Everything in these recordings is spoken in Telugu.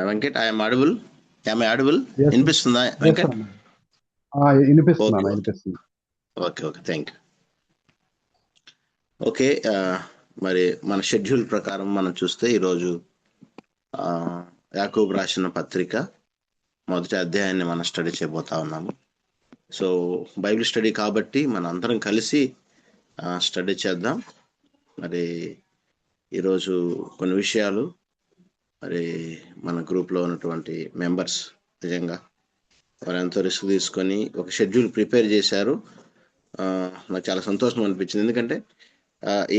Venkat, I'm audible. Audible Yes, sir. వినిపిస్తుందా Yes, sir. Venkat? Okay okay వినిపిస్తుంది. Okay okay thank you. Okay, మరి మన షెడ్యూల్ ప్రకారం మనం చూస్తే ఈరోజు యాకోబు రాసిన పత్రిక మొదటి అధ్యాయాన్ని మనం స్టడీ చేయబోతా ఉన్నాము. సో బైబిల్ స్టడీ కాబట్టి మన అందరం కలిసి స్టడీ చేద్దాం. మరి ఈరోజు కొన్ని విషయాలు మరి మన గ్రూప్లో ఉన్నటువంటి మెంబర్స్ నిజంగా వారు ఎంతో రిస్క్ తీసుకొని ఒక షెడ్యూల్ ప్రిపేర్ చేశారు. నాకు చాలా సంతోషం అనిపించింది. ఎందుకంటే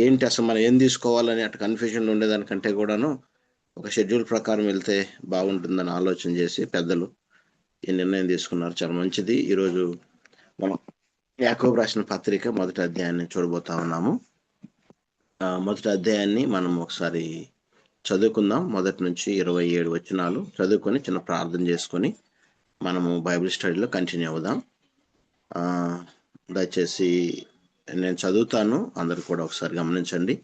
ఏంటి అసలు మనం ఏం తీసుకోవాలని అటు కన్ఫ్యూజన్ ఉండేదానికంటే కూడాను ఒక షెడ్యూల్ ప్రకారం వెళ్తే బాగుంటుందని ఆలోచన చేసి పెద్దలు ఈ నిర్ణయం తీసుకున్నారు. చాలా మంచిది. ఈరోజు మనం యాకోబు రాసిన పత్రిక మొదటి అధ్యాయాన్ని చూడబోతా ఉన్నాము. మొదటి అధ్యాయాన్ని మనం ఒకసారి చదువుకుందాం. మొదటి నుంచి 27 వచనాలు చదువుకొని చిన్న ప్రార్థన చేసుకొని మనము బైబిల్ స్టడీలో కంటిన్యూ అవుదాం. దయచేసి నేను చదువుతాను, అందరు కూడా ఒకసారి గమనించండి.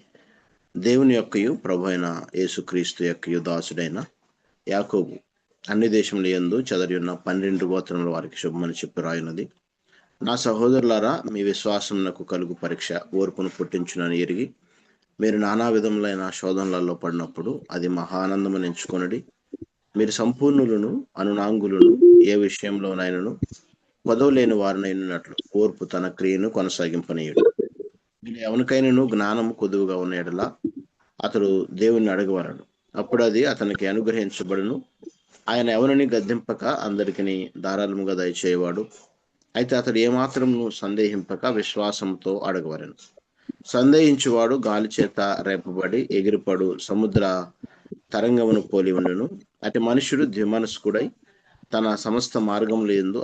దేవుని యొక్కయు ప్రభు అయిన యేసుక్రీస్తు యొక్కయు దాసుడైన యాకోబు అన్ని దేశముల యందు చెదరి ఉన్న 12 గోత్రముల వారికి శుభమని చెప్పి రాయున్నది. నా సహోదరులారా, మీ విశ్వాసమునకు కలుగు పరీక్ష ఓర్పును పుట్టించునని ఎరిగి మీరు నానా విధములైన శోధనలలో పడినప్పుడు అది మహానందమును ఎంచుకొనడి. మీరు సంపూర్ణులను అనునాంగులను ఏ విషయంలోనైనను కొదవలేని వారినైనట్లు ఓర్పు తన క్రియను కొనసాగింపనీయుడు. మీరు ఎవరికైనాను జ్ఞానము కొదువుగా ఉన్న ఎడల అతడు దేవుణ్ణి అడగవలడు, అప్పుడు అది అతనికి అనుగ్రహించబడును. ఆయన ఎవరిని గద్దింపక అందరికీ ధారాళముగా దయచేయవాడు. అయితే అతడు ఏమాత్రము సందేహింపక విశ్వాసంతో అడగవలెను. సందేహించువాడు గాలి చేత రేపబడి ఎగిరిపడు సముద్ర తరంగమును పోలి ఉండును. అటు మనుషుడు ద్విమనస్కుడై తన సమస్త మార్గముల యందు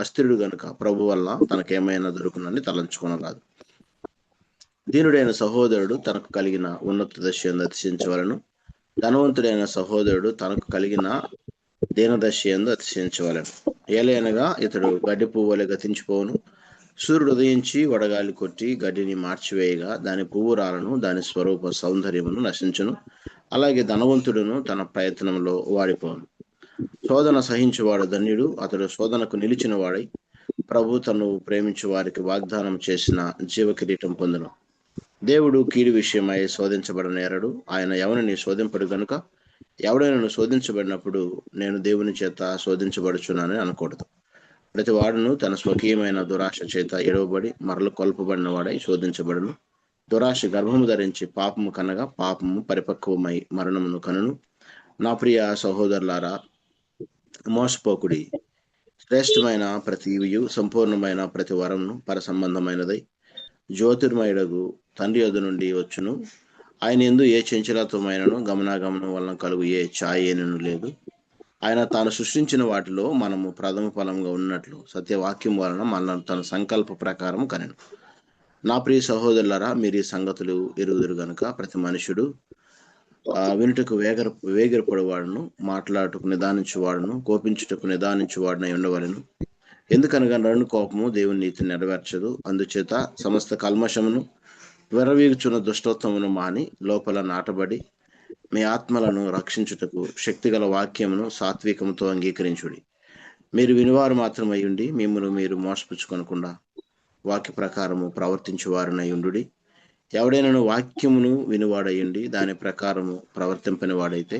అస్థిరుడు గనుక ప్రభు వల్ల తనకేమైనా దొరుకునని తలంచుకొనరాదు. దీనుడైన సహోదరుడు తనకు కలిగిన ఉన్నత దశ యందు అతిశయించవలను. ధనవంతుడైన సహోదరుడు తనకు కలిగిన దీనదశ యందు అతిశయించవలను. ఏలయనగా ఇతడు గడ్డి పువ్వు వలె గతించిపోవును. సూర్యుడు ఉదయించి వడగాలి కొట్టి గడ్డిని మార్చివేయగా దాని పువ్వు రాలను, దాని స్వరూప సౌందర్యమును నశించును. అలాగే ధనవంతుడును తన ప్రయత్నంలో వాడిపోను. శోధన సహించువాడు ధన్యుడు, అతడు శోధనకు నిలిచిన వాడై ప్రభు తను ప్రేమించు వారికి వాగ్దానం చేసిన జీవ కిరీటం పొందును. దేవుడు కీడు విషయమై శోధించబడనేరడు. ఆయన ఎవరిని శోధింపడు గనుక ఎవడైనా శోధించబడినప్పుడు నేను దేవుని చేత శోధించబడుచున్నానని అనకూడదు. ప్రతి వాడును తన స్వకీయమైన దురాశ చేత ఎడవబడి మరలు కొల్పబడిన వాడై శోధించబడును. దురాశ గర్భము ధరించి పాపము కనగా పాపము పరిపక్వమై మరణమును కనును. నా ప్రియ సహోదరులారా, మోసపోకుడి. శ్రేష్టమైన ప్రతి ఈవియు సంపూర్ణమైన ప్రతి వరమును పర సంబంధమైనదై జ్యోతిర్మయుడగు తండ్రి యొద్ద నుండి వచ్చును. ఆయన యందు ఏ చంచలత్వమైనను గమనాగమనం వలన కలుగు ఏ ఛాయేనను లేదు. ఆయన తాను సృష్టించిన వాటిలో మనము ప్రథమ ఫలంగా ఉన్నట్లు సత్యవాక్యం వలన మనల్ని తన సంకల్ప ప్రకారం కనెను. నా ప్రియ సహోదరులారా, మీరు ఈ సంగతులు ఎరుగుదురు గనుక ప్రతి మనుషుడు వినుటకు వేగిరపడేవాడును, మాట్లాడుటకు నిదానించువాడును, కోపించుటకు నిదానించువాడునై ఉండవలెను. ఎందుకనగా నరుని కోపము దేవుని నీతిని నెరవేర్చదు. అందుచేత సమస్త కల్మషమును విర్రవీగుచున్న దుష్టత్వమును మాని లోపల నాటబడి మీ ఆత్మలను రక్షించుటకు శక్తిగల వాక్యమును సాత్వికముతో అంగీకరించుడి. మీరు వినివారు మాత్రమై ఉండి మిమ్మల్ని మీరు మోసపుచ్చుకొనకుండా వాక్య ప్రకారము ప్రవర్తించువారునై ఉండుడి. ఎవడైనా వాక్యమును వినివాడయుండి దాని ప్రకారము ప్రవర్తింపని వాడైతే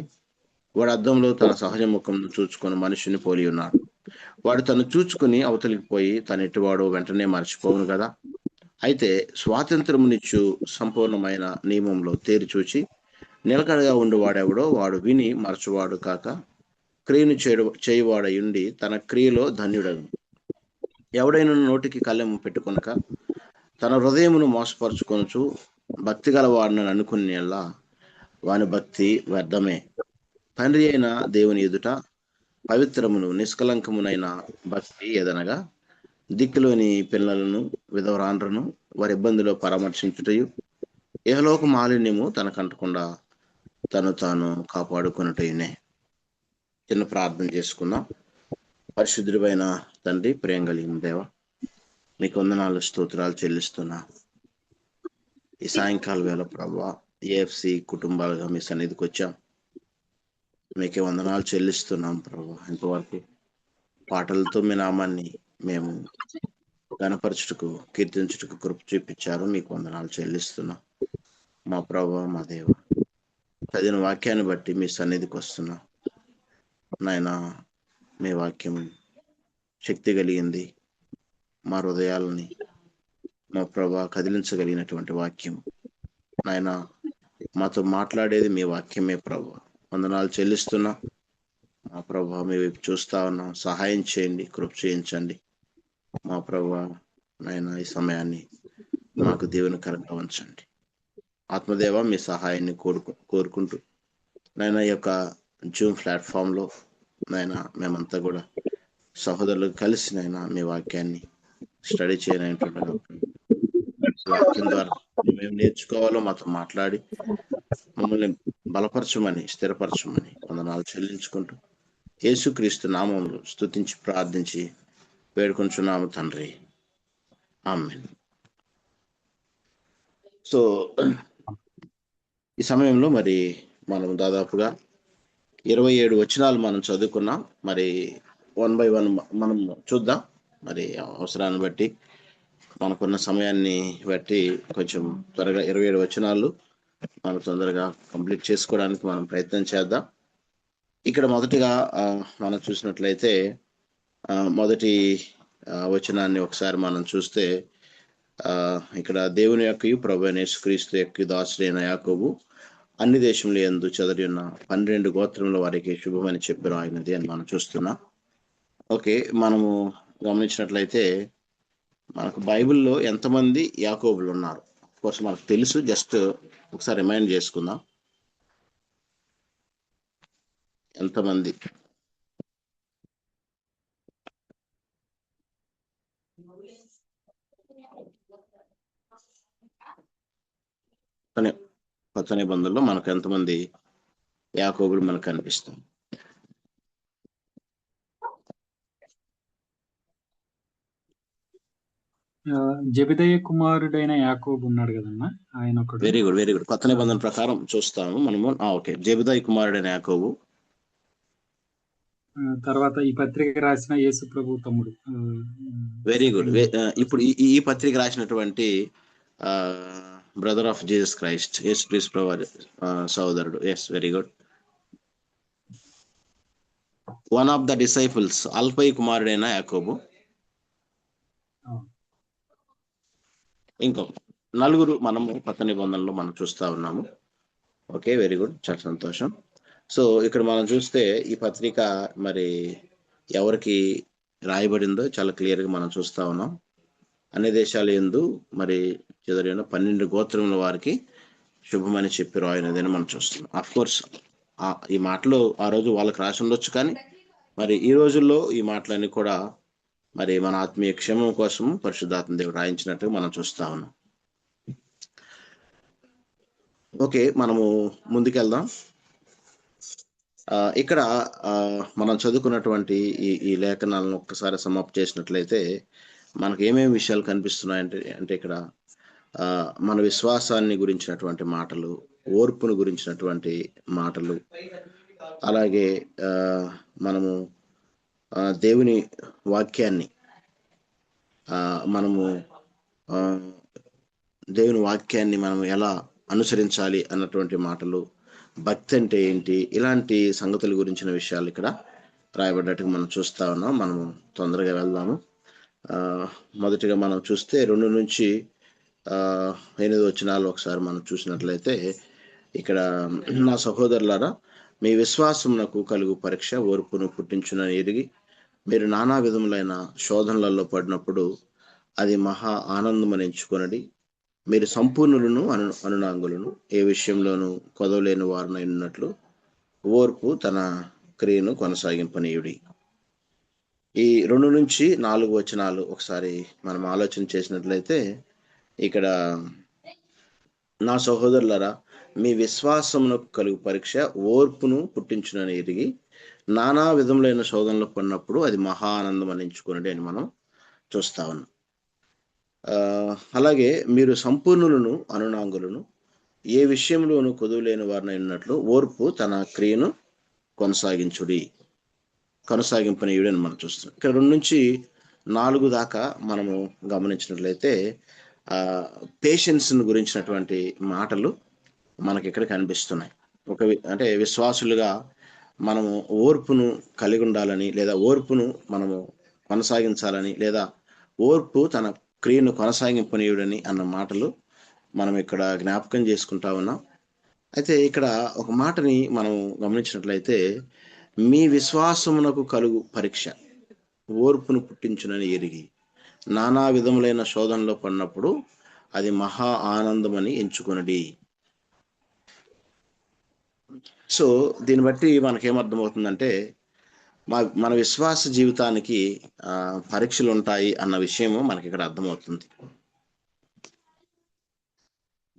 వాడు అద్దంలో తన సహజ ముఖమును చూచుకొని మనిషిని పోలి ఉన్నాడు. వాడు తను చూచుకుని అవతలికి పోయి తన ఎటువాడో వెంటనే మర్చిపోవును కదా. అయితే స్వాతంత్రమునిచ్చు సంపూర్ణమైన నియమంలో తేరి చూచి నిలకడగా ఉండువాడెవడో వాడు విని మరచువాడు కాక క్రియను చేయువాడయుండి తన క్రియలో ధన్యుడను. ఎవడైనా నోటికి కళ్ళెము పెట్టుకొనక తన హృదయమును మోసపరుచుకొనుచు భక్తి గలవాడిని అనుకునేలా వాని భక్తి వ్యర్థమే. తండ్రి అయిన దేవుని ఎదుట పవిత్రమును నిష్కలంకమునైన భక్తి ఏదనగా దిక్కులోని పిల్లలను విధవరాండ్రను వారి ఇబ్బందిలో పరామర్శించుటయు ఇహలోక మాలిన్యము తనకంటకుండా తను తాను కాపాడుకున్నట్టునే. చిన్న ప్రార్థన చేసుకుందాం. పరిశుద్ధుడైన తండ్రి, ప్రేమ కలిగిన దేవ, మీకు వందనాలు స్తోత్రాలు చెల్లిస్తున్నా. ఈ సాయంకాల వేళ ప్రభువా, ఏఎఫ్సి కుటుంబాలుగా మీ సన్నిధికి వచ్చాం. మీకే వందనాలు చెల్లిస్తున్నాం ప్రభు. ఇంతవరకు పాటలతో మీ నామాన్ని మేము గణపరచుటకు, కీర్తించుటకు కృప చూపించారు. మీకు వందనాలు చెల్లిస్తున్నాం మా ప్రభు, మా దేవ. చదివిన వాక్యాన్ని బట్టి మీ సన్నిధికి వస్తున్నాం నాయన. మీ వాక్యం శక్తి కలిగింది, మా హృదయాలని మా ప్రభా కదిలించగలిగినటువంటి వాక్యం నాయన. మాతో మాట్లాడేది మీ వాక్యమే ప్రభు. వందనాలు చెల్లిస్తున్నా మా ప్రభా. మీ వైపు చూస్తా ఉన్నాం, సహాయం చేయండి, కృప చేయించండి మా ప్రభా. నాయన ఈ సమయాన్ని మాకు దీవెనకరంగా ఉంచండి ఆత్మదేవ. మీ సహాయాన్ని కోరుకుంటూ నాయన ఈ యొక్క జూమ్ ప్లాట్ఫామ్లో నాయన మేమంతా కూడా సహోదరులు కలిసి నాయన మీ వాక్యాన్ని స్టడీ చేయనటువంటి వాక్యం ద్వారా మేము నేర్చుకోవాలో మాతో మాట్లాడి మమ్మల్ని బలపరచమని, స్థిరపరచమని వందనాలు చెల్లించుకుంటూ యేసుక్రీస్తు నామములో స్తుతించి ప్రార్థించి వేడుకొంచున్నాము తండ్రి, ఆమేన్. సో ఈ సమయంలో మరి మనం దాదాపుగా 27 వచనాలు మనం చదువుకున్నాం. మరి 1 by 1 మనం చూద్దాం. మరి అవసరాన్ని బట్టి, మనకున్న సమయాన్ని బట్టి కొంచెం త్వరగా 27 వచనాలు మనం తొందరగా కంప్లీట్ చేసుకోవడానికి మనం ప్రయత్నం చేద్దాం. ఇక్కడ మొదటిగా మనం చూసినట్లయితే మొదటి వచనాన్ని ఒకసారి మనం చూస్తే ఇక్కడ దేవుని యొక్కయు ప్రభువైన యేసుక్రీస్తు యొక్క దాసుడైన యాకోబు అన్ని దేశంలో యందు చెదరి ఉన్న 12 గోత్రముల వారికి శుభమని చెప్పి రాయినది అని మనం చూస్తున్నాం. ఓకే, మనము గమనించినట్లయితే మనకు బైబిల్లో ఎంతమంది యాకోబులు ఉన్నారు కోర్స్ మనకు తెలుసు. జస్ట్ ఒకసారి రిమైండ్ చేసుకుందాం, ఎంతమంది. కొత్త నిబంధనలో మనకు ఎంతమంది యాకోబులు మనకు కనిపిస్తుంది? జెబెదయి కుమారుడైన యాకోబు ఉన్నాడు కదన్నా, ఆయన ఒకడు. Very good, very good. కొత్త నిబంధన ప్రకారం చూస్తాము మనము. ఓకే, జెబెదయి కుమారుడైన యాకోబు. తర్వాత ఈ పత్రిక రాసిన యేసు ప్రభు తమ్ముడు. Very good. ఇప్పుడు ఈ పత్రిక రాసినటువంటి brother of Jesus Christ, Yesu Kristu ప్రభు సోదరుడు. Yes, very good. One of the disciples, Alphaeus కుమారుడైన యాకోబు. ఇంకో నలుగురు మనము కొత్త నిబంధనలో మనం చూస్తా ఉన్నాము. ఓకే, వెరీ గుడ్, చాలా సంతోషం. సో ఇక్కడ మనం చూస్తే ఈ పత్రిక మరి ఎవరికి రాయబడిందో చాలా క్లియర్గా మనం చూస్తా ఉన్నాం. అన్ని దేశాల యందు మరి చెదరిన 12 గోత్రముల వారికి శుభమని చెప్పి రాయినదని మనం చూస్తున్నాం. అఫ్ కోర్స్ ఈ మాటలు ఆ రోజు వాళ్ళకి రాసి ఉండొచ్చు, కానీ మరి ఈ రోజుల్లో ఈ మాటలన్నీ కూడా మరి మన ఆత్మీయ క్షేమం కోసం పరిశుద్ధాత్మ దేవుడు రాయించినట్టుగా మనం చూస్తా ఉన్నాం. ఓకే, మనము ముందుకెళ్దాం. ఇక్కడ మనం చదువుకున్నటువంటి ఈ లేఖనాలను ఒక్కసారి సమాప్తి చేసినట్లయితే మనకు ఏమేమి విషయాలు కనిపిస్తున్నాయంటే ఇక్కడ మన విశ్వాసాన్ని గురించినటువంటి మాటలు, ఓర్పును గురించినటువంటి మాటలు, అలాగే మనము దేవుని వాక్యాన్ని మనం ఎలా అనుసరించాలి అన్నటువంటి మాటలు, భక్తి అంటే ఏంటి, ఇలాంటి సంగతుల గురించిన విషయాలు ఇక్కడ రాయబడ్డట్టుగా మనం చూస్తా ఉన్నాం. మనము తొందరగా వెళ్దాము. మొదటిగా మనం చూస్తే 2 నుంచి 8 వచనాలు ఒకసారి మనం చూసినట్లయితే ఇక్కడ, నా సహోదరులారా, మీ విశ్వాసమునకు కలుగు పరీక్ష ఓర్పును పుట్టించునని ఎరిగి మీరు నానా విధములైన శోధనలలో పడినప్పుడు అది మహా ఆనందమని ఎంచుకొనడి. మీరు సంపూర్ణులను అనునాంగులను, ఏ విషయంలోనూ కొదవలేని వారినై ఉన్నట్లు ఓర్పు తన క్రియను కొనసాగింపనీయుడి. ఈ 2 నుంచి 4 వచనాలు ఒకసారి మనం ఆలోచన చేసినట్లయితే ఇక్కడ, నా సహోదరులారా, మీ విశ్వాసమునకు కలుగు పరీక్ష ఓర్పును పుట్టించునని ఎరిగి నానా విధములైన శోధనలు పడినప్పుడు అది మహా ఆనందం అని ఎంచుకున్నది అని మనం చూస్తా ఉన్నాం. అలాగే మీరు సంపూర్ణులను అనునాంగులను, ఏ విషయంలోనూ కొదువులేని వారిని ఉన్నట్లు ఓర్పు తన క్రియను కొనసాగింపనీయుడని మనం చూస్తాం. ఇక్కడ 2 నుంచి 4 దాకా మనము గమనించినట్లయితే పేషెన్స్ను గురించినటువంటి మాటలు మనకి ఇక్కడ కనిపిస్తున్నాయి. అంటే విశ్వాసులుగా మనము ఓర్పును కలిగి ఉండాలని, లేదా ఓర్పును మనము కొనసాగించాలని, లేదా ఓర్పు తన క్రియను కొనసాగింపనీయుడని అన్న మాటలు మనం ఇక్కడ జ్ఞాపకం చేసుకుంటా ఉన్నాం. అయితే ఇక్కడ ఒక మాటని మనం గమనించినట్లయితే, మీ విశ్వాసమునకు కలుగు పరీక్ష ఓర్పును పుట్టించునని ఎరిగి నానా విధములైన శోధనలో పడినప్పుడు అది మహా ఆనందమని ఎంచుకొనడి. సో దీన్ని బట్టి మనకేమర్థమవుతుందంటే, మన విశ్వాస జీవితానికి పరీక్షలు ఉంటాయి అన్న విషయము మనకి ఇక్కడ అర్థమవుతుంది.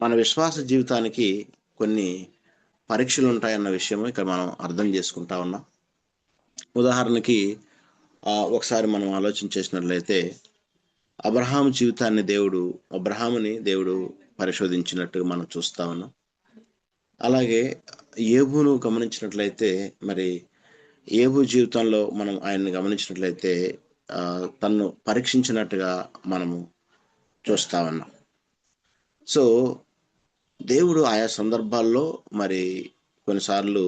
మన విశ్వాస జీవితానికి కొన్ని పరీక్షలు ఉంటాయన్న విషయము ఇక్కడ మనం అర్థం చేసుకుంటా ఉన్నాం. ఉదాహరణకి ఒకసారి మనం ఆలోచన చేసినట్లయితే, అబ్రహాముని దేవుడు పరిశోధించినట్టు మనం చూస్తా ఉన్నాం. అలాగే ఏబును గమనించినట్లయితే, మరి ఏబు జీవితంలో మనం ఆయన్ని గమనించినట్లయితే తన్ను పరీక్షించినట్టుగా మనము చూస్తా ఉన్నాం. సో దేవుడు ఆయా సందర్భాల్లో మరి కొన్నిసార్లు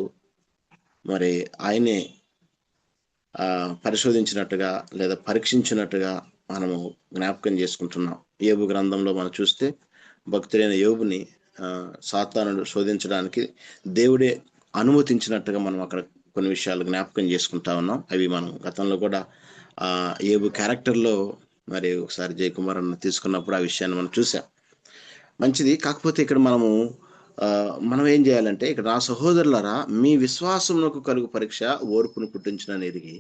మరి ఆయనే పరిశోధించినట్టుగా లేదా పరీక్షించినట్టుగా మనము జ్ఞాపకం చేసుకుంటున్నాం. యోబు గ్రంథంలో మనం చూస్తే భక్తుడైన యోబుని సాతానుడు శోధించడానికి దేవుడే అనుమతించినట్టుగా మనం అక్కడ కొన్ని విషయాలు జ్ఞాపకం చేసుకుంటా ఉన్నాం. అవి మనం గతంలో కూడా యోబు క్యారెక్టర్లో మరి ఒకసారి జయకుమార్ అన్న తీసుకున్నప్పుడు ఆ విషయాన్ని మనం చూసాం. మంచిది. కాకపోతే ఇక్కడ మనం ఏం చేయాలంటే, ఇక్కడ నా సహోదరులారా, మీ విశ్వాసమునకు కలుగు పరీక్ష ఓర్పును పుట్టించునని ఎరిగి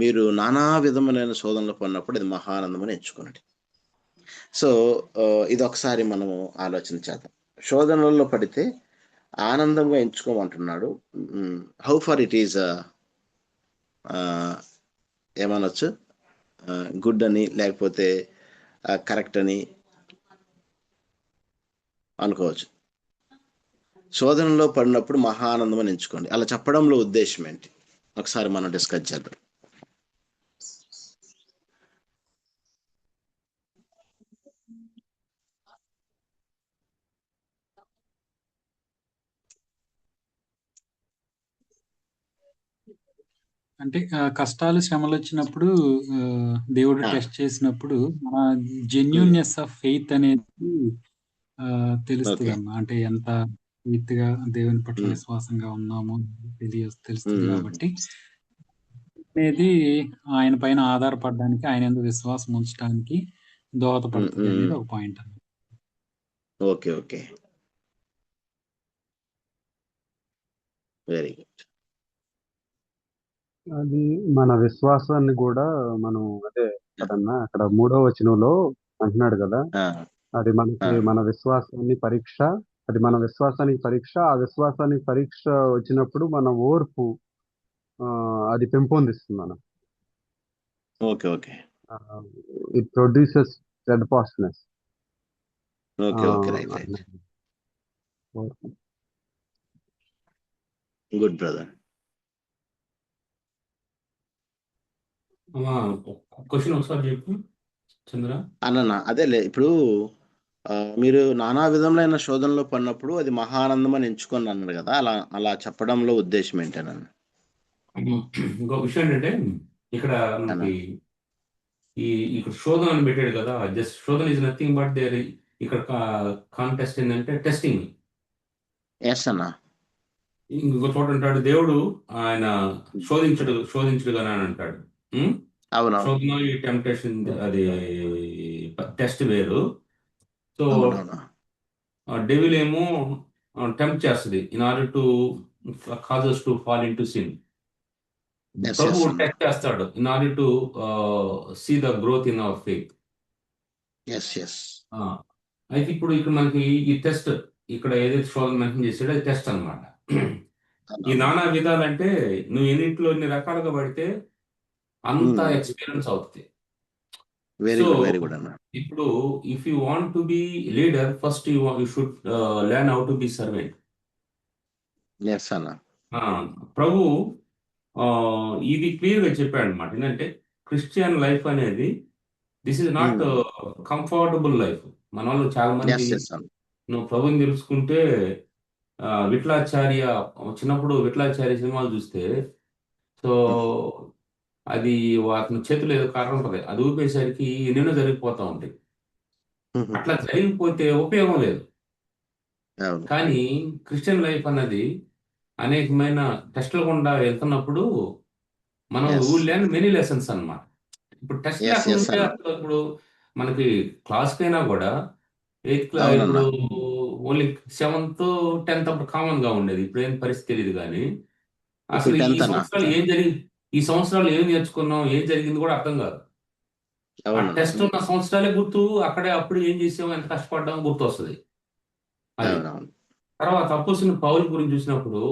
మీరు నానా విధములైన శోధనలు పడినప్పుడు అది మహానందమని ఎంచుకోనండి. సో ఇది ఒకసారి మనము ఆలోచన చేద్దాం. శోధనలలో పడితే ఆనందంగా ఎంచుకోమంటున్నాడు. హౌ ఫార్ ఇట్ ఈజ్ ఏమనొచ్చు, గుడ్ అని లేకపోతే కరెక్ట్ అని అనుకోవచ్చు. శోధనలో పడినప్పుడు మహా ఆనందం అని ఎంచుకోండి. అలా చెప్పడంలో ఉద్దేశం ఏంటి ఒకసారి మనం డిస్కస్ చేద్దాం. అంటే కష్టాలు శ్రమలు వచ్చినప్పుడు దేవుడు టెస్ట్ చేసినప్పుడు మన జెన్యూన్నెస్ ఆఫ్ ఫెయిత్ అనేది తెలుస్తుంది అమ్మా. అంటే ఎంత ఫెయిత్ గా దేవుని పట్ల విశ్వాసంగా ఉన్నామో తెలుస్తుంది. కాబట్టి అనేది ఆయన పైన ఆధారపడడానికి, ఆయన ఎందుకు విశ్వాసం ఉంచడానికి దోహదపడుతుంది అనేది ఒక పాయింట్ అన్నమాట. Okay okay, very good. అది మన విశ్వాసాన్ని కూడా మనం అదే కదన్నా, అక్కడ 3వ వచనంలో అంటున్నాడు కదా, అది మనకి మన విశ్వాసాన్ని పరీక్ష, అది మన విశ్వాసానికి పరీక్ష. ఆ విశ్వాసానికి పరీక్ష వచ్చినప్పుడు మన ఓర్పు అది పెంపొందిస్తుంది మనం. Okay okay, it produces steadfastness. Okay okay, right right, good brother. Question ఒకసారి చెప్పు చంద్ర. అన్న అదేలే, ఇప్పుడు మీరు నానా విధములైన శోధనలో పడినప్పుడు అది మహానందం అని ఎంచుకొని అన్నాడు కదా, అలా చెప్పడంలో ఉద్దేశం ఏంటన్న? ఇంకో విషయం ఏంటంటే, ఇక్కడ మనకి ఇక్కడ శోధన అని పెట్టాడు కదా, జస్ట్ శోధన ఇస్ నథింగ్ బట్ దేర్. ఇక్కడ కాంటెస్ట్ ఏంటంటే టెస్టింగ్. ఎస్ అన్న. ఇంకో చోట అంటాడు దేవుడు ఆయన శోధించడు కదా అని అంటాడు. శోధన ఈ టెంప్టేషన్ అది టెస్ట్ వేరు. సో డెవిల్ ఏమో టెంప్ట్ చేస్తుంది in order to causes to fall into sin. ప్రభు టెస్ట్ చేస్తాడు in order to see the growth in our faith. అయితే ఇప్పుడు ఇక్కడ మనకి ఈ టెస్ట్, ఇక్కడ ఏదైతే శోధన మెన్షన్ చేసాడో అది టెస్ట్ అనమాట. ఈ నానా విధాలంటే నువ్వు ఎన్నింటిలో ఎన్ని రకాలుగా పడితే అంత ఎక్స్పీరియన్స్ అవుతుంది. Very so good, very good అన్న. ఇప్పుడు if you want to be leader, first you should learn how to be servant. Yes అన్న. ప్రభు ఇది క్లియర్ గా చెప్పాడు అనమాట. ఏంటంటే క్రిస్టియన్ లైఫ్ అనేది this is not comfortable life. మన వాళ్ళు చాలా మంది ఎస్ ఎస్ అన్న. నువ్వు ప్రభుని తెలుసుకుంటే విఠలాచార్య, చిన్నప్పుడు విఠలాచార్య సినిమాలు చూస్తే, సో అది అతని చేతిలో ఏదో కర్ర ఉంటుంది, అది ఊపేసరికి ఎన్నెన్నో జరిగిపోతా ఉంటాయి. అట్లా జరిగిపోతే ఉపయోగం లేదు. అవును. కానీ క్రిస్టియన్ లైఫ్ అన్నది అనేకమైన టెస్టులు గుండా వెళ్తున్నప్పుడు మనం Yes. Will learn many lessons అన్నమాట. ఇప్పుడు టెస్ట్ Yes, లేకుండా yes ఉంటే అన్న. అసలు ఇప్పుడు మనకి క్లాస్కైనా కూడా ఇప్పుడు అవునన్నా. ఓన్లీ 7th 10th అప్పుడు కామన్ గా ఉండేది. ఇప్పుడు ఏం పరిస్థితి తెలియదు. కానీ ఇప్పుడు అసలు ఈ 10th అన్న. సంవత్సరాలు ఏం జరిగింది, ఈ సంవత్సరాలు ఏం నేర్చుకున్నాం, ఏం జరిగింది కూడా అర్థం కాదు. ఆ అవునన్నా. టెస్ట్ ఉన్న సంవత్సరాలే గుర్తు, అక్కడే అప్పుడు ఏం చేసాం, ఎంత కష్టపడ్డాం గుర్తు వస్తుంది. అది అవునవును. తర్వాత అపోస్తులైన పౌలు గురించి చూసినప్పుడు,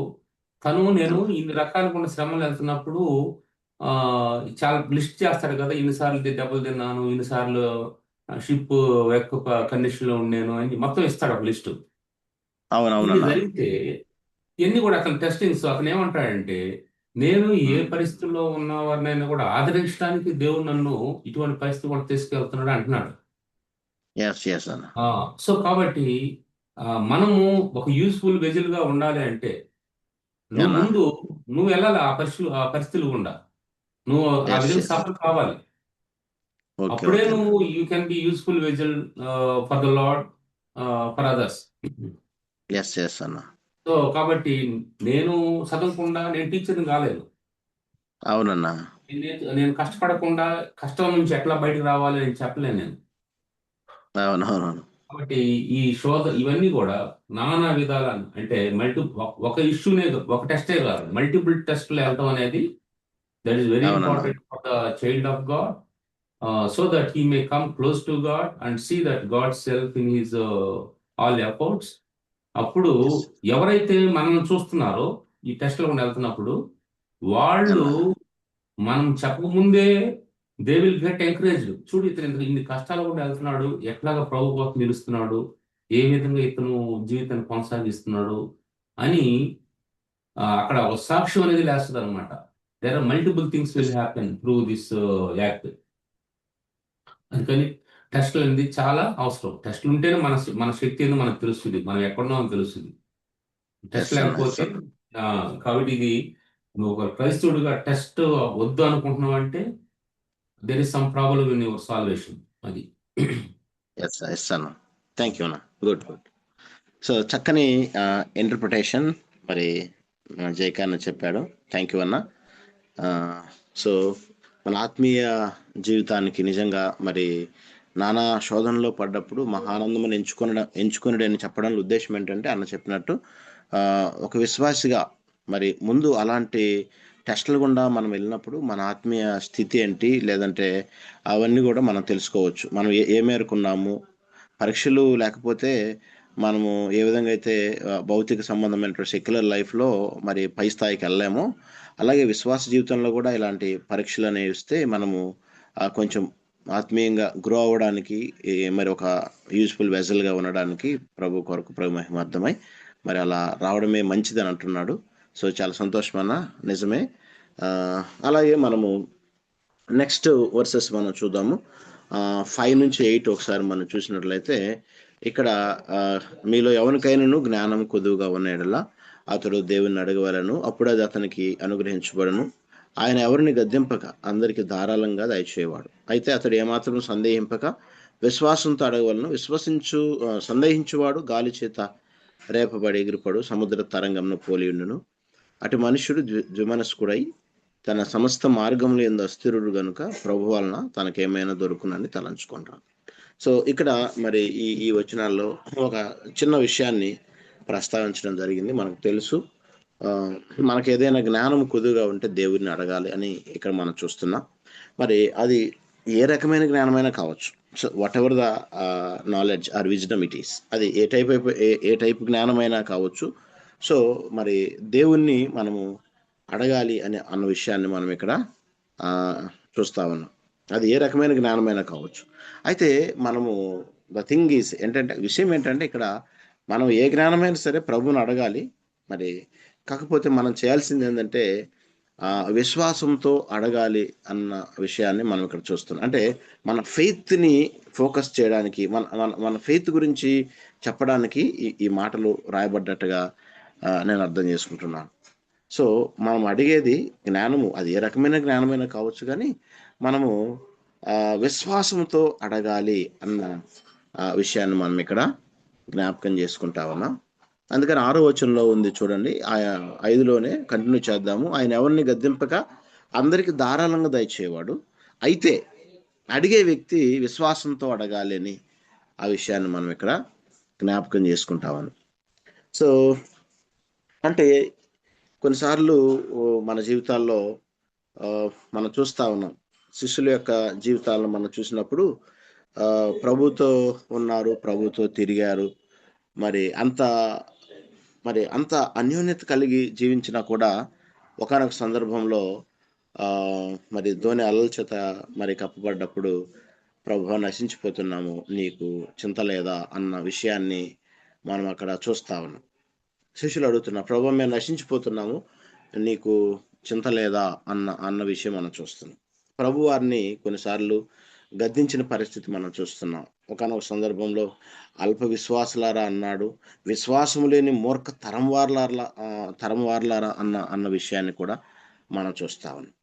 నేను ఇన్ని రకాలుగా ఉన్న శ్రమలు వెళ్తున్నప్పుడు ఆ చాలా లిస్ట్ చేస్తాడు కదా, ఇన్నిసార్లు దెబ్బలు తిన్నాను, ఇన్నిసార్లు షిప్ ఎక్కువ కండిషన్ లో ఉన్నాను అని మొత్తం ఇస్తాడు ఒక లిస్టు. ఇది అవునవునన్నా. జరిగితే ఇవన్నీ కూడా అతను టెస్టింగ్స్. అతను ఏమంటాడంటే, నేను ఏ పరిస్థితుల్లో ఉన్న వారినైనా కూడా ఆదరించడానికి దేవుడు నన్ను ఇటువంటి పరిస్థితి కూడా తీసుకెళ్తున్నాడు అంటున్నాడు. ఎస్ ఎస్ అన్న. సో కాబట్టి మనము ఒక యూస్ఫుల్ వెజిల్ గా ఉండాలి అంటే నువ్వు అన్నా. ముందు నువ్వు వెళ్ళాలి ఆ పరిస్థితులు గుండా. నువ్వు ఆ Yes, విధంగా yes. సఫర్ కావాలి. ఓకే అప్పుడే ఓకే నువ్వు you can be useful vessel for the Lord, for others. Yes yes అన్న. సో కాబట్టి నేను చదవకుండా నేను టీచర్ని కాలేదు. అవునన్నా. నేను కష్టపడకుండా కష్టం నుంచి ఎట్లా బయటకు రావాలి అని చెప్పలేను నేను. అవునవునవును. కాబట్టి ఈ ఇవన్నీ కూడా నానా విధాల, అంటే ఒక ఇష్యూనే, ఒక టెస్టే కాదు, మల్టిపుల్ టెస్ట్లు వెళ్తాం అనేది దట్ ఈస్ వెరీ అవునన్నా. Important for the child of God, so that he may come close to God and see that God self in his all efforts. అప్పుడు ఎవరైతే మనల్ని చూస్తున్నారో ఈ టెస్ట్లో వెళ్తున్నప్పుడు, వాళ్ళు మనం చెప్పకముందే దే విల్ గెట్ ఎంకరేజ్డ్. చూడు ఇతను ఇన్ని కష్టాలు కూడా వెళ్తున్నాడు, ఎట్లాగా ప్రభు కోసం నిలుస్తున్నాడు, ఏ విధంగా ఇతను జీవితాన్ని కొనసాగిస్తున్నాడు అని అక్కడ ఒక సాక్ష్యం అనేది లేస్తుంది అనమాట. There are multiple things will happen through this act. అందుకని టెస్ట్లు అనేది చాలా అవసరం. టెస్ట్లు ఉంటేనే మన శక్తి ఏందో మనకు తెలుస్తుంది, మనం ఎక్కడున్నామో తెలుస్తుంది. టెస్ట్ లేకపోతే కాబట్టి ఇది నువ్వు ఒక క్రైస్తవుడిగా టెస్ట్ వద్దు అనుకుంటున్నావు అంటే there is some problem in your salvation. అది ఎస్ ఎస్ అన్న. థ్యాంక్ యూ అన్న. Good good. సో చక్కని ఇంటర్ప్రిటేషన్ మరి జైకా అన్న చెప్పాడు. థ్యాంక్ యూ అన్న. సో మన ఆత్మీయ జీవితానికి నిజంగా మరి నానా శోధనలో పడ్డప్పుడు మహానందమని ఎంచుకునడు అని చెప్పడంలో ఉద్దేశం ఏంటంటే, అన్న చెప్పినట్టు ఒక విశ్వాసిగా మరి ముందు అలాంటి టెస్టులు గుండా మనం వెళ్ళినప్పుడు మన ఆత్మీయ స్థితి ఏంటి, లేదంటే అవన్నీ కూడా మనం తెలుసుకోవచ్చు. మనం ఏ మేరకు ఉన్నాము, పరీక్షలు లేకపోతే మనము ఏ విధంగా అయితే భౌతిక సంబంధమైన సెక్యులర్ లైఫ్లో మరి పై స్థాయికి వెళ్ళలేమో, అలాగే విశ్వాస జీవితంలో కూడా ఇలాంటి పరీక్షలు అనేవి ఇస్తే మనము కొంచెం ఆత్మీయంగా గ్రో అవ్వడానికి, మరి ఒక యూజ్ఫుల్ వెజల్గా ఉండడానికి ప్రభు కొరకు, ప్రభు మహిమార్థమై మరి అలా రావడమే మంచిదని అంటున్నాడు. సో చాలా సంతోషం అన్న, నిజమే. అలాగే మనము నెక్స్ట్ వర్సెస్ మనం చూద్దాము. 5 నుంచి 8 ఒకసారి మనం చూసినట్లయితే, ఇక్కడ మీలో ఎవరికైనాను జ్ఞానం కొదువుగా ఉన్న యెడల అతడు దేవుని అడగవలను, అప్పుడు అది అతనికి అనుగ్రహించబడను. ఆయన ఎవరిని గద్దింపక అందరికి ధారాళంగా దయచేయవాడు. అయితే అతడు ఏమాత్రం సందేహింపక విశ్వాసంతో అడగవలను. సందేహించువాడు గాలి చేత రేపబడి ఎగిరిపడు సముద్ర తరంగంను పోలియుండును. అటు మనుష్యుడు ద్విమనస్కుడై తన సమస్త మార్గంలో ఎందు అస్థిరుడు గనుక ప్రభు వలన తనకేమైనా దొరుకునని తలంచుకుంటాను. సో ఇక్కడ మరి ఈ వచనాల్లో ఒక చిన్న విషయాన్ని ప్రస్తావించడం జరిగింది. మనకు తెలుసు, మనకు ఏదైనా జ్ఞానం కొద్దుగా ఉంటే దేవుడిని అడగాలి అని ఇక్కడ మనం చూస్తున్నాం. మరి అది ఏ రకమైన జ్ఞానమైనా కావచ్చు. So whatever the knowledge or wisdom it is, అది ఏ టైప్ జ్ఞానమైనా కావచ్చు. సో మరి దేవుణ్ణి మనము అడగాలి అన్న విషయాన్ని మనం ఇక్కడ చూస్తా ఉన్నాం. అది ఏ రకమైన జ్ఞానమైనా కావచ్చు. అయితే మనము ద థింగ్ ఈజ్ ఏంటంటే, విషయం ఏంటంటే ఇక్కడ మనం ఏ జ్ఞానమైనా సరే ప్రభువుని అడగాలి. మరి కాకపోతే మనం చేయాల్సింది ఏంటంటే విశ్వాసంతో అడగాలి అన్న విషయాన్ని మనం ఇక్కడ చూస్తున్నాం. అంటే మన ఫెయిత్‌ని ఫోకస్ చేయడానికి, మన మన మన ఫెయిత్ గురించి చెప్పడానికి ఈ మాటలు రాయబడ్డట్టుగా నేను అర్థం చేసుకుంటున్నాను. సో, మనం అడిగేది జ్ఞానము. అది ఏ రకమైన జ్ఞానమైనా కావచ్చు గానీ, మనము విశ్వాసంతో అడగాలి అన్న విషయాన్ని మనం ఇక్కడ జ్ఞాపకం చేసుకుంటా ఉన్నాం. అందుకని 6వ వచనంలో ఉంది చూడండి. 5లోనే కంటిన్యూ చేద్దాము. ఆయన ఎవరిని గద్దింపక అందరికి ధారాళంగా దయచేవాడు. అయితే అడిగే వ్యక్తి విశ్వాసంతో అడగాలి అని ఆ విషయాన్ని మనం ఇక్కడ జ్ఞాపకం చేసుకుంటామని. సో, అంటే కొన్నిసార్లు మన జీవితాల్లో మనం చూస్తా ఉన్నాం. శిష్యుల యొక్క జీవితాలను మనం చూసినప్పుడు ప్రభుతో ఉన్నారు, ప్రభుతో తిరిగారు. మరి అంత అన్యోన్యత కలిగి జీవించినా కూడా ఒకానొక సందర్భంలో మరి ధోని అలల చేత మరి కప్పబడ్డప్పుడు, ప్రభువా నశించిపోతున్నాము, నీకు చింత లేదా అన్న విషయాన్ని మనం అక్కడ చూస్తా ఉన్నాం. శిష్యులు అడుగుతున్నారు, ప్రభువా మేము నశించిపోతున్నాము, నీకు చింత లేదా అన్న విషయం మనం చూస్తున్నాం. ప్రభు వారిని కొన్నిసార్లు గద్దించిన పరిస్థితి మనం చూస్తున్నాం. ఒకానొక సందర్భంలో అల్ప విశ్వాసులారా అన్నాడు, విశ్వాసము లేని మూర్ఖ తరం వార్లారా అన్న విషయాన్ని కూడా మనం చూస్తా ఉన్నాం.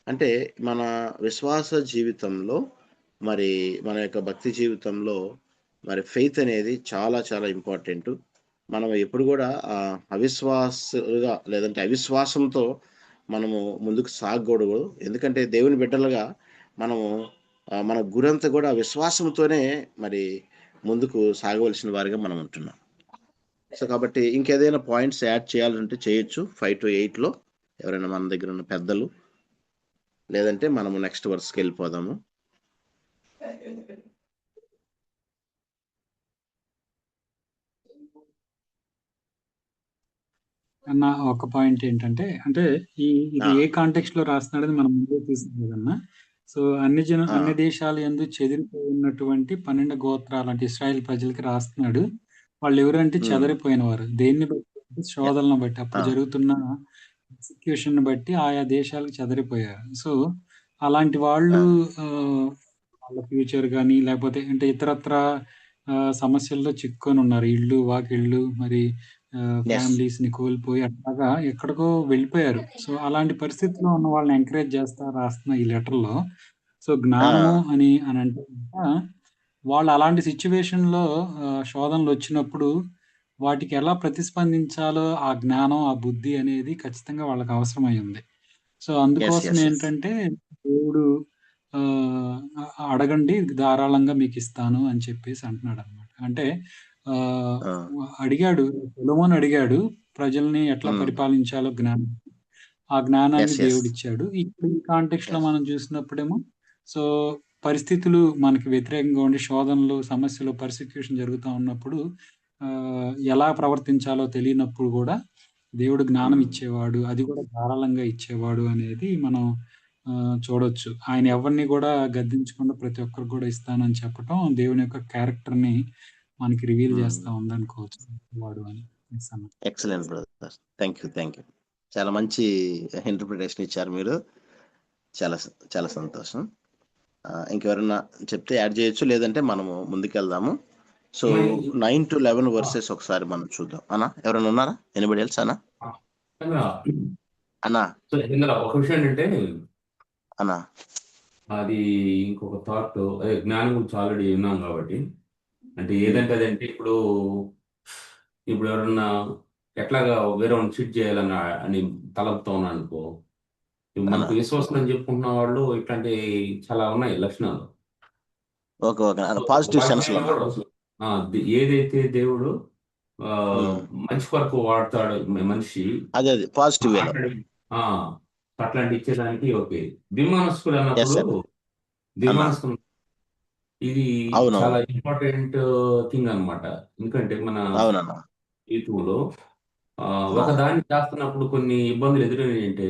అంటే మన విశ్వాస జీవితంలో, మరి మన యొక్క భక్తి జీవితంలో మరి ఫెయిత్ అనేది చాలా చాలా ఇంపార్టెంట్. మనం ఎప్పుడు కూడా అవిశ్వాసులుగా లేదంటే అవిశ్వాసంతో మనము ముందుకు సాగకూడదు. ఎందుకంటే దేవుని బిడ్డలుగా మనము మన గురంతా కూడా విశ్వాసంతోనే మరి ముందుకు సాగవలసిన వారిగా మనం ఉంటున్నాం. సో కాబట్టి ఇంకేదైనా పాయింట్స్ యాడ్ చేయాలంటే చేయొచ్చు 5 to 8లో ఎవరైనా మన దగ్గర ఉన్న పెద్దలు, లేదంటే మనము నెక్స్ట్ వర్స్కి వెళ్ళిపోదాము. అన్న ఒక పాయింట్ ఏంటంటే, అంటే ఇది ఏ కాంటెక్స్ట్ లో రాస్తున్నాడని మనం ముందే చూసాం కదన్నా. సో అన్ని దేశాల యందు చెదిరిపోయి ఉన్నటువంటి 12 గోత్రాలు అంటే ఇశ్రాయేల్ ప్రజలకి రాస్తున్నాడు. వాళ్ళు ఎవరంటే చెదరిపోయిన వారు. దేన్ని బట్టి? శోధనలను బట్టి, అప్పుడు జరుగుతున్న ఎగ్జిక్యూషన్ బట్టి ఆయా దేశాలకు చెదరిపోయారు. సో అలాంటి వాళ్ళు వాళ్ళ ఫ్యూచర్ కానీ లేకపోతే అంటే ఇతరత్ర సమస్యల్లో చిక్కుకొని ఉన్నారు. ఇళ్ళు, వాకిళ్ళు, మరి ఫ్యామిలీస్ ని కోల్పోయి అట్లాగా ఎక్కడికో వెళ్ళిపోయారు. సో అలాంటి పరిస్థితిలో ఉన్న వాళ్ళని ఎంకరేజ్ చేస్తా రాస్తున్న ఈ లెటర్లో. సో జ్ఞానము అని అంటే వాళ్ళు అలాంటి సిచ్యువేషన్ లో శోధనలు వచ్చినప్పుడు వాటికి ఎలా ప్రతిస్పందించాలో ఆ జ్ఞానం, ఆ బుద్ధి అనేది ఖచ్చితంగా వాళ్ళకి అవసరమై ఉంది. సో అందుకోసం ఏంటంటే దేవుడు అడగండి ధారాళంగా మీకు ఇస్తాను అని చెప్పేసి అంటున్నాడు అనమాట. అంటే అడిగాడు, సొలొమోను అడిగాడు ప్రజల్ని ఎట్లా పరిపాలించాలో జ్ఞానం. ఆ జ్ఞానాన్ని దేవుడు ఇచ్చాడు. ఇప్పుడు ఈ కాంటెక్స్ట్ లో మనం చూసినప్పుడేమో సో పరిస్థితులు మనకి వ్యతిరేకంగా ఉండి శోధనలు, సమస్యలు, పర్సిక్యూషన్ జరుగుతూ ఉన్నప్పుడు ఎలా ప్రవర్తించాలో తెలియనప్పుడు కూడా దేవుడు జ్ఞానం ఇచ్చేవాడు, అది కూడా ధారాళంగా ఇచ్చేవాడు అనేది మనం చూడొచ్చు. ఆయన ఎవరిని కూడా గద్దించకుండా ప్రతి ఒక్కరికి కూడా ఇస్తానని చెప్పటం దేవుని యొక్క క్యారెక్టర్ ని మనకి రివీల్ చేస్తా ఉందనుకోవచ్చు వాడు అని. Excellent brother, thank you. చాలా మంచి ఇంటర్ప్రిటేషన్ ఇచ్చారు మీరు. చాలా చాలా సంతోషం. ఇంకెవరైనా చెప్తే యాడ్ చేయొచ్చు, లేదంటే మనము ముందుకెళ్దాము. సో 9 to 11 వర్సెస్ ఒకసారి మనం చూద్దాం. అన్నా ఎవరైనా ఉన్నారా? ఎనిబడి ఎల్స్ అన్నా? ఒక విషయం ఏంటంటే అన్నా, అది ఇంకొక థాట్, జ్ఞానం గురించి ఆల్రెడీ విన్నాం కాబట్టి. అంటే ఏదంటే అదంటే ఇప్పుడు ఎవరన్నా ఎట్లాగా వేరే వాళ్ళని చీట్ చేయాలని అని తలపుతా ఉన్నాను అనుకో, మనకు విశ్వాసం అని చెప్పుకుంటున్న వాళ్ళు ఇట్లాంటి చాలా ఉన్నాయి లక్షణాలు. పాజిటివ్ సెన్స్ లో ఏదైతే దేవుడు మంచి వరకు వాడతాడు మనిషి, అదే పాజిటివ్ అట్లాంటి ఇచ్చేదానికి ఓకే. విమానస్కుడు అన్నప్పుడు విమానస్కుడు ఇది చాలా ఇంపార్టెంట్ థింగ్ అన్నమాట. ఎందుకంటే మన జీవితంలో ఒక దాన్ని చేస్తున్నప్పుడు కొన్ని ఇబ్బందులు ఎదురైనాయంటే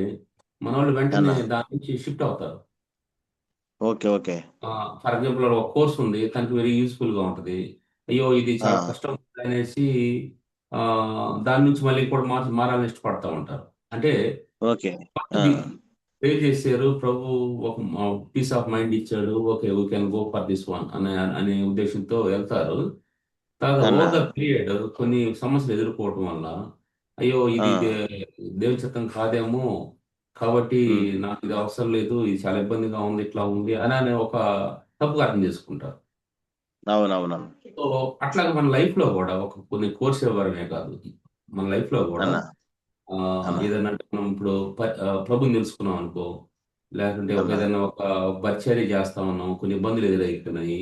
మన వాళ్ళు వెంటనే దాని నుంచి షిఫ్ట్ అవుతారు. ఓకే. ఓకే. ఫర్ ఎగ్జాంపుల్ ఒక కోర్స్ ఉంది, తనకి వెరీ యూస్ఫుల్ గా ఉంటది. అయ్యో ఇది ఆ! చాలా కష్టం అనేసి దాని నుంచి మళ్ళీ కూడా మారాలని ఇష్టపడతా ఉంటారు. అంటే ఓకే. ఆ! ఇది పే చేశారు, ప్రభు ఒక పీస్ ఆఫ్ మైండ్ ఇచ్చాడు, okay we can go for this one అనే ఉద్దేశంతో వెళ్తారు. తర్వాత అన్నా. ఓవర్ ద పీరియడ్ కొన్ని సమస్యలు ఎదుర్కోవటం వల్ల అయ్యో ఆ! ఇది దేవుని చిత్తం కాదేమో, కాబట్టి హ్మ్. నాకు ఇది అవసరం లేదు, ఇది చాలా ఇబ్బందిగా ఉంది, ఇట్లా ఉంది అని అనే ఒక తప్పుగా అర్థం చేసుకుంటారు. అవునవునవును. సో అట్లాగే మన లైఫ్ లో కూడా కొన్ని కోర్స్ ఇవ్వడమే కాదు, మన లైఫ్ లో కూడా అన్నా. అన్నా. ఏదైనా అంటే మనం ఇప్పుడు ప్రభుని తెలుసుకున్నాం అనుకో, లేకుంటే అన్నా. ఏదైనా ఒక పరిచర్య చేస్తా ఉన్నాం, కొన్ని ఇబ్బందులు ఎదురవుతున్నాయి.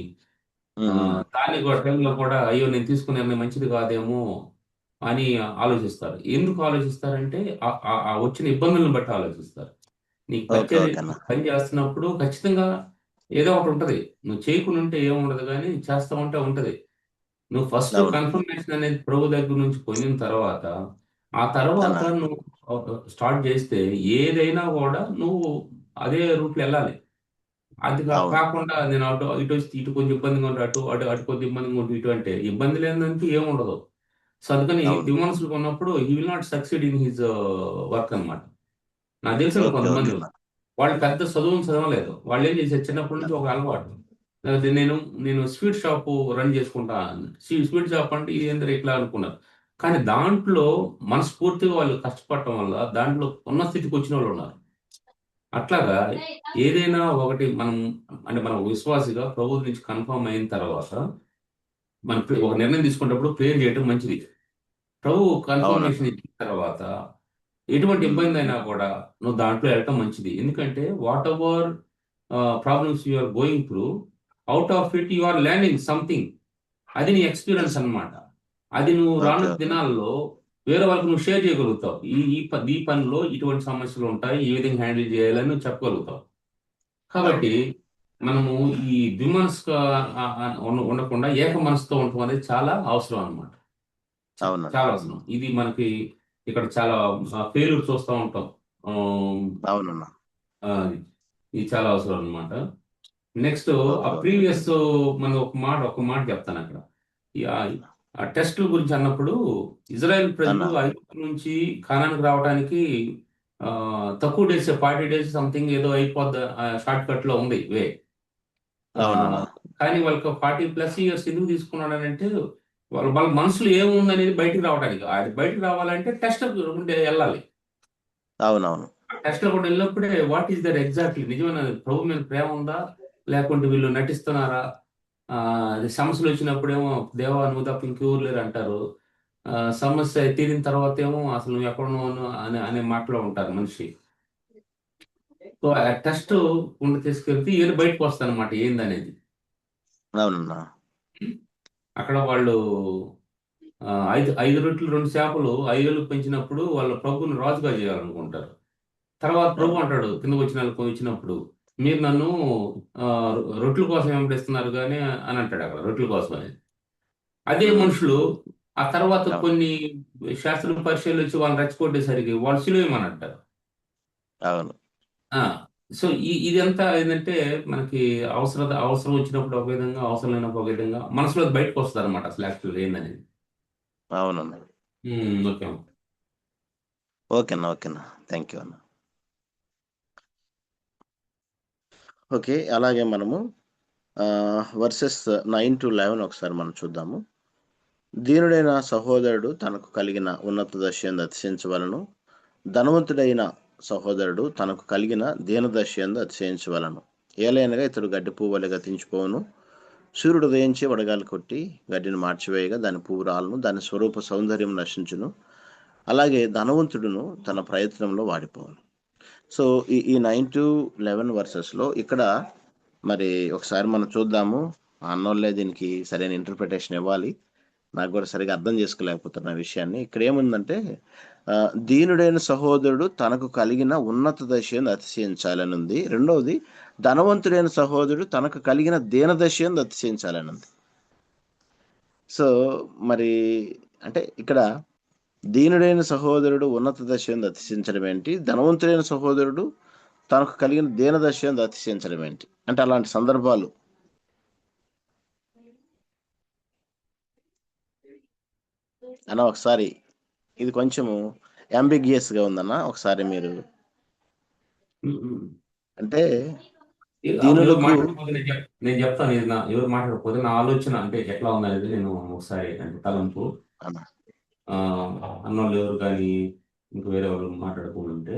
హ్మ్. హ్మ్. దానికి కూడా టైంలో కూడా అయ్యో నేను తీసుకునే నిర్ణయం మంచిది కాదేమో అని ఆలోచిస్తారు. ఎందుకు ఆలోచిస్తారంటే ఆ వచ్చిన ఇబ్బందులను బట్టి ఆలోచిస్తారు. నీకు ఓకే. పరిచర్య ఓకే అన్న. పని చేస్తున్నప్పుడు ఖచ్చితంగా ఏదో ఒకటి ఉంటది. నువ్వు చేయకుండా ఉంటే ఏముండదు కానీ చేస్తా ఉంటే ఉంటది. నువ్వు ఫస్ట్ అవును. కన్ఫర్మేషన్ అనేది ప్రభు దగ్గర నుంచి పొందిన తర్వాత, ఆ తర్వాత అన్నా. నువ్వు స్టార్ట్ చేస్తే ఏదైనా కూడా నువ్వు అదే రూట్లో వెళ్ళాలి. అది అవును. కాకుండా నేను అటు ఇటు వస్తే ఇటు కొంచెం ఇబ్బందిగా ఉంటే అటు అటు అటు కొంచెం ఇబ్బందిగా ఉంటే ఇటు అంటే ఇబ్బంది లేదంటూ ఏముండదు. సో అందుకని అవును. దివాన్సులు ఉన్నప్పుడు he will not succeed in his work అన్నమాట. నాకు తెలిసిన ఓకే. ఓకే కొంతమంది అన్న. వాళ్ళు పెద్ద చదువులు చదవలేదు. వాళ్ళు ఏం చేశారు చిన్నప్పటి నుంచి ఒక అలవాటు. లేకపోతే నేను స్వీట్ షాపు రన్ చేసుకుంటా. స్వీట్ షాప్ అంటే ఇదేందిరా ఇట్లా అనుకున్నారు. కానీ దాంట్లో మనస్ఫూర్తిగా వాళ్ళు కష్టపడటం వల్ల దాంట్లో ఉన్న స్థితికి వచ్చినోళ్ళు ఉన్నారు. అట్లాగా ఏదైనా ఒకటి మనం అంటే మనం విశ్వాసిగా ప్రభు నుంచి కన్ఫర్మ్ అయిన తర్వాత మనం ఒక నిర్ణయం తీసుకునేటప్పుడు ప్రేయర్ చేయడం మంచిది. ప్రభు అవునన్నా. కన్ఫర్మేషన్ ఇచ్చిన తర్వాత ఎటువంటి హ్మ్. ఇబ్బంది అయినా కూడా నువ్వు దాంట్లో వెళ్ళటం మంచిది. ఎందుకంటే whatever problems you are going through, out of it you are learning something. అది నీ ఎక్స్పీరియన్స్ యెస్. అన్నమాట. అది నువ్వు ఓకే. రానున్న ఓకే. దినాల్లో వేరే వాళ్ళకి నువ్వు షేర్ చేయగలుగుతావు. ఈ పనిలో ఇటువంటి సమస్యలు ఉంటాయి, ఈ విధంగా హ్యాండిల్ చేయాలని నువ్వు చెప్పగలుగుతావు. అవును. కాబట్టి మనము ఈ ద్విమనస్గా ఉండకుండా ఏక మనసుతో ఉండటం అనేది చాలా అవసరం అన్నమాట. అవునన్నా. చాలా అవసరం. ఇది మనకి ఇక్కడ చాలా ఫెయిల్యూర్ చూస్తా ఉంటాం. ఆహ్, అవునన్నా. ఆహ్, ఇది చాలా అవసరం అన్నమాట. నెక్స్ట్ ఆ ఓకే. ఓకే. ప్రీవియస్ మనం ఒక మాట చెప్తానక్కడ. ఈ ఆ టెస్టుల గురించి అన్నప్పుడు ఇజ్రాయెల్ ప్రజలు అన్నా. ఐగుప్తు నుంచి కానాన్‌కి రావడానికి తక్కువ డేస్ 40 డేస్ సంథింగ్ ఏదో అయిపోద్ది, షార్ట్ కట్‌లో ఉంది వే. అవునన్నా. ఆహ్, కానీ వాళ్ళకి 40+ ఇయర్స్ ఎందుకు తీసుకున్నాడనంటే వాళ్ళ మనసులో ఏముందనేది బయటికి రావడానికి. అది బయటికి రావాలంటే టెస్ట్ ఉండే ఎళ్ళాలి. అవునవును. ఆ టెస్ట్‌లో కూడా వెళ్ళినప్పుడే వాట్ ఈస్ దట్ ఎగ్జాక్ట్‌లీ నిజమైన ప్రభు మీద ప్రేమ ఉందా? లేకుంటే వీళ్ళు నటిస్తున్నారా? అది సమస్యలొచ్చినప్పుడేమో దేవా నువ్వు తప్ప ఇంకెవరు లేరంటారు. సమస్య తీరిన తర్వాతేమో అసలు నువ్వు ఎక్కడున్నావు అనే మాటలో ఉంటారు మనిషి. సో, ఆ టెస్ట్ గుండా తీసుకెళ్తే ఈయన బయటకొస్తాడనమాట ఏందనేది. అవునన్నా. హ్మ్. అక్కడ వాళ్ళు 5 రొట్టెలు 2 చేపలు 5,000కి పెంచినప్పుడు వాళ్ళ ప్రభువుని రాజుగా చేయాలనుకుంటారు. తర్వాత ప్రభు అవును. అంటాడు కిందకొచ్చినోళ్ళకి వచ్చినప్పుడు, "మీరు నన్ను రొట్టెల కోసం వెంబడిస్తున్నారు గాని" అని అంటాడు అక్కడ రొట్టెల కోసమని. అదే హ్మ్. మనుషులు ఆ తర్వాత అవును. కొన్ని శాస్త్రులు పరిచయలొచ్చి వాళ్ళని రెచ్చగొట్టేసరికి వాళ్ళు సిలువేయమనంటారు. అవును. ఆ! సో, ఇదంతా ఏందంటే మనకి అవసరం వచ్చినప్పుడు ఒక విధంగా, అవసరం లేనప్పుడు ఒక విధంగా మనసులో బయటకొస్తదనమాట అసలు యాక్చువల్‌గా ఏందనేది. అవునన్నా. ఓకే అమ్మ. ఓకే అన్న. ఓకే అన్న. థ్యాంక్ యూ అన్న. ఓకే. అలాగే మనము వర్సెస్ 9-11 ఒకసారి మనం చూద్దాము. దీనుడైన సహోదరుడు తనకు కలిగిన ఉన్నత దశయందు అతిశయించవలెను. ధనవంతుడైన సహోదరుడు తనకు కలిగిన దీనదశయందు అతిశయించవలెను. ఏలయనగా ఇతడు గడ్డి పువ్వు వలె గతించిపోవును. సూర్యుడు ఉదయించి వడగాలి కొట్టి గడ్డిని మార్చివేయగా దాని పువ్వు రాలును. దాని స్వరూప సౌందర్యం నశించును. అలాగే ధనవంతుడును తన ప్రయత్నంలో వాడిపోవును. సో, ఈ 9-11 వర్సెస్‌లో ఇక్కడ మరి ఒకసారి మనం చూద్దాము. అన్నోళ్ళే దీనికి సరైన ఇంటర్ప్రిటేషన్ ఇవ్వాలి. నాకు కూడా సరిగ్గా అర్థం చేసుకోలేకపోతున్నా ఆ విషయాన్ని. ఇక్కడేముందంటే దీనుడైన సహోదరుడు తనకు కలిగిన ఉన్నత దశయందు అతిశయించాలనుంది. రెండవది ధనవంతుడైన సహోదరుడు తనకు కలిగిన దీనదశయందు అతిశయించాలనుంది. సో, మరి అంటే ఇక్కడ దీనుడైన సహోదరుడు ఉన్నత దశయందు అతిశయించడం ఏంటి? ధనవంతుడైన సహోదరుడు తనకు కలిగిన దీనదశ యందు అతిశయించడం ఏంటి అంటే అలాంటి సందర్భాలు అన్న ఒకసారి ఇది కొంచెము అంబిగియస్ గా ఉందన్న, ఒకసారి మీరు అంటే ఎవరు దీనులకు మాట్లాడకపోతే నేను చెప్తాను. ఎవరు మాట్లాడకపోతే నా ఆలోచన అంటే ఎట్లా ఉందనేది నేను ఒకసారి అంటే తలంపు అన్న అన్నోళ్ళు ఎవరు కానీ ఇంకా వేరే వాళ్ళు మాట్లాడుకుంటుంటే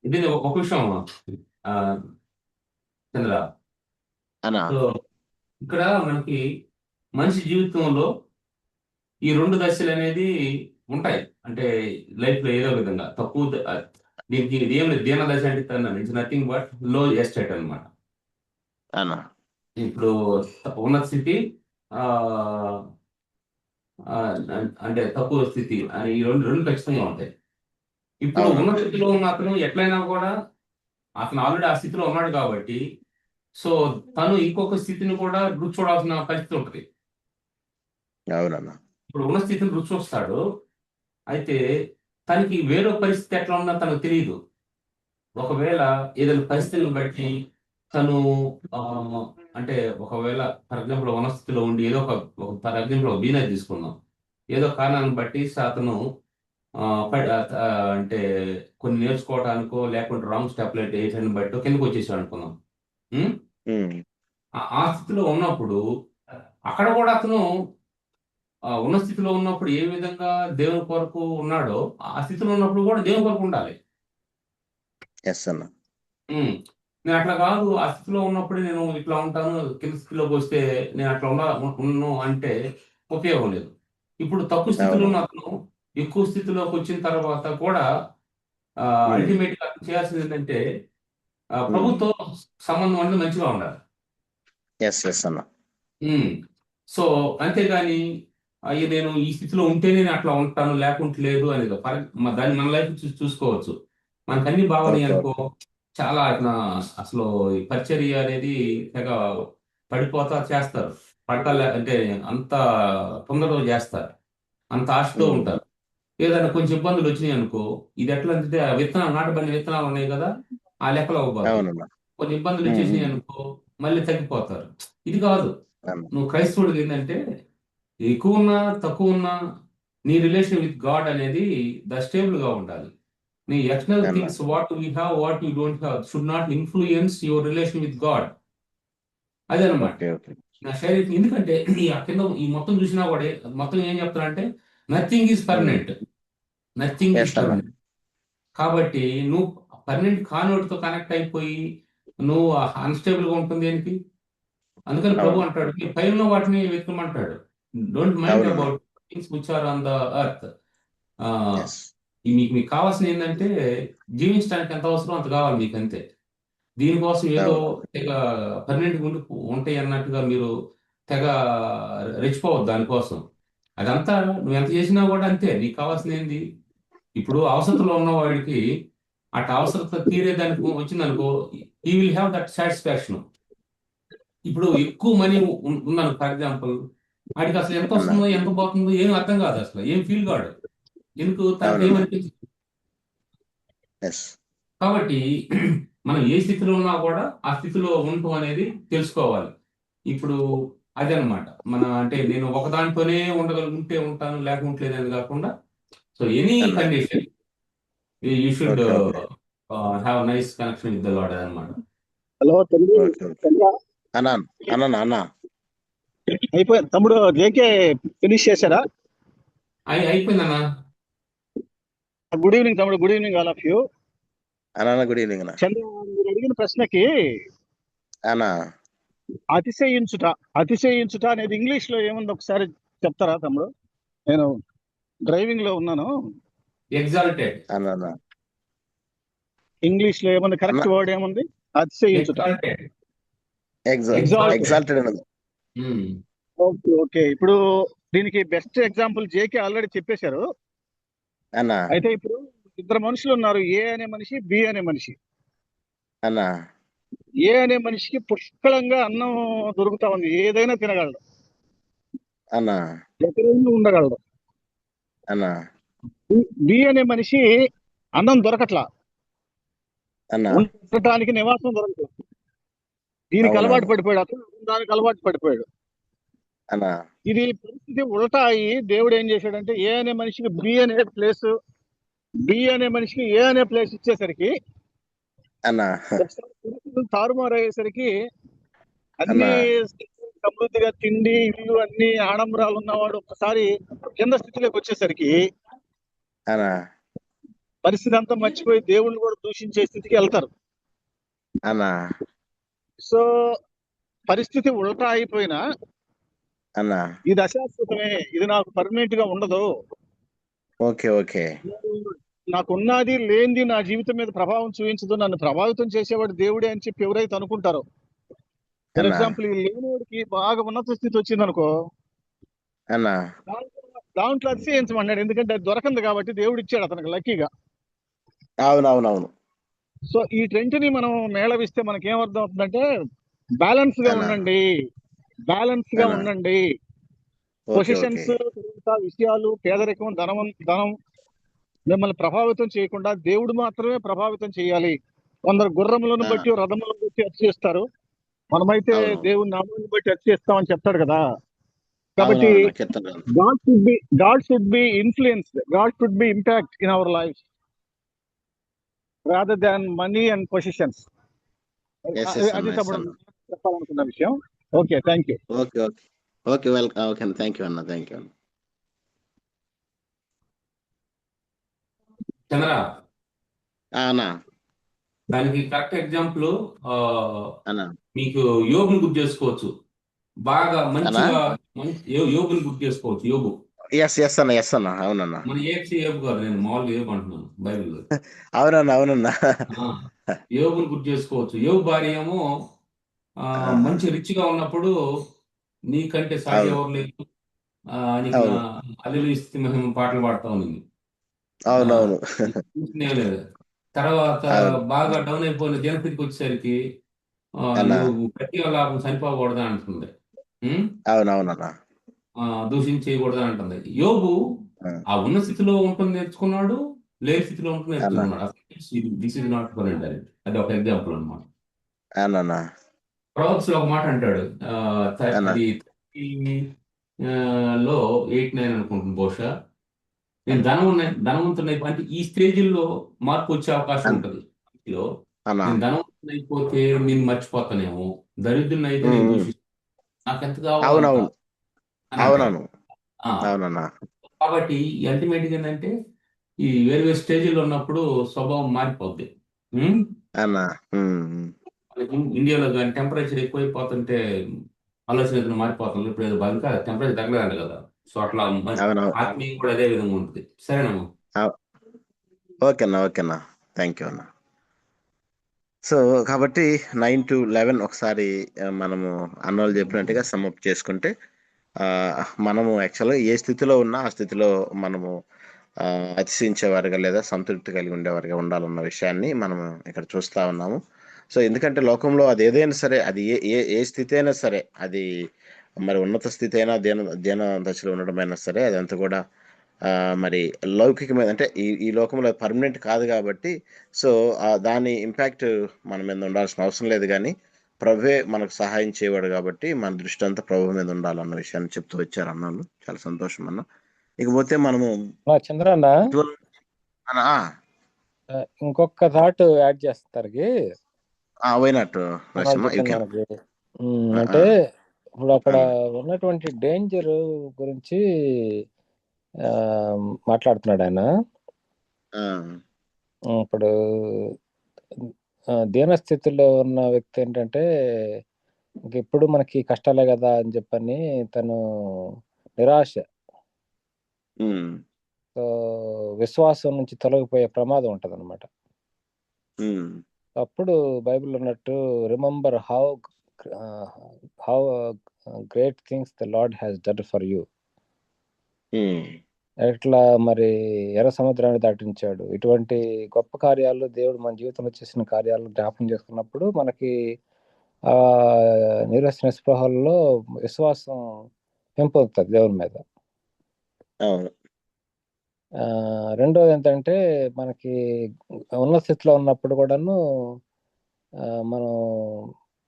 ఇది ఒక విషయం ఆ, చంద్ర. అన్న సో ఇక్కడ మనకి మనిషి జీవితంలో ఈ 2 దశలు అనేది ఉంటాయి. అంటే లైఫ్ లో ఏదో విధంగా తక్కువ దీనికి ఇది ఏం లేదు. దీన దశ అంటే ఇట్స్ నథింగ్ బట్ లో ఎస్టేట్ అనమాట. అన్న ఇప్పుడు ఉన్నత స్థితి ఆ ఆ, అంటే తక్కువ స్థితి అని ఈ రెండు ఖచ్చితంగా ఉంటాయి. ఇప్పుడు అవును. ఉన్న స్థితిలో ఉన్న అతను ఎట్లయినా కూడా అతను ఆల్రెడీ ఆ స్థితిలో ఉన్నాడు కాబట్టి సో తను ఇంకొక స్థితిని కూడా రుచి చూడాల్సిన పరిస్థితి ఉంటుంది. అవునన్న ఇప్పుడు ఉన్న స్థితిని రుచి చూస్తాడు. అయితే తనకి వేరే పరిస్థితి ఎట్లా ఉన్నా తనకు తెలియదు. ఒకవేళ ఏదైనా పరిస్థితులను బట్టి తను ఆ, అంటే ఒకవేళ ఫర్ ఎగ్జాంపుల్ వనస్థితిలో ఉండి ఏదో ఫర్ ఎగ్జాంపుల్ ఒక బిజినెస్ తీసుకుందాం. ఏదో కారణాన్ని బట్టి అతను అంటే కొన్ని నేర్చుకోవడానికో లేకుంటే రాంగ్ స్టెప్ వేయటాన్ని బట్టి కిందకు వచ్చేసాడు అనుకుందాం. ఉం? ఆ స్థితిలో ఉన్నప్పుడు అక్కడ కూడా అతను ఉన్న స్థితిలో ఉన్నప్పుడు ఏ విధంగా దేవుని కొరకు ఉన్నాడో ఆ స్థితిలో ఉన్నప్పుడు కూడా దేవుని కొరకు ఉండాలి. ఎస్ అన్న నేను అట్లా కాదు, ఆ స్థితిలో ఉన్నప్పుడు నేను ఇట్లా ఉంటాను, కింద స్థితిలోకి వస్తే నేను అట్లా ఉన్నాను అంటే ఉపయోగం లేదు. ఇప్పుడు తక్కువ స్థితిలో ఉన్న అతను ఎక్కువ స్థితిలోకి వచ్చిన తర్వాత కూడా అల్టిమేట్ గా చేయాల్సింది ఏంటంటే ప్రభుత్వ సంబంధం అనేది మంచిగా ఉండాలి. ఎస్ ఎస్ అన్న సో అంతేగాని అయ్యి నేను ఈ స్థితిలో ఉంటేనే నేను అట్లా ఉంటాను లేకుంటే లేదు అనేది దాన్ని మన లైఫ్ చూసుకోవచ్చు. మనకు అన్ని బాగున్నాయి అనుకో, చాలా అసలు ఈ పరిచర్య అనేది తెగ పడిపోతా చేస్తారు. అంటే అంత తొందరగా చేస్తారు, అంత ఆశతో ఉంటారు. ఏదైనా కొంచెం ఇబ్బందులు వచ్చినాయి అనుకో, ఇది ఎట్లా అంటే విత్తనాలు నాటబడిన విత్తనాలు ఉన్నాయి కదా, ఆ లెక్కలో అవ్వబోతుంది. కొన్ని ఇబ్బందులు వచ్చేసినాయి అనుకో మళ్ళీ తగ్గిపోతారు. ఇది కాదు. నువ్వు క్రైస్తవుడికి ఏంటంటే ఎక్కువ ఉన్నా తక్కువ ఉన్నా నీ రిలేషన్ విత్ గాడ్ అనేది స్టేబుల్ గా ఉండాలి. నీ external things what you have what you don't have should not influence your relation with God. అదనమాట నా శరీరం. ఎందుకంటే ఈ కింద ఈ మొత్తం చూసినా కూడా మొత్తం ఏం చెప్తానంటే nothing is permanent, nothing is permanent. కాబట్టి నువ్వు పర్మనెంట్ కానివాటితో కనెక్ట్ అయిపోయి నువ్వు అన్స్టేబుల్ గా ఉంటుంది దేనికి? అందుకని ప్రభు అంటాడు నీ పైన వాటిని వెతకమంటాడు. Don't mind about things which are on the earth. మీకు కావాల్సిన ఏంటంటే జీవించడానికి ఎంత అవసరం అంత కావాలి మీకు, అంతే. దీనికోసం ఏదో తెగ పర్మనెంట్ ఉంటాయి అన్నట్టుగా మీరు తెగ రెచ్చిపోవద్దు దానికోసం. అదంతా నువ్వు ఎంత చేసినా కూడా అంతే. నీకు కావాల్సింది ఏంది? ఇప్పుడు అవసరతలో ఉన్న వాడికి అటు అవసరత తీరేదానికి వచ్చిందనుకో, ఈ విల్ హ్యావ్ దట్ సాటిస్ఫాక్షన్. ఇప్పుడు ఎక్కువ మనీ ఉందను ఫర్ ఎగ్జాంపుల్, వాడికి అసలు ఎంత వస్తుందో ఎంత పోతుందో ఏం అర్థం కాదు, అసలు ఏం ఫీల్ కాడు. ఎందుకు? తనకు ఏమనిపించింది. కాబట్టి మనం ఏ స్థితిలో ఉన్నా కూడా ఆ స్థితిలో ఉండటం అనేది తెలుసుకోవాలి. ఇప్పుడు అదనమాట అంటే నేను ఒక దాంట్లోనే ఉండగలుగుంటే ఉంటాను లేకుంటలేదు అని కాకుండా, so any condition you should have nice connection with the Lord అనమాట. హలో అయిపోయింది తమ్ముడు. జేకే ఫినిష్ చేశారా? అయిపోయిందన్నా. గుడ్ ఈవినింగ్ తమ్ముడు. Good evening all of you. Good evening. Chandra, మీరు అడిగిన ప్రశ్నకి అతిశయించుట అనేది ఇంగ్లీష్ లో ఏముంది ఒకసారి చెప్తారా తమ్ముడు? నేను డ్రైవింగ్ లో ఉన్నాను. ఎగ్జాల్టెడ్ ఇంగ్లీష్ లో ఏముంది? కరెక్ట్ వర్డ్ ఏముంది? అతిశయించుట. Okay okay. ఇప్పుడు దీనికి బెస్ట్ ఎగ్జాంపుల్ జేకే ఆల్రెడీ చెప్పేశారు. అయితే ఇప్పుడు 2 మనుషులు ఉన్నారు, ఏ అనే మనిషి, బి అనే మనిషి. ఏ అనే మనిషికి పుష్కలంగా అన్నం దొరుకుతా ఉంది, ఏదైనా తినగలడు, అన్నా ఎక్కడైనా ఉండగలడు. అన్నా బి అనే మనిషి అన్నం దొరకట్లా, అన్నా ఉండటానికి నివాసం దొరకదు. దీనికి అలవాటు అవునవును పడిపోయాడు, అతను దానికి అలవాటు పడిపోయాడు. అన్నా ఇది పరిస్థితి ఉల్టా అయ్యి దేవుడు ఏం చేశాడంటే ఏ అనే మనిషికి బి అనే ప్లేస్, బి అనే మనిషికి ఏ అనే ప్లేస్ ఇచ్చేసరికి అన్నా ఒకసారి పరిస్థితులు తారుమారు అయ్యేసరికి అన్నా అన్ని సమృద్ధిగా తిండి ఇల్లు అన్ని ఆడంబరాలు ఉన్నవాడు ఒకసారి కింద స్థితిలోకి వచ్చేసరికి అన్నా పరిస్థితి అంతా మర్చిపోయి దేవుణ్ణి కూడా దూషించే స్థితికి వెళ్తారు. అన్నా సో పరిస్థితి ఉల్టా అయిపోయినా అన్నా ఇది అశాశ్వతమే, ఇది నాకు పర్మనెంట్ గా ఉండదు, ఓకే ఓకే నాకున్నది లేనిది నా జీవితం మీద ప్రభావం చూపించదు, నన్ను ప్రభావితం చేసేవాడు దేవుడే అని చెప్పి ఎవరైతే అనుకుంటారో, ఫర్ అన్నా ఎగ్జాంపుల్ ఈ లేనివాడికి బాగా ఉన్నత స్థితి వచ్చింది అనుకో, అన్నా దాంట్లో అతిశయించమన్నాడు, ఎందుకంటే అది దొరకంది కాబట్టి దేవుడు ఇచ్చాడు అతనికి లక్కీగా. అవునవునవును సో ఈ రెంటిని మనం మేళవిస్తే మనకేం అర్థం అవుతుందంటే బ్యాలెన్స్ గా అన్నా ఉండండి, బ్యాలెన్స్ గా అన్నా ఉండండి. ఓకే ఓకే పొజిషన్స్, విషయాలు, పేదరికం, ధనం మిమ్మల్ని ప్రభావితం చేయకుండా దేవుడు మాత్రమే ప్రభావితం చేయాలి. కొందరు గుర్రములను ఆ, బట్టి రథములను బట్టి అతిశయిస్తారు, మనమైతే అవును దేవుని నామాన్ని బట్టి అతిశయిస్తామని చెప్తాడు కదా. కాబట్టి అవునవును కీర్తన God should be influenced, God should be impact in our lives rather than money and positions. Yes yes అది అన్న ఎస్ తమ్ముడు అన్న చెప్పాలనుకున్న విషయం. Okay, thank you. Okay okay okay welcome okay అన్న థ్యాంక్ యూ అన్న అన్న చంద్ర, అన్నా దానికి కరెక్ట్ ఎగ్జాంపుల్ అన్నా మీకు యోగుని గుర్తు చేసుకోవచ్చు. బాగా అన్నా మంచిగా యోగుని గుర్తు చేసుకోవచ్చు. యోగు ఎస్ అన్న అవునన్నా మన ఏఎఫ్సి యోగు గారు, నేను మామూలుగా యోగు అంటున్నాను బైబిల్లో. అవునన్నా యోగుని గుర్తు చేసుకోవచ్చు. యోగు భార్య ఏమో మంచి రిచ్ గా ఉన్నప్పుడు నీకంటే సాటి అవును ఎవరు లేదు, నీకు నా అవును అల్లు స్థితి మహిమ పాటలు పాడుతా ఉంది. అవునవును లేదు. తర్వాత అవును బాగా డౌన్ అయిపోయిన దినస్థితికి వచ్చేసరికి అన్నా నువ్వు గట్టిగా లాభం చనిపోకూడదా అంటుంది. అవునవునన్నా దూషించి చేయకూడదా అంటుంది. యోగు ఆ ఉన్న స్థితిలో ఉంటుంది నేర్చుకున్నాడు, లేని స్థితిలో ఉంటుంది అన్నా నేర్చుకున్నాడు. This is not for direct. అది ఒక ఎగ్జాంపుల్ అనమాట. అన్నా ప్రొవర్బ్స్ లో ఒక మాట అంటాడు, అన్నా అది 30 లో 8-9 అనుకుంటుంది బహుశా. నేను ధనవంతుని అంటే ఈ స్టేజిల్లో మార్పు వచ్చే అవకాశం ఉంటుంది. అన్నా నేను ధనవంతుని అయిపోతే నేను మర్చిపోతానేమో, దరిద్రుని అయితే నేను దూషిస్తాను, నాకు ఎంత కావాలో అంత అవునవును అని అంటాడు. అవునవును అవునన్నా కాబట్టి అల్టిమేట్ గా ఏంటంటే ఈ వేరు వేరు స్టేజ్లో ఉన్నప్పుడు స్వభావం మారిపోద్ది. అన్నా ఇండియాలో కానీ టెంపరేచర్ ఎక్కువైపోతుంటే ఆలోచన మారిపోతుంది. ఇప్పుడు ఏదో ఇంకా టెంపరేచర్ తగ్గలేదంట కదా. సో అట్లా అవునవును ఆత్మీయం కూడా అదే విధంగా ఉంటుంది. సరేనమ్మా. ఓకేనా థ్యాంక్ యూ అన్న. సో కాబట్టి 9 to 11 ఒకసారి మనము అన్నోళ్ళు చెప్పినట్టుగా సమ్అప్ చేసుకుంటే మనము యాక్చువల్గా ఏ స్థితిలో ఉన్నా ఆ స్థితిలో మనము అతిశయించేవారుగా లేదా సంతృప్తి కలిగి ఉండేవారుగా ఉండాలన్న విషయాన్ని మనం ఇక్కడ చూస్తా ఉన్నాము. సో ఎందుకంటే లోకంలో అది ఏదైనా సరే, అది ఏ స్థితి అయినా సరే, అది మరి ఉన్నత స్థితి అయినా దీన దశలో ఉండడమైనా సరే, అదంతా కూడా మరి లౌకికమైన అంటే ఈ లోకంలో పర్మనెంట్ కాదు కాబట్టి, సో దాని ఇంపాక్ట్ మన మీద ఉండాల్సిన అవసరం లేదు. కానీ ప్రభువే మనకు సహాయం చేయవాడు కాబట్టి మన దృష్టి అంతా ప్రభు మీద ఉండాలన్న విషయాన్ని చెప్తూ వచ్చారు అన్నాను. చాలా సంతోషం అన్న. ఇకపోతే మనము చంద్రన్న ఇంకొక థాట్ యాడ్ చేస్తారు పోయినట్టు అంటే ఇప్పుడు అక్కడ ఉన్నటువంటి డేంజర్ గురించి మాట్లాడుతున్నాడు ఆయన. ఇప్పుడు దీనస్థితిలో ఉన్న వ్యక్తి ఏంటంటే ఎప్పుడు మనకి కష్టాలే కదా అని చెప్పని తను నిరాశ, విశ్వాసం నుంచి తొలగిపోయే ప్రమాదం ఉంటది అనమాట. అప్పుడు బైబిల్ ఉన్నట్టు remember how great things the lord has done for you. ఎట్లా మరి ఎర్ర సముద్రాన్ని దాటించాడు. ఇటువంటి గొప్ప కార్యాలు దేవుడు మన జీవితంలో చేసిన కార్యాలు జ్ఞాపకం చేసుకున్నప్పుడు మనకి నీరస నిస్పృహల్లో విశ్వాసం పెంపొందుతుంది దేవుని మీద. రెండోది ఏంటంటే మనకి ఉన్నత స్థితిలో ఉన్నప్పుడు కూడాను మనం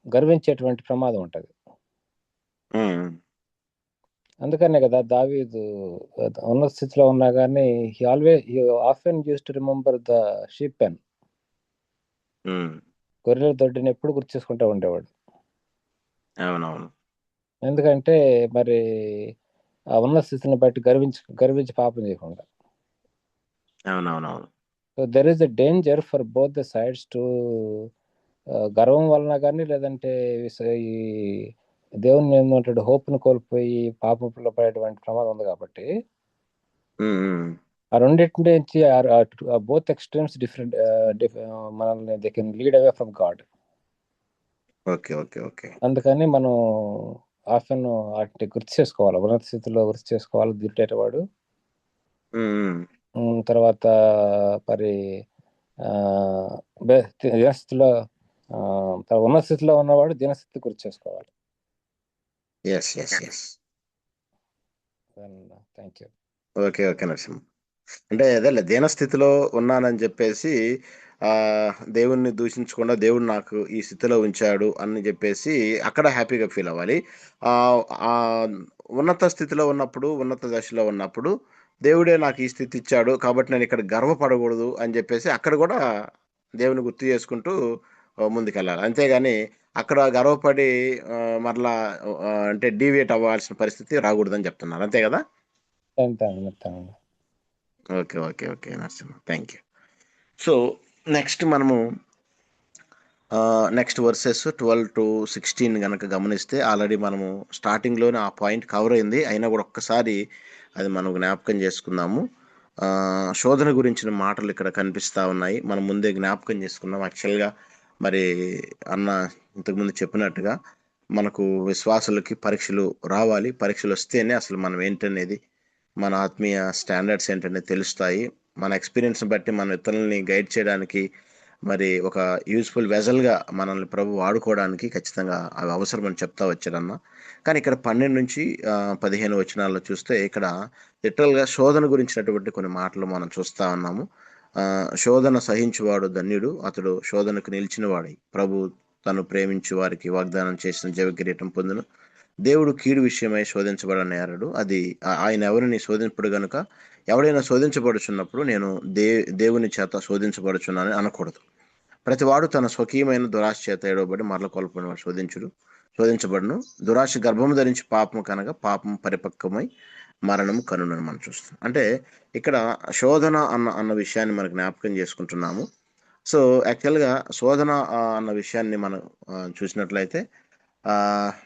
గర్వించేటువంటి ప్రమాదం ఉంటుంది. అందుకనే కదా దావీదు ఉన్నత స్థితిలో ఉన్నా కానీ he often used to remember the sheep pen, గొర్రెల దొడ్డిని ఎప్పుడు గుర్తు చేసుకుంటూ ఉండేవాడు. అవునవును. ఎందుకంటే మరి ఆ ఉన్న స్థితిని బట్టి గర్వించి పాపం చేయకుండా. అవునవునవును. So there is a danger for both the sides to గర్వం వలన కానీ, లేదంటే ఈ దేవుని ఏంటంటే హోప్ను కోల్పోయి పాపంలో పడేటువంటి ప్రమాదం ఉంది. కాబట్టి ఆ రెండింటి నుంచి బోత్ ఎక్స్ట్రీమ్స్ డిఫరెంట్ మనల్ని they can lead away from God. Okay okay okay. అందుకని మనం ఆఫెన్ వాటిని గుర్తు చేసుకోవాలి, ఉన్నత స్థితిలో గుర్తు చేసుకోవాలి దిట్టేటవాడు. తర్వాత మరి దినస్థితిలో ఉన్నత స్థితిలో ఉన్నవాడు దినస్థితి గుర్తు చేసుకోవాలి. Thank you. Okay okay Narasimha. అంటే అదేలే దీనస్థితిలో ఉన్నానని చెప్పేసి దేవుణ్ణి దూషించకుండా దేవుడు నాకు ఈ స్థితిలో ఉంచాడు అని చెప్పేసి అక్కడ హ్యాపీగా ఫీల్ అవ్వాలి. ఉన్నత స్థితిలో ఉన్నప్పుడు, ఉన్నత దశలో ఉన్నప్పుడు దేవుడే నాకు ఈ స్థితి ఇచ్చాడు కాబట్టి నేను ఇక్కడ గర్వపడకూడదు అని చెప్పేసి అక్కడ కూడా దేవుని గుర్తు చేసుకుంటూ ముందుకెళ్ళాలి. అంతేగాని అక్కడ గర్వపడి మరలా అంటే డీవియేట్ అవ్వాల్సిన పరిస్థితి రాకూడదని చెప్తున్నారు. అంతే కదా? Okay okay okay Narasimha, thank you. So next మనము నెక్స్ట్ వర్సెస్ 12 to 16 కనుక గమనిస్తే ఆల్రెడీ మనము స్టార్టింగ్లోనే ఆ పాయింట్ కవర్ అయింది. అయినా కూడా ఒక్కసారి అది మనం జ్ఞాపకం చేసుకుందాము. శోధన గురించిన మాటలు ఇక్కడ కనిపిస్తూ ఉన్నాయి. మనం ముందే జ్ఞాపకం చేసుకున్నాం. యాక్చువల్గా మరి అన్న ఇంతకుముందు చెప్పినట్టుగా మనకు విశ్వాసులకి పరీక్షలు రావాలి. పరీక్షలు వస్తేనే అసలు మనం ఏంటనేది, మన ఆత్మీయ స్టాండర్డ్స్ ఏంటనేది తెలుస్తాయి. మన ఎక్స్పీరియన్స్ని బట్టి మనం ఇతరులని గైడ్ చేయడానికి, మరి ఒక యూజ్ఫుల్ వెజల్గా మనల్ని ప్రభు వాడుకోవడానికి ఖచ్చితంగా అవి అవసరం అని చెప్తా వచ్చారన్న. కానీ ఇక్కడ 12 నుంచి 15 వచనాల్లో చూస్తే ఇక్కడ లిటరల్గా శోధన గురించినటువంటి కొన్ని మాటలు మనం చూస్తూ ఉన్నాము. శోధన సహించువాడు ధన్యుడు, అతడు శోధనకు నిలిచిన వాడై ప్రభు తను ప్రేమించు వారికి వాగ్దానం చేసిన జీవ కిరీటం పొందును. దేవుడు కీడు విషయమై శోధించబడనేరడు, అది ఆయన ఎవరిని శోధింపడు గనుక ఎవడైనా శోధించబడుచున్నప్పుడు నేను దేవుని చేత శోధించబడుచున్నానని అనకూడదు. ప్రతివాడు తన స్వకీయమైన దురాశ చేత ఏడవబడి మరల కొల్పని వాడు శోధించబడును. దురాశ గర్భము ధరించి పాపము కనుక పాపం పరిపక్వమై మరణము కనునని మనం చూస్తాం. అంటే ఇక్కడ శోధన అన్న విషయాన్ని మనం జ్ఞాపకం చేసుకుంటున్నాము. సో యాక్చువల్గా శోధన అన్న విషయాన్ని మనం చూసినట్లయితే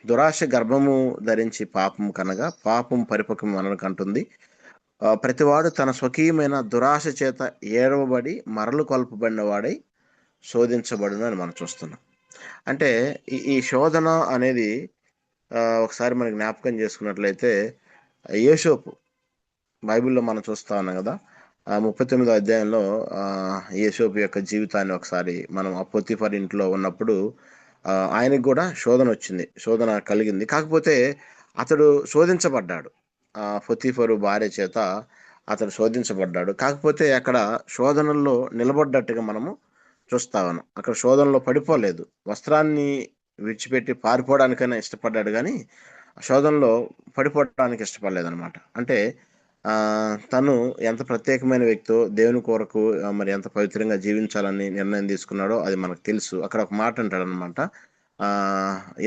దురాశ గర్భము ధరించి పాపము కనగా పాపం పరిపక్వం మనకు అంటుంది. ప్రతివాడు తన స్వకీయమైన దురాశ చేత ఏడవబడి మరలు కొల్పబడిన వాడై శోధించబడును అని మనం చూస్తున్నాం. అంటే ఈ శోధన అనేది ఒకసారి మనం జ్ఞాపకం చేసుకున్నట్లయితే యోసేపు బైబిల్లో మనం చూస్తా ఉన్నాం కదా, 39వ అధ్యాయంలో యోసేపు యొక్క జీవితాన్ని ఒకసారి మనం పొతీఫర్ ఇంట్లో ఉన్నప్పుడు ఆయనకు కూడా శోధన వచ్చింది, శోధన కలిగింది. కాకపోతే అతడు శోధించబడ్డాడు, పొతీఫరు భార్య చేత అతడు శోధించబడ్డాడు. కాకపోతే అక్కడ శోధనల్లో నిలబడ్డట్టుగా మనము చూస్తా ఉన్నాం. అక్కడ శోధనలో పడిపోలేదు, వస్త్రాన్ని విడిచిపెట్టి పారిపోవడానికైనా ఇష్టపడ్డాడు కానీ శోధనలో పడిపోవడానికి ఇష్టపడలేదన్నమాట. అంటే తను ఎంత ప్రత్యేకమైన వ్యక్తో, దేవుని కొరకు మరి ఎంత పవిత్రంగా జీవించాలని నిర్ణయం తీసుకున్నాడో అది మనకు తెలుసు. అక్కడ ఒక మాట అంటాడనమాట,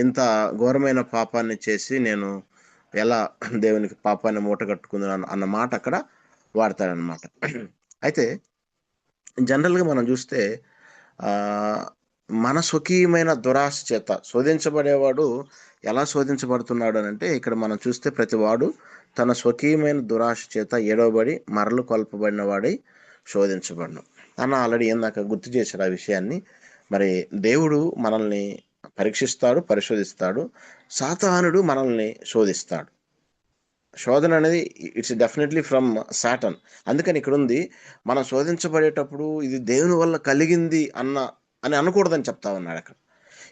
ఇంత ఘోరమైన పాపాన్ని చేసి నేను ఎలా దేవునికి పాపాన్ని మూట కట్టుకుందాను అన్న మాట అక్కడ వాడతాడనమాట. అయితే జనరల్గా మనం చూస్తే మన స్వకీయమైన దురాశ చేత శోధించబడేవాడు ఎలా శోధించబడుతున్నాడు అని అంటే, ఇక్కడ మనం చూస్తే ప్రతివాడు తన స్వకీయమైన దురాశ చేత ఏడవబడి మరలు కొల్పబడిన వాడై శోధించబడను అన్న ఆల్రెడీ ఏందాక గుర్తు చేశాడు ఆ విషయాన్ని. మరి దేవుడు మనల్ని పరీక్షిస్తాడు, పరిశోధిస్తాడు, సాతానుడు మనల్ని శోధిస్తాడు. శోధన అనేది ఇట్స్ డెఫినెట్లీ ఫ్రమ్ సాటన్. అందుకని ఇక్కడ ఉంది, మనం శోధించబడేటప్పుడు ఇది దేవుని వల్ల కలిగింది అని అనకూడదని చెప్తా ఉన్నాడు అక్కడ.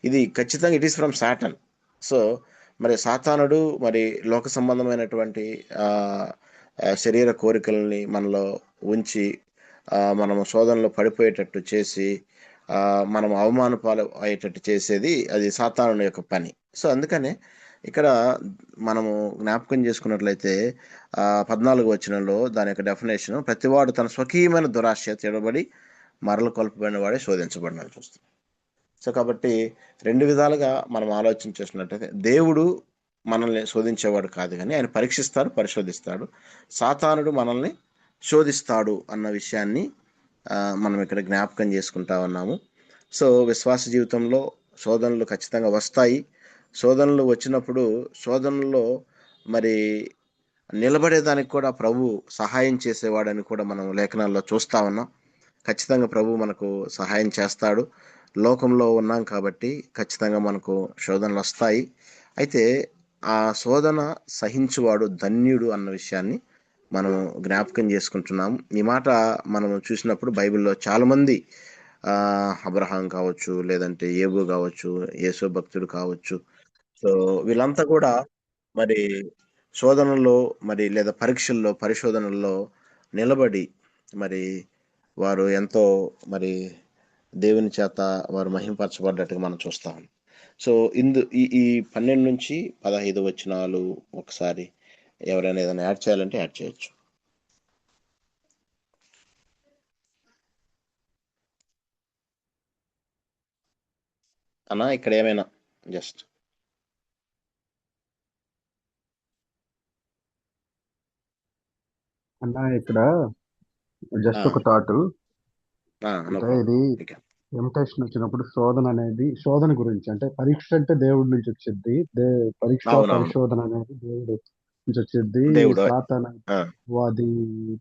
ఇది ఖచ్చితంగా it is from Satan. So మరి సాతానుడు మరి లోక సంబంధమైనటువంటి శరీర కోరికల్ని మనలో ఉంచి మనము శోధనలో పడిపోయేటట్టు చేసి మనం అవమాన పాలు అయ్యేటట్టు చేసేది అది సాతానుడి యొక్క పని. సో అందుకనే ఇక్కడ మనము జ్ఞాపకం చేసుకున్నట్లయితే 14వ వచనంలో దాని యొక్క డెఫినేషన్, ప్రతివాడు తన స్వకీయమైన దురాశ తిడబడి మరలు కొల్పబడిన వాడే శోధించబడినట్టు చూస్తుంది. సో కాబట్టి రెండు విధాలుగా మనం ఆలోచన చేసినట్టయితే దేవుడు మనల్ని శోధించేవాడు కాదు, కానీ ఆయన పరీక్షిస్తాడు, పరిశోధిస్తాడు. సాతానుడు మనల్ని శోధిస్తాడు అన్న విషయాన్ని మనం ఇక్కడ జ్ఞాపకం చేసుకుంటా ఉన్నాము. సో విశ్వాస జీవితంలో శోధనలు ఖచ్చితంగా వస్తాయి. శోధనలు వచ్చినప్పుడు శోధనలో మరి నిలబడేదానికి కూడా ప్రభు సహాయం చేసేవాడని కూడా మనం లేఖనాల్లో చూస్తా ఉన్నాం. ఖచ్చితంగా ప్రభు మనకు సహాయం చేస్తాడు. లోకంలో ఉన్నాం కాబట్టి ఖచ్చితంగా మనకు శోధనలు వస్తాయి. అయితే ఆ శోధన సహించువాడు ధన్యుడు అన్న విషయాన్ని మనం జ్ఞాపకం చేసుకుంటున్నాం. ఈ మాట మనం చూసినప్పుడు బైబిల్లో చాలామంది అబ్రహాం కావచ్చు, లేదంటే యేబు కావచ్చు, యేసు భక్తుడు కావచ్చు, సో వీళ్ళంతా కూడా మరి శోధనలో మరి లేదా పరీక్షల్లో పరిశోధనల్లో నిలబడి మరి వారు ఎంతో మరి దేవుని చేత వారు మహింపరచబడ్డట్టుగా మనం చూస్తాం. సో ఈ 12 నుంచి 15 వచనాలు ఒకసారి ఎవరైనా ఏదైనా యాడ్ చేయాలంటే యాడ్ చేయొచ్చు. అన్నా ఇక్కడ ఏమైనా జస్ట్ అన్నా ఇక్కడ జస్ట్ ఒక థాట్, అంటే ఇది టెంప్టేషన్ వచ్చినప్పుడు శోధన గురించి, అంటే పరీక్ష అంటే దేవుడి నుంచి వచ్చింది, పరీక్ష పరిశోధన అనేది దేవుడు నుంచి వచ్చింది. సాతాను వాది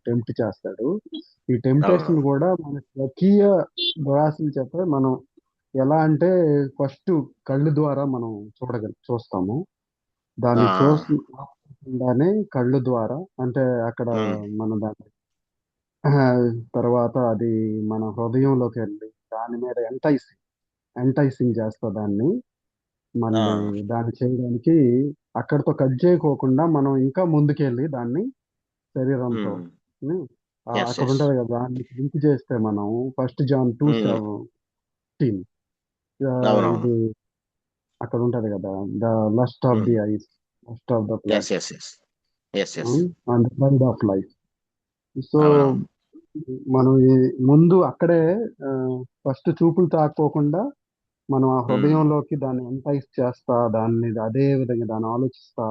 టెంప్ట్ చేస్తాడు. ఈ టెంప్టేషన్ కూడా మన స్వకీయ దురాశలు చేత మనం ఎలా అంటే ఫస్ట్ కళ్ళు ద్వారా మనం చూస్తాము. దాన్ని చూస్తుండగానే కళ్ళు ద్వారా, అంటే అక్కడ మన దాన్ని తర్వాత అది మన హృదయంలోకి వెళ్ళి దాని మీద ఎంటైసింగ్ చేస్తా దాన్ని మళ్ళీ దాన్ని చేయడానికి అక్కడితో కట్ చేయకోకుండా మనం ఇంకా ముందుకెళ్ళి దాన్ని శరీరంతో అక్కడ ఉంటది కదా, దాన్ని లింక్ చేస్తే మనం ఫస్ట్ జాన్ 2:17 ఇది అక్కడ ఉంటది కదా, the lust of the ice, lust of the flesh and the pride of life. So మనం ముందు అక్కడే ఫస్ట్ చూపులు తాకోకుండా మనం ఆ హృదయంలోకి దాన్ని ఎంటైజ్ చేస్తా, దాన్ని అదే విధంగా దాన్ని ఆలోచిస్తా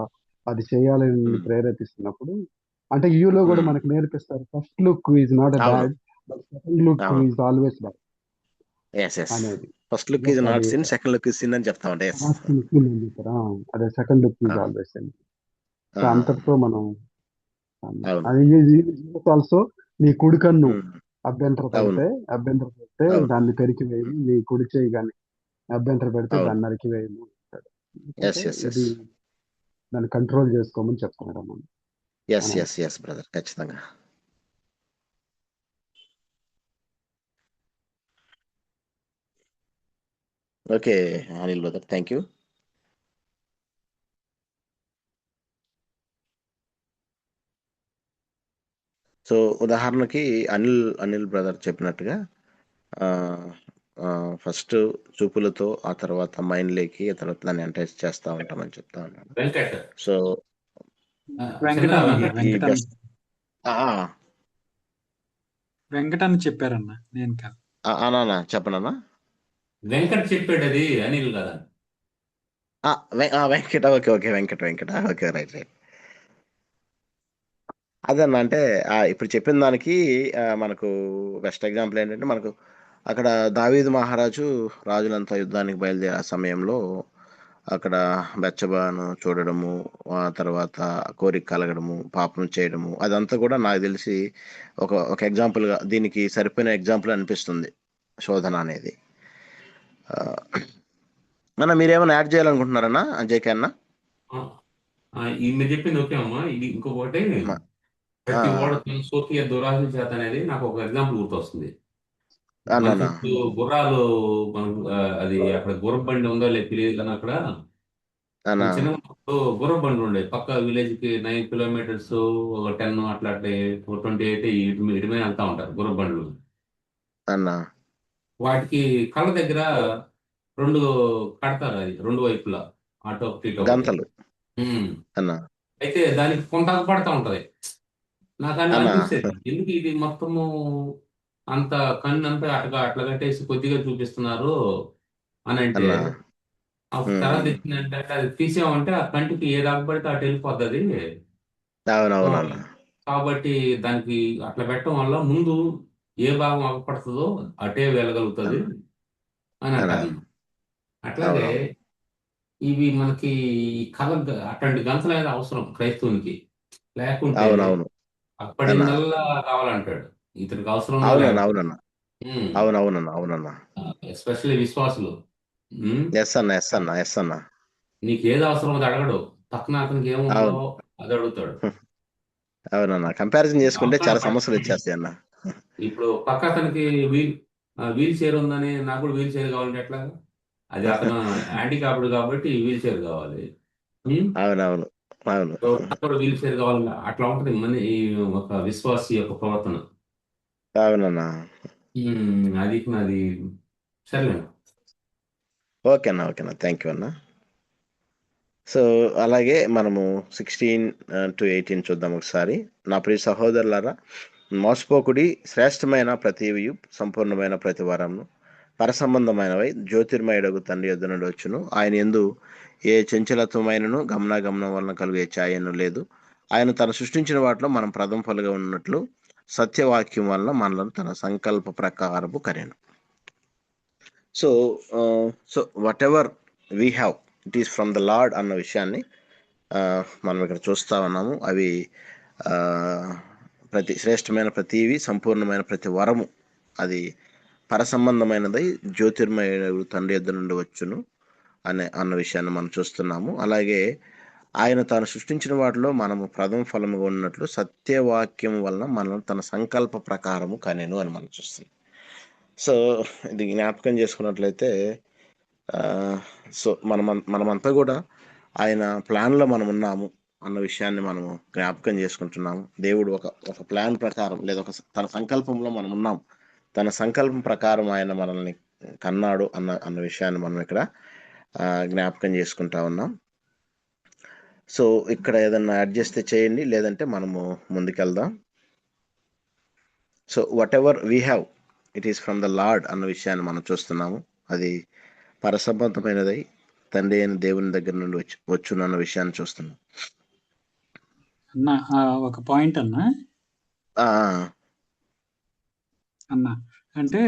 అది చేయాలని ప్రేరేపిస్తున్నప్పుడు, అంటే యూలో కూడా మనకు నేర్పిస్తారు, first look is not bad but second look is always bad అనేది. First look is not sin, second look is sin అని చెప్తా ఉంటాయి. అదే second look is always sin. So అంతటితో మనం ఆల్సో నీ కుడి కన్ను అభ్యంతర పెడితే దాన్ని పెరికి వేయము, నీ కుడి చేయి కానీ అభ్యంతర పెడితే దాన్ని నరికి వేయము అంటాడు. దాన్ని కంట్రోల్ చేసుకోమని చెప్తున్నాడు మనం. బ్రదర్ ఖచ్చితంగా. Okay Anil brother, thank you. So ఉదాహరణకి అనిల్ బ్రదర్ చెప్పినట్టుగా ఫస్ట్ చూపులతో, ఆ తర్వాత మైండ్ లేకి, ఆ తర్వాత దాన్ని ఎంటైజ్ చేస్తా ఉంటామని చెప్తా ఉన్నాను. సో వెంకట అని చెప్పారన్నా, నేను కాదు. చెప్పనన్నా, వెంకట్ చెప్పాడు, అది అనిల్ కదా. Venkata, okay Venkata, okay right. అదన్నా, అంటే ఇప్పుడు చెప్పిన దానికి మనకు బెస్ట్ ఎగ్జాంపుల్ ఏంటంటే, మనకు అక్కడ దావీదు మహారాజు రాజులంతా యుద్ధానికి బయలుదేరే సమయంలో అక్కడ బెత్షెబాను చూడడము, ఆ తర్వాత కోరిక కలగడము, పాపం చేయడము, అదంతా కూడా నాకు తెలిసి ఒక ఎగ్జాంపుల్గా దీనికి సరిపోయిన ఎగ్జాంపుల్ అనిపిస్తుంది శోధన అనేది. మీరేమైనా యాడ్ చేయాలనుకుంటున్నారన్నా జేకే అన్న? మీరు చెప్పింది ఓకే అమ్మా. ఇది ఇంకొకటి, మ- ఆ, ప్రతి ఓడ తన సోకియ దురాశ చేత అనేది నాకు ఒక ఎగ్జాంపుల్ గుర్తొస్తుంది. మనకి అన్నా ఇప్పుడు గుర్రాలు, మనకు అది అక్కడ గుర్ర బండి ఉందో లేదు తెలియదు కానీ అక్కడ అన్నా నేను చిన్నప్పుడు గుర్ర బండ్లు ఉండే పక్క విలేజ్ కి 9 కిలోమీటర్స్, ఒక 10 అట్లా అట్లా 28 ఇటు మీద వెళ్తా ఉంటారు గుర్ర బండ్లు. అన్నా వాటికి కళ్ళ దగ్గర రెండు కడతారు, అది రెండు వైపులా, అటు ఒకటి ఇటు ఒకటి. గంతలు ఉమ్. అన్నా అయితే దానికి కొంత పడతా ఉంటది. నాకు అని అన్నా అనిపిస్తుంది, ఎందుకు ఇది మొత్తము అంత కన్ను అంతా అట్లా కట్టేసి కొద్దిగా చూపిస్తున్నారు అని అంటే, అన్నా అప్పుడు తర్వాత తెచ్చిందంటే అది తీసామంటే ఆ కంటికి ఏ దాకా పడితే అటు వెళ్ళిపోతుంది. సో అవునవునన్నా కాబట్టి దానికి అట్లా పెట్టడం వల్ల ముందు ఏ భాగం అగపడుతుందో అటే వెళ్ళగలుగుతుంది అన్నా అని అన్నా అంటారు. అట్లాగే అవునవును ఇవి మనకి కళ, అట్లాంటి గంతలు అనేది అవసరం క్రైస్తవునికి. లేకుంటే అవునవును అన్నా అప్పటిందల్లా కావాలంటాడు. ఇతనికి అవసరంలో అవునన్నా లేకపోతే. అవునన్నా అవునవునన్నా అవునన్నా ఎస్పెషల్లీ విశ్వాసులు. ఉమ్, ఎస్ అన్నా ఎస్ అన్నా ఎస్ అన్నా నీకు ఏది అవసరం అది అడగడు, పక్కన అతనికి ఏముందో అవును అది అడుగుతాడు. అవునన్నా కంపారిజన్ చేసుకుంటే అవసరాన్ని చాలా బట్టి. సమస్యలు వచ్చేస్తాయి అన్న. ఇప్పుడు పక్క అతనికి వీల్ చైర్ ఉందని నాకు కూడా వీల్ చైర్ కావాలంటే ఎట్లా? అది అతను హ్యాండిక్యాప్డ్ కాబట్టి వీల్ చైర్ కావాలి. ఉమ్, అవునవును అవును సో నాకు కూడా వీల్ చైర్ కావాలి. అట్లా ఉంటుంది మన ఈ ఒక విశ్వాసి యొక్క ప్రవర్తన. అవునన్నా అది నాది. సరే. ఓకేనా ఓకేనా థ్యాంక్ యూ అన్న. సో అలాగే మనము 16 to 18 చూద్దాం ఒకసారి. నా ప్రియ సహోదరులారా, మోసపోకుడి, శ్రేష్టమైన ప్రతివియు సంపూర్ణమైన ప్రతి వరమును పరసంబంధమైనవై జ్యోతిర్మయుడగు తండ్రి యొద్ద నుండి వచ్చును. ఆయన యందు ఏ చంచలత్వమైనను గమనాగమనం వలన కలిగే ఛాయను లేదు. ఆయన తను సృష్టించిన వాటిలో మనం ప్రథమ ఫలుగా ఉన్నట్లు సత్యవాక్యం వలన మనలను తన సంకల్ప ప్రకారము కరెను. So so whatever we have it is from the Lord అన్న విషయాన్ని మనం ఇక్కడ చూస్తా ఉన్నాము. అవి ప్రతి శ్రేష్టమైన ప్రతివి సంపూర్ణమైన ప్రతి వరము అది పరసంబంధమైనదై జ్యోతిర్మయ తండ్రి యొద్ద నుండి వచ్చును అన్న విషయాన్ని మనం చూస్తున్నాము. అలాగే ఆయన తాను సృష్టించిన వాటిలో మనము ప్రథమ ఫలముగా ఉన్నట్లు సత్యవాక్యం వలన మనం తన సంకల్ప ప్రకారము కనెను అని మనం చూస్తున్నాం. సో ఇది జ్ఞాపకం చేసుకున్నట్లయితే సో మనమంతా కూడా ఆయన ప్లాన్లో మనం ఉన్నాము అన్న విషయాన్ని మనము జ్ఞాపకం చేసుకుంటున్నాము. దేవుడు ఒక ప్లాన్ ప్రకారం లేదా తన సంకల్పంలో మనం ఉన్నాము. తన సంకల్పం ప్రకారం ఆయన మనల్ని కన్నాడు అన్న విషయాన్ని మనం ఇక్కడ జ్ఞాపకం చేసుకుంటా ఉన్నాం. సో ఇక్కడ ఏదన్నా యాడ్ చేస్తే చేయండి, లేదంటే మనము ముందుకెళ్దాం. So whatever we have it is from the Lord అన్న విషయాన్ని మనం చూస్తున్నాము. అది పరసంబంధమైనదై తండ్రి అయిన దేవుని దగ్గర నుండి వచ్చును అన్న విషయాన్ని చూస్తున్నాం. అన్న ఒక పాయింట్ అన్నా అంటే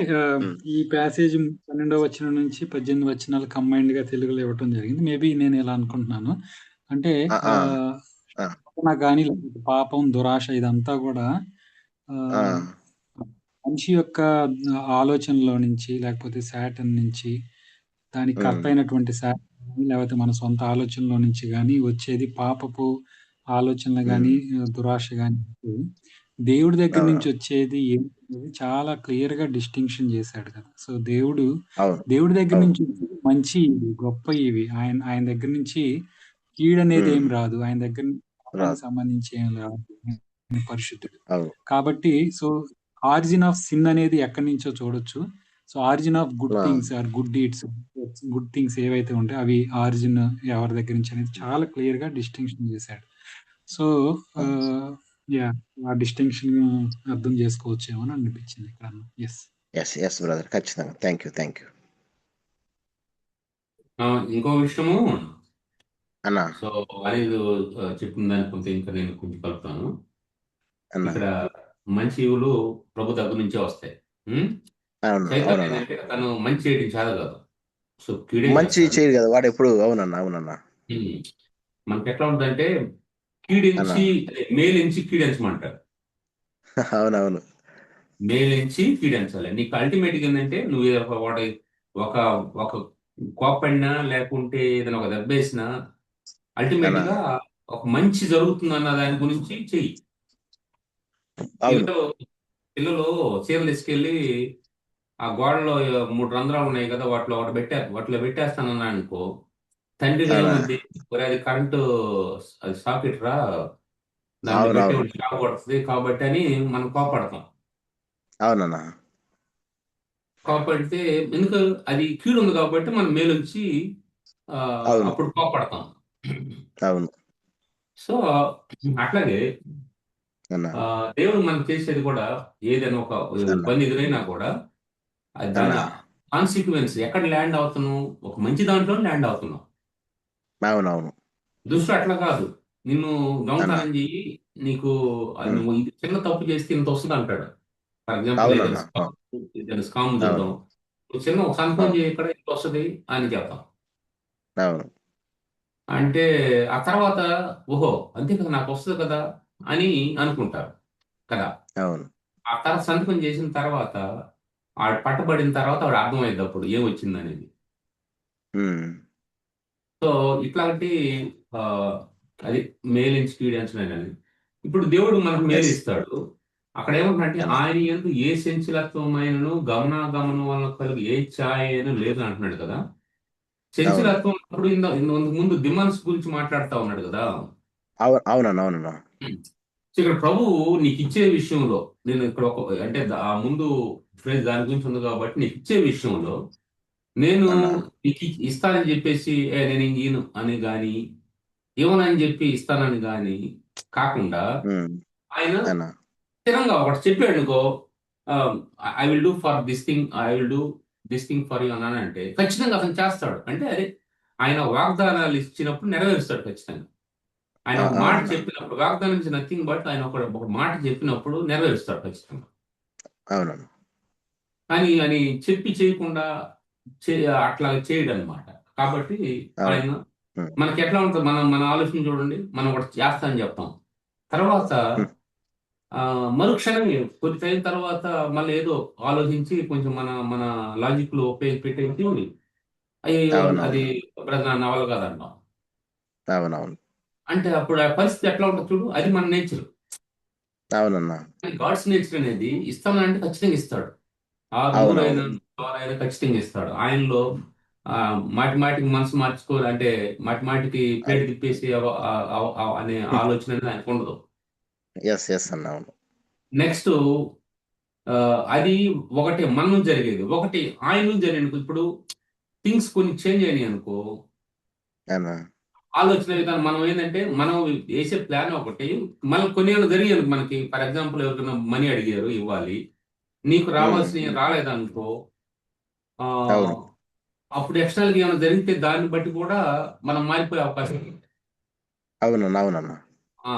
ఈ ప్యాసేజ్ 12వ వచనం నుంచి 18 వచనాలు కంబైన్డ్ గా తెలుగులో ఇవ్వటం జరిగింది. మేబీ నేను ఇలా అనుకుంటున్నాను, అంటే కానీ పాపం, దురాశ ఇదంతా కూడా మనిషి యొక్క ఆలోచనలో నుంచి, లేకపోతే శాటన్ నుంచి, దానికి కర్త అయినటువంటి శాటన్ లేకపోతే మన సొంత ఆలోచనలో నుంచి కానీ వచ్చేది పాపపు ఆలోచనలు కానీ దురాశ కానీ దేవుడి దగ్గర నుంచి వచ్చేది ఏంటి చాలా క్లియర్ గా డిస్టింక్షన్ చేశాడు కదా. సో దేవుడి దగ్గర నుంచి మంచి గొప్ప ఇవి ఆయన దగ్గర నుంచి కీడు అనేది ఏం రాదు. ఆయన దగ్గర సంబంధించి ఏం రాదు, పరిశుద్ధుడు కాబట్టి. సో ఆరిజిన్ ఆఫ్ సిన్ అనేది ఎక్కడి నుంచో చూడొచ్చు. So origin of good things are good deeds, good things ఏవైతే ఉంటాయో అవి ఆరిజిన్ ఎవరి దగ్గర నుంచి అనేది చాలా క్లియర్ గా డిస్టింక్షన్ చేశాడు. సో ఆ డిస్టింక్షన్ అర్థం చేసుకోవచ్చేమో అని అనిపించింది ఇక్కడ. ఎస్ బ్రదర్, ఖచ్చితంగా. Thank you. ఇంకో విషయము అన్నా, సో అనేది చెప్పిన దాని కొంత ఇంకా నేను కొంచెం కలుపుతాను. ఇక్కడ మంచి ఇవులు ప్రభు దగ్గర నుంచే వస్తాయి. ఏంటంటే తను మంచి చేయడం చాలా కాదు, సో మంచి చేయడు కదా వాడు ఎప్పుడు. అవునన్నా మనకి ఎట్లా ఉంటుందంటే కీడించి మేలించి కీడించమంటారు. అవునవును, మేలించి కీడించాలి. నీకు అల్టిమేట్ గా ఏంటంటే నువ్వు వాటి ఒక కోపడినా లేకుంటే ఏదైనా ఒక దెబ్బేసినా అల్టిమేట్ గా ఒక మంచి జరుగుతుందన్న దాని గురించి చెయ్యి. అవును పిల్లలు పిల్లలు చీరలు తీసుకెళ్ళి ఆ గోడలో 3 రంధ్రాలు ఉన్నాయి కదా, వాటిలో పెట్టేస్తానన్నా అనుకో, తండ్రికి అవునా ఏముంది, ఒరే అది కరెంటు, అది సాకెట్ రా, దాన్ని బట్టి అవునవును షాక్ కొడుతుంది కాబట్టి అని మనం కోపడతాం. అవునన్నా కోపడితే ఎందుకు, అది కీడు ఉంది కాబట్టి మనం మేలొచ్చి అవును అప్పుడు కోపడతాం. అవును సో అట్లాగే అన్నా దేవుడు మనకు చేసేది కూడా, ఏదైనా ఒక అన్నా ఇబ్బంది ఎదురైనా కూడా దాని అన్నా కాన్సిక్వెన్స్ ఎక్కడ ల్యాండ్ అవుతున్నావు, ఒక మంచి దాంట్లో ల్యాండ్ అవుతున్నావు. అవునవును దుష్టుడు అట్లా కాదు, నిన్ను అన్నా దొంగతనం చెయ్యి, నీకు నువ్వు ఇది చిన్న తప్పు చేస్తే ఇంత వస్తుంది అంటాడు. ఫర్ ఎగ్జాంపుల్ అవునన్నా ఏదైనా స్కామ్ అవును చేద్దాం, నువ్వు చిన్న ఒక సంతకం అవును చేయి ఇక్కడ ఇంత వస్తుంది అని చెప్తాం. అవును అంటే ఆ తర్వాత ఓహో అంతే కదా నాకు వస్తుంది కదా అని అనుకుంటారు కదా. అవును ఆ తర్వాత సంతకం చేసిన తర్వాత ఆడు పట్టబడిన తర్వాత వాడు అర్థమైంది అప్పుడు ఏం వచ్చింది అనేది. ఉమ్. సో ఇట్లాంటి ఆ, అది మేల్ ఇన్స్పీరియన్స్ అనేది. ఇప్పుడు దేవుడు మనకు మేలు ఎస్ ఇస్తాడు. అక్కడ ఏమంటున్నట్టే అన్నా ఆయన యందు ఏ చంచలత్వమైనను గమనాగమనం వల్ల కలుగు ఏ ఛాయను లేదు అంటున్నాడు కదా. అవును చంచలత్వం అప్పుడు ఇంతకు ముందు డిమాండ్స్ గురించి మాట్లాడుతా ఉన్నాడు కదా. అవునన్నా అవునన్నా సో ఇక్కడ ప్రభువు నీకు ఇచ్చే విషయంలో, నేను ఇక్కడ ఒక అంటే ఆ ముందు ఫ్రేజ్ దాని గురించి ఉంది కాబట్టి, నీకు ఇచ్చే విషయంలో నేను అన్నా నీకు ఇస్తానని చెప్పేసి నేను ఇంక అని కానీ, ఇవ్వనని చెప్పి ఇస్తానని కానీ కాకుండా, ఉమ్. ఆయన అన్నా స్థిరంగా ఒకటి చెప్పాడు అనుకో, I will do for this thing, I will do this thing for you అని అంటే ఖచ్చితంగా అతను చేస్తాడు. అంటే అదే ఆయన వాగ్దానాలు ఇచ్చినప్పుడు నెరవేరుస్తాడు ఖచ్చితంగా. ఆయన ఒక మాట అవునన్నా చెప్పినప్పుడు, వాగ్దానం ఇస్ నథింగ్ బట్ ఆయన ఒక మాట చెప్పినప్పుడు నెరవేరుస్తాడు ఖచ్చితంగా. అవునన్నా కానీ అని చెప్పి చేయకుండా అట్లా చేయడు అనమాట. కాబట్టి అవును ఆయన ఉమ్. మనకి ఎట్లా ఉంటుంది, మన ఆలోచన చూడండి, మనం ఒకటి చేస్తానని చెప్తాం, తర్వాత ఉమ్. మరుక్షణమే కొద్ది టైం తర్వాత మళ్ళీ ఏదో ఆలోచించి కొంచెం మన మన లాజిక్ లో పెట్టేసి, అయ్యో అది అవునవును బ్రదర్ నా వల్ల కాదంటాం. అవునవును అంటే అప్పుడు ఆ పరిస్థితి ఎట్లా ఉంటుంది చూడు, అది మన నేచర్. అవునన్నా గాడ్స్ నేచర్ అనేది ఇస్తానంటే ఖచ్చితంగా ఇస్తాడు. ఆ నూరైనా అవునవును నూరైనా ఖచ్చితంగా ఇస్తాడు. ఆయనలో మాటి మాటికి మనసు మార్చుకోవాలి అంటే, మాటి మాటికి ప్లేట్ తిప్పేసి అనే ఆలోచన అనేది ఆయనకు ఉండదు. ఎస్ ఎస్ అన్నా అవును నెక్స్ట్ అది ఒకటి మన నుంచి జరిగేది, ఒకటి ఆయన నుంచి జరిగేది. ఇప్పుడు థింగ్స్ కొన్ని చేంజ్ అయినాయి అనుకో, అన్నా ఆలోచన విధానం మనం ఏంటంటే, మనం వేసే ప్లాన్ ఒకటి, మనం కొన్ని ఏళ్ళు జరిగాయి మనకి. ఫర్ ఎగ్జాంపుల్ ఎవరికైనా మనీ అడిగారు ఇవ్వాలి, నీకు ఉమ్. రావాల్సిన రాలేదనుకో, ఆ, అవును అప్పుడు ఎక్స్టర్నల్గా ఏమైనా జరిగితే దాన్ని బట్టి కూడా మనం మారిపోయే అవకాశం ఉంది. అవునన్నా అవునన్నా ఆ,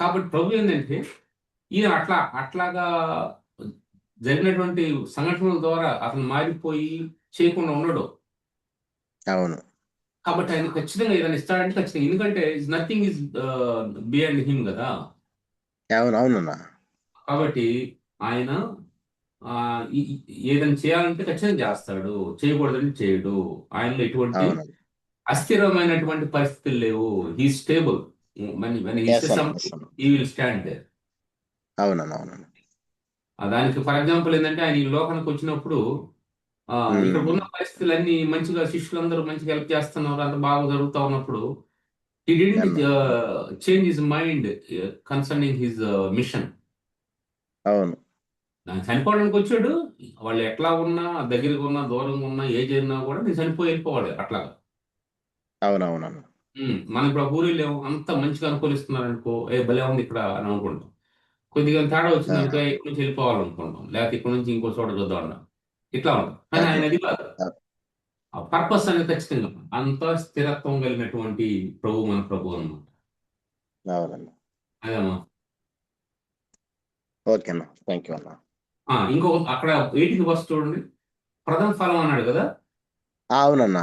కాబట్టి ప్రభు ఏంటంటే, ఈయన అట్లాగా జరిగినటువంటి సంఘటనల ద్వారా అతను మారిపోయి చేయకుండా ఉండడు. అవును కాబట్టి ఆయన ఖచ్చితంగా ఏదైనా ఇస్తాడంటే ఖచ్చితంగా, ఎందుకంటే నథింగ్ ఇస్ బియాండ్ హిమ్ కదా. అవును అవునన్నా కాబట్టి ఆయన ఆ, ఏదైనా చేయాలంటే ఖచ్చితంగా చేస్తాడు, చేయకూడదని చేయడు. ఆయనలో ఎటువంటి అవునన్నా అస్థిరమైనటువంటి పరిస్థితులు లేవు. He stable. He yes says అన్నా ఎస్ సంథింగ్, అన్నా హీ విల్ స్టాండ్ దేర్. అవునన్నా అవునన్నా దానికి ఫర్ ఎగ్జాంపుల్ ఏంటంటే, ఆయన ఈ లోకానికి వచ్చినప్పుడు ఇక్కడ ఉమ్. ఉన్న పరిస్థితులన్నీ మంచిగా, శిష్యులందరూ మంచిగా హెల్ప్ చేస్తున్నారు, అంత బాగా జరుగుతూ ఉన్నప్పుడు he didn't అన్నా change his mind concerning his mission. అవును చనిపోవడానికి వచ్చాడు. వాళ్ళు ఎట్లా ఉన్నా, దగ్గరగా ఉన్నా, దూరంగా ఉన్నా, ఏ జరిగినా కూడా నేను చనిపోయి వెళ్ళిపోవాలి అట్లాగా. అవునవునన్నా మనం ఇప్పుడు ఆ ఊరిలో అంత మంచిగా అనుకూలిస్తున్నారు అనుకో, ఏ భలే ఉంది ఇక్కడ అని అనుకుంటాం. కొద్దిగా తేడా వచ్చిందనుకో, ఆ, ఇక్కడ నుంచి వెళ్ళిపోవాలనుకుంటాం, లేకపోతే ఇక్కడ నుంచి ఇంకో చోట చూద్దాం అన్నా, ఇట్లా ఉంటాం. కానీ అదే ఆయన అది కాదు. అ- ఆ పర్పస్ అనేది ఖచ్చితంగా అంత స్థిరత్వం కలిగినటువంటి ప్రభు, మన ప్రభు అన్నమాట. అవునన్నా అదేమ్మా. ఓకే అన్నా థ్యాంక్ యూ అన్నా ఇంకో అక్కడ 18 బస్ చూడండి, ప్రథమ ఫలం అన్నాడు కదా. అవునన్నా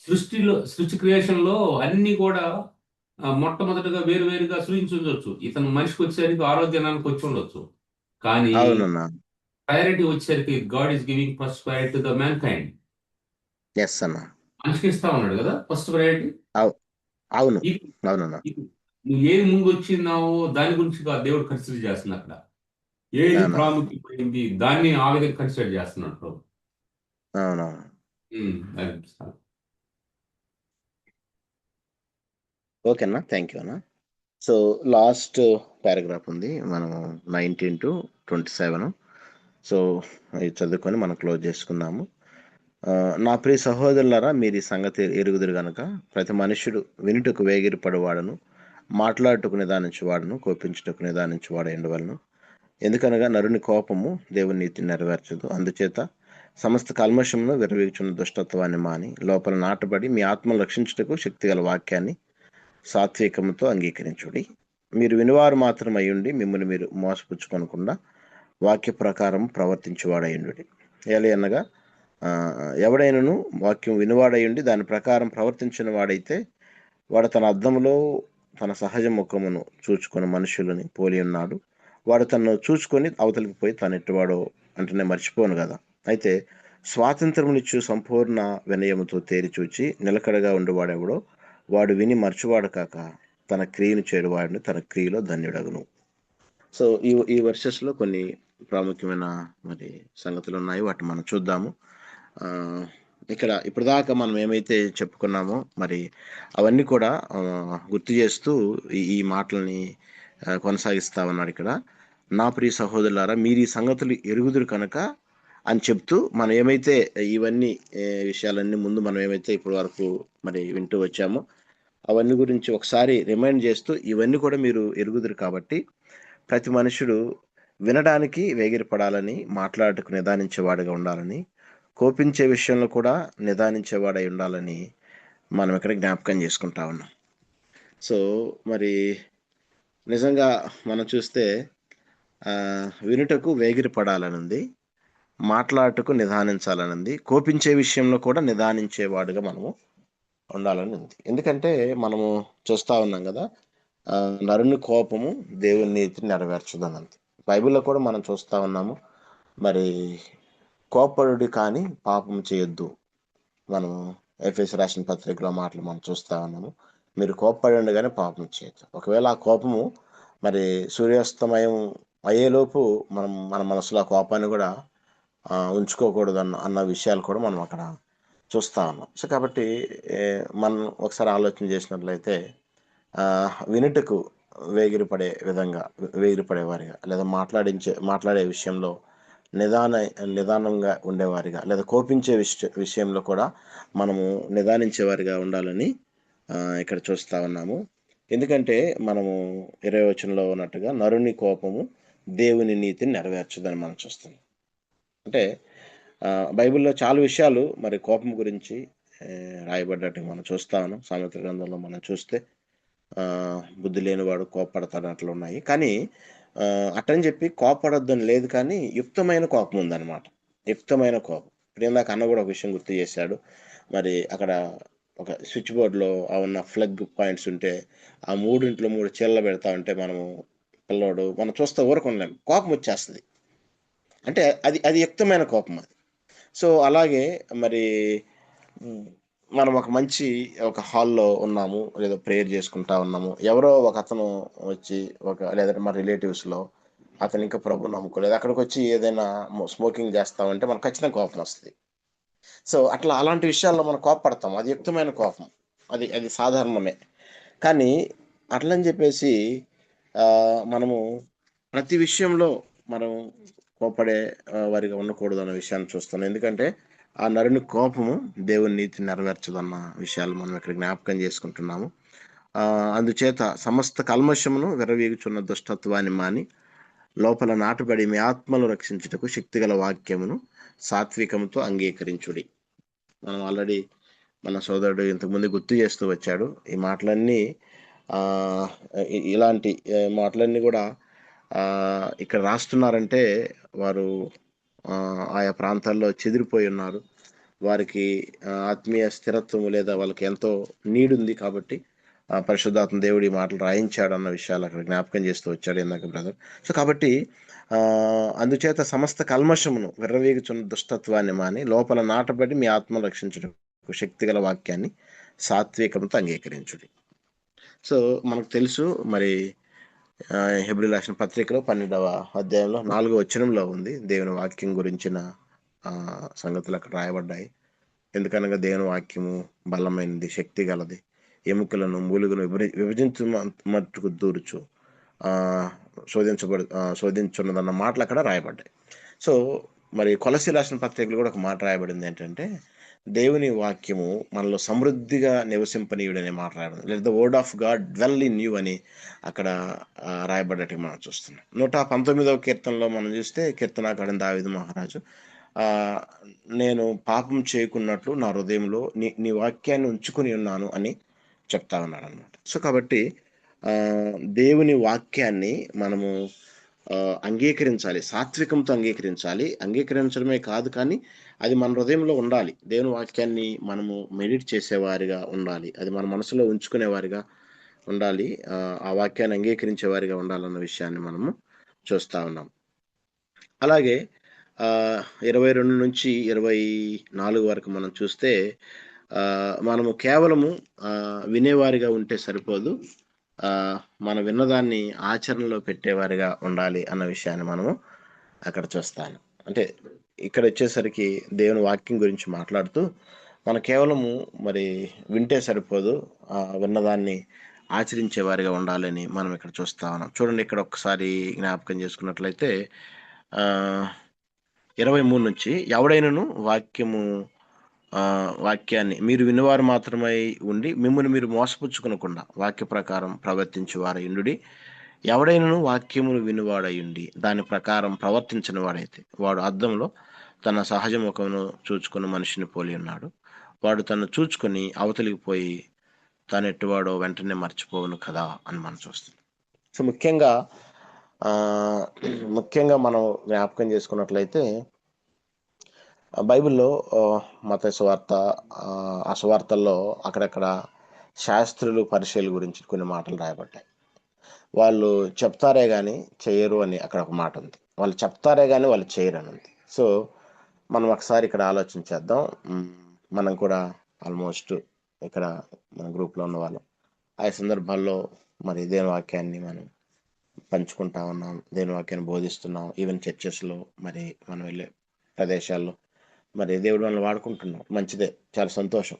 సృష్టి క్రియేషన్ లో అన్ని కూడా మొట్టమొదటిగా వేరు వేరుగా సృజించి ఉండొచ్చు. ఇతను మనిషికి వచ్చేసరికి ఆరోగ్యానికి వచ్చి ఉండొచ్చు. కానీ అవునన్నా ప్రయారిటీ వచ్చేసరికి God is giving first priority to the mankind. Yes అన్నా మనిషికి ఇస్తా ఉన్నాడు కదా ఫస్ట్ ప్రయారిటీ. అవు అవును ఇది అవునన్నా ఇది నువ్వు ఏది ముందు వచ్చినావో దాని గురించి దేవుడు కన్సిడర్ చేస్తున్నా అక్కడ. ఏది అవునవును ప్రాముఖ్యమైంది దాన్ని ఆ విధంగా కన్సిడర్ చేస్తున్నాడు ప్రభు. అవునవును. అది సార్. ఓకేనా, థ్యాంక్ యూ అన్న. సో లాస్ట్ పారాగ్రాఫ్ ఉంది, మనం 19 to 27. సో ఇది చదువుకొని మనం క్లోజ్ చేసుకుందాము. నా ప్రియ సహోదరులారా, మీరు ఈ సంగతి ఎరుగుదురు గనక ప్రతి మనుష్యుడు వినుటకు వేగిరపడువాడును, మాట్లాడుటకు నిదానించువాడును, కోపించుటకు నిదానించువాడు ఎండవలను. ఎందుకనగా నరుని కోపము దేవుని నీతిని నెరవేర్చదు. అందుచేత సమస్త కల్మషమును విరవీగుచున్న దుష్టత్వాన్ని మాని లోపల నాటబడి మీ ఆత్మను రక్షించుటకు శక్తిగల వాక్యాన్ని సాత్వికముతో అంగీకరించుడి. మీరు వినివారు మాత్రం అయ్యుండి మిమ్మల్ని మీరు మోసపుచ్చుకొనకుండా వాక్య ప్రకారం ప్రవర్తించువాడయ్యుండుడి. ఏలి అనగా ఎవడైనను వాక్యం వినివాడయ్యుండి దాని ప్రకారం ప్రవర్తించిన వాడైతే వాడు తన అద్దములో తన సహజ ముఖమును చూచుకొని మనుషులని పోలి ఉన్నాడు. వాడు తను చూసుకొని అవతలికి పోయి తను ఎట్టువాడో అంటేనే మర్చిపోను కదా. అయితే స్వాతంత్రమునిచ్చు సంపూర్ణ వినయముతో తేరిచూచి నిలకడగా ఉండేవాడెవడో వాడు విని మర్చివాడు కాక తన క్రియను చేరువాడిని తన క్రియలో ధన్యుడగును. సో ఈ వర్సెస్లో కొన్ని ప్రాముఖ్యమైన మరి సంగతులు ఉన్నాయి, వాటిని మనం చూద్దాము. ఇక్కడ ఇప్పుడు దాకా మనం ఏమైతే చెప్పుకున్నామో మరి అవన్నీ కూడా గుర్తు చేస్తూ ఈ మాటలని కొనసాగిస్తా ఉన్నాడు ఇక్కడ. నా ప్రియ సహోదరులారా, మీరు ఈ సంగతులు ఎరుగుదురు కనుక అని చెప్తూ మనం ఏమైతే ఇవన్నీ విషయాలన్నీ ముందు మనం ఏమైతే ఇప్పటి వరకు మరి వింటూ వచ్చామో అవన్నీ గురించి ఒకసారి రిమైండ్ చేస్తూ ఇవన్నీ కూడా మీరు ఎరుగుదురు కాబట్టి ప్రతి మనుషుడు వినడానికి వేగిరపడాలని, మాట్లాడటకు నిదానించేవాడుగా ఉండాలని, కోపించే విషయంలో కూడా నిదానించేవాడై ఉండాలని మనం ఇక్కడ జ్ఞాపకం చేసుకుంటా ఉన్నాం. సో మరి నిజంగా మనం చూస్తే వినుటకు వేగిరపడాలనుంది, మాట్లాడటకు నిదానించాలనుంది, కోపించే విషయంలో కూడా నిదానించేవాడుగా మనము ఉండాలని ఉంది. ఎందుకంటే మనము చూస్తూ ఉన్నాం కదా, నరుని కోపము దేవుని నీతిని నెరవేర్చదనంది. బైబిల్లో కూడా మనం చూస్తూ ఉన్నాము, మరి కోపడుడి కానీ పాపం చేయొద్దు. మనము ఎఫెసీ రాసిన పత్రికలో మాటలు మనం చూస్తూ ఉన్నాము, మీరు కోపపడండి కానీ పాపం చేయొద్దు. ఒకవేళ ఆ కోపము మరి సూర్యాస్తమయం అయ్యేలోపు మన మనసులో ఆ కోపాన్ని కూడా ఉంచుకోకూడదు అన్న విషయాలు కూడా మనం అక్కడ చూస్తూ ఉన్నాం. సో కాబట్టి మనం ఒకసారి ఆలోచన చేసినట్లయితే వినుటకు వేగిరపడేవారిగా లేదా మాట్లాడే విషయంలో నిదానంగా ఉండేవారిగా లేదా కోపించే విషయంలో కూడా మనము నిదానించేవారిగా ఉండాలని ఇక్కడ చూస్తూ ఉన్నాము. ఎందుకంటే మనము 20వ వచనంలో ఉన్నట్టుగా నరుని కోపము దేవుని నీతిని నెరవేర్చదని మనం చూస్తున్నాం. అంటే బైబిల్లో చాలా విషయాలు మరి కోపం గురించి రాయబడ్డట్టు మనం చూస్తా ఉన్నాం. సామెతల గ్రంథంలో మనం చూస్తే బుద్ధి లేనివాడు కోపపడతాడు అట్లా ఉన్నాయి. కానీ అట్టని చెప్పి కోపపడొద్దని లేదు, కానీ యుక్తమైన కోపం ఉందన్నమాట. యుక్తమైన కోపం. ఇప్పుడు ఇందాక అన్న కూడా ఒక విషయం గుర్తు చేశాడు. మరి అక్కడ ఒక స్విచ్ బోర్డులో ఉన్న ప్లగ్ పాయింట్స్ ఉంటే ఆ 3 చీరలు పెడతా ఉంటే పిల్లోడు మనం చూస్తే ఊరకుండలేం, కోపం వచ్చేస్తుంది. అంటే అది యుక్తమైన కోపం అది. సో అలాగే మరి మనం ఒక హాల్లో ఉన్నాము, లేదా ప్రేయర్ చేసుకుంటా ఉన్నాము, ఎవరో ఒక అతను వచ్చి లేదంటే మా రిలేటివ్స్లో అతను ఇంకా ప్రభు నమ్ముకోలేదు, అక్కడికి వచ్చి ఏదైనా స్మోకింగ్ చేస్తామంటే మనకు ఖచ్చితంగా కోపం వస్తుంది. సో అలాంటి విషయాల్లో మనం కోపపడతాం, అది యుక్తమైన కోపం, అది సాధారణమే. కానీ అట్లని చెప్పేసి మనము ప్రతి విషయంలో మనం కోపడే వారిగా ఉండకూడదు అన్న విషయాన్ని చూస్తున్నాం. ఎందుకంటే ఆ నరుని కోపము దేవుని నీతిని నెరవేర్చదన్న విషయాలు మనం ఇక్కడ జ్ఞాపకం చేసుకుంటున్నాము. అందుచేత సమస్త కల్మషమును విరవీగుచున్న దుష్టత్వాన్ని మాని లోపల నాటుబడి మీ ఆత్మను రక్షించుటకు శక్తిగల వాక్యమును సాత్వికముతో అంగీకరించుడి. మనం ఆల్రెడీ మన సోదరుడు ఇంతకుముందు గుర్తు చేస్తూ వచ్చాడు. ఈ మాటలన్నీ ఇలాంటి మాటలన్నీ కూడా ఇక్కడ రాస్తున్నారంటే వారు ఆయా ప్రాంతాల్లో చెదిరిపోయి ఉన్నారు, వారికి ఆత్మీయ స్థిరత్వం లేదా వాళ్ళకి ఎంతో నీడ్ ఉంది. కాబట్టి పరిశుద్ధాత్మ దేవుడి మాటలు రాయించాడు అన్న విషయాలు అక్కడ జ్ఞాపకం చేస్తూ వచ్చాడు ఇందాక బ్రదర్. సో కాబట్టి అందుచేత సమస్త కల్మషమును విర్రవీగుచున్న దుష్టత్వాన్ని మాని లోపల నాటబడి మీ ఆత్మను రక్షించడం శక్తిగల వాక్యాన్ని సాత్వికంతో అంగీకరించుడి. సో మనకు తెలుసు మరి హెబ్రీ రాసిన పత్రికలో 12వ అధ్యాయంలో 4వ వచనంలో ఉంది దేవుని వాక్యం గురించిన సంగతులు అక్కడ రాయబడ్డాయి. ఎందుకనగా దేవుని వాక్యము బలమైనది, శక్తి గలది, ఎముకలను మూలుగును విభజించు మట్టుకు దూరుచు శోధించున్నదన్న మాటలు అక్కడ రాయబడ్డాయి. సో మరి కొలస్సీ రాసిన పత్రికలు కూడా ఒక మాట రాయబడింది ఏంటంటే, దేవుని వాక్యము మనలో సమృద్ధిగా నివసింపనీయుడనే మాట రాయబడింది. Let the word of God dwell in you అని అక్కడ రాయబడ్డట్టు మనం చూస్తున్నాం. 119వ కీర్తనలో మనం చూస్తే కీర్తనాకారుడు దావీదు మహారాజు నేను పాపం చేయకున్నట్లు నా హృదయంలో నీ వాక్యాన్ని ఉంచుకుని ఉన్నాను అని చెప్తా ఉన్నాడు అనమాట. సో కాబట్టి దేవుని వాక్యాన్ని మనము అంగీకరించాలి, సాత్వికంతో అంగీకరించాలి. అంగీకరించడమే కాదు కానీ అది మన హృదయంలో ఉండాలి. దేవుని వాక్యాన్ని మనము మెడిట్ చేసేవారిగా ఉండాలి, అది మన మనసులో ఉంచుకునేవారిగా ఉండాలి, ఆ వాక్యాన్ని అంగీకరించేవారిగా ఉండాలన్న విషయాన్ని మనము చూస్తూ ఉన్నాం. అలాగే 22 నుంచి 24 వరకు మనం చూస్తే మనము కేవలము వినేవారిగా ఉంటే సరిపోదు, మన విన్నదాన్ని ఆచరణలో పెట్టేవారిగా ఉండాలి అన్న విషయాన్ని మనము అక్కడ చూస్తాను. అంటే ఇక్కడ వచ్చేసరికి దేవుని వాక్యం గురించి మాట్లాడుతూ మన కేవలము మరి వింటే సరిపోదు, విన్నదాన్ని ఆచరించే వారిగా ఉండాలని మనం ఇక్కడ చూస్తా ఉన్నాం. చూడండి, ఇక్కడ ఒకసారి జ్ఞాపకం చేసుకున్నట్లయితే 23 నుంచి ఎవడైనను వాక్యాన్ని మీరు విన్నవారు మాత్రమై ఉండి మిమ్మల్ని మీరు మోసపుచ్చుకునకుండా వాక్య ప్రకారం ప్రవర్తించు వారయుండుడి. ఎవడైనను వాక్యమును వినువాడయుండి దాని ప్రకారం ప్రవర్తించిన వాడైతే వాడు అద్దంలో తన సహజ ముఖమును చూచుకున్న మనిషిని పోలి ఉన్నాడు. వాడు తను చూచుకొని అవతలికి పోయి తాను ఎట్టువాడో వెంటనే మర్చిపోవును కదా అని మనం చూస్తాం. సో ముఖ్యంగా మనం జ్ఞాపకం చేసుకున్నట్లయితే బైబిల్లో మత్తయి సువార్త, ఆ సువార్తల్లో అక్కడక్కడ శాస్త్రులు పరిచయుల గురించి కొన్ని మాటలు రాయబడ్డాయి. వాళ్ళు చెప్తారే కానీ చేయరు అని అక్కడ ఒక మాట ఉంది. వాళ్ళు చెప్తారే కానీ వాళ్ళు చేయరు అని ఉంది. సో మనం ఒకసారి ఇక్కడ ఆలోచించేద్దాం. మనం కూడా ఆల్మోస్ట్ ఇక్కడ మన గ్రూప్లో ఉన్న వాళ్ళం ఆ సందర్భాల్లో మరి దేవుని వాక్యాన్ని మనం పంచుకుంటా ఉన్నాం, దేవుని వాక్యాన్ని బోధిస్తున్నాం. ఈవెన్ చర్చెస్లో మరి మనం వెళ్ళే ప్రదేశాల్లో మరి దేవుడు మనల్ని వాడుకుంటున్నాం, మంచిదే, చాలా సంతోషం.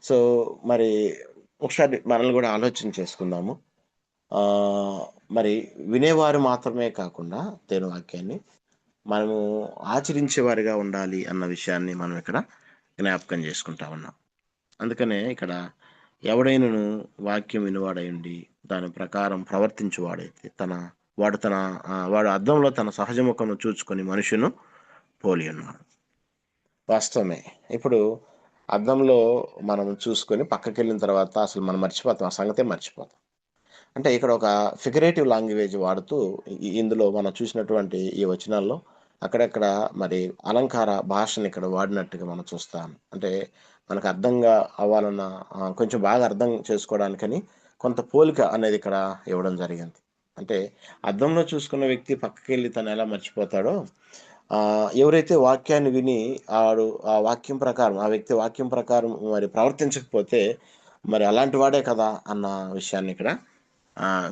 సో మరి ఒకసారి మనల్ని కూడా ఆలోచన చేసుకుందాము. మరి వినేవారు మాత్రమే కాకుండా దేవుని వాక్యాన్ని మనము ఆచరించేవారిగా ఉండాలి అన్న విషయాన్ని మనం ఇక్కడ జ్ఞాపకం చేసుకుంటా ఉన్నాం. అందుకనే ఇక్కడ ఎవడైనను వాక్యం వినివాడయండి దాని ప్రకారం ప్రవర్తించువాడైతే వాడు అద్దంలో తన సహజ ముఖమును చూచుకొని మనుషును పోలి ఉన్నాడు. వాస్తవమే. ఇప్పుడు అద్దంలో మనం చూసుకొని పక్కకి వెళ్ళిన తర్వాత అసలు మనం మర్చిపోతాం, ఆ సంగతే మర్చిపోతాం. అంటే ఇక్కడ ఒక ఫిగరేటివ్ లాంగ్వేజ్ వాడుతూ ఇందులో మనం చూసినటువంటి ఈ వచనాల్లో అక్కడక్కడ మరి అలంకార భాషను ఇక్కడ వాడినట్టుగా మనం చూస్తాం. అంటే మనకు అర్థంగా అవ్వాలన్న కొంచెం బాగా అర్థం చేసుకోవడానికని కొంత పోలిక అనేది ఇక్కడ ఇవ్వడం జరిగింది. అంటే అద్దంలో చూసుకున్న వ్యక్తి పక్కకి వెళ్ళి తను ఎలా మర్చిపోతాడో, ఎవరైతే వాక్యాన్ని విని ఆ వ్యక్తి వాక్యం ప్రకారం మరి ప్రవర్తించకపోతే మరి అలాంటి వాడే కదా అన్న విషయాన్ని ఇక్కడ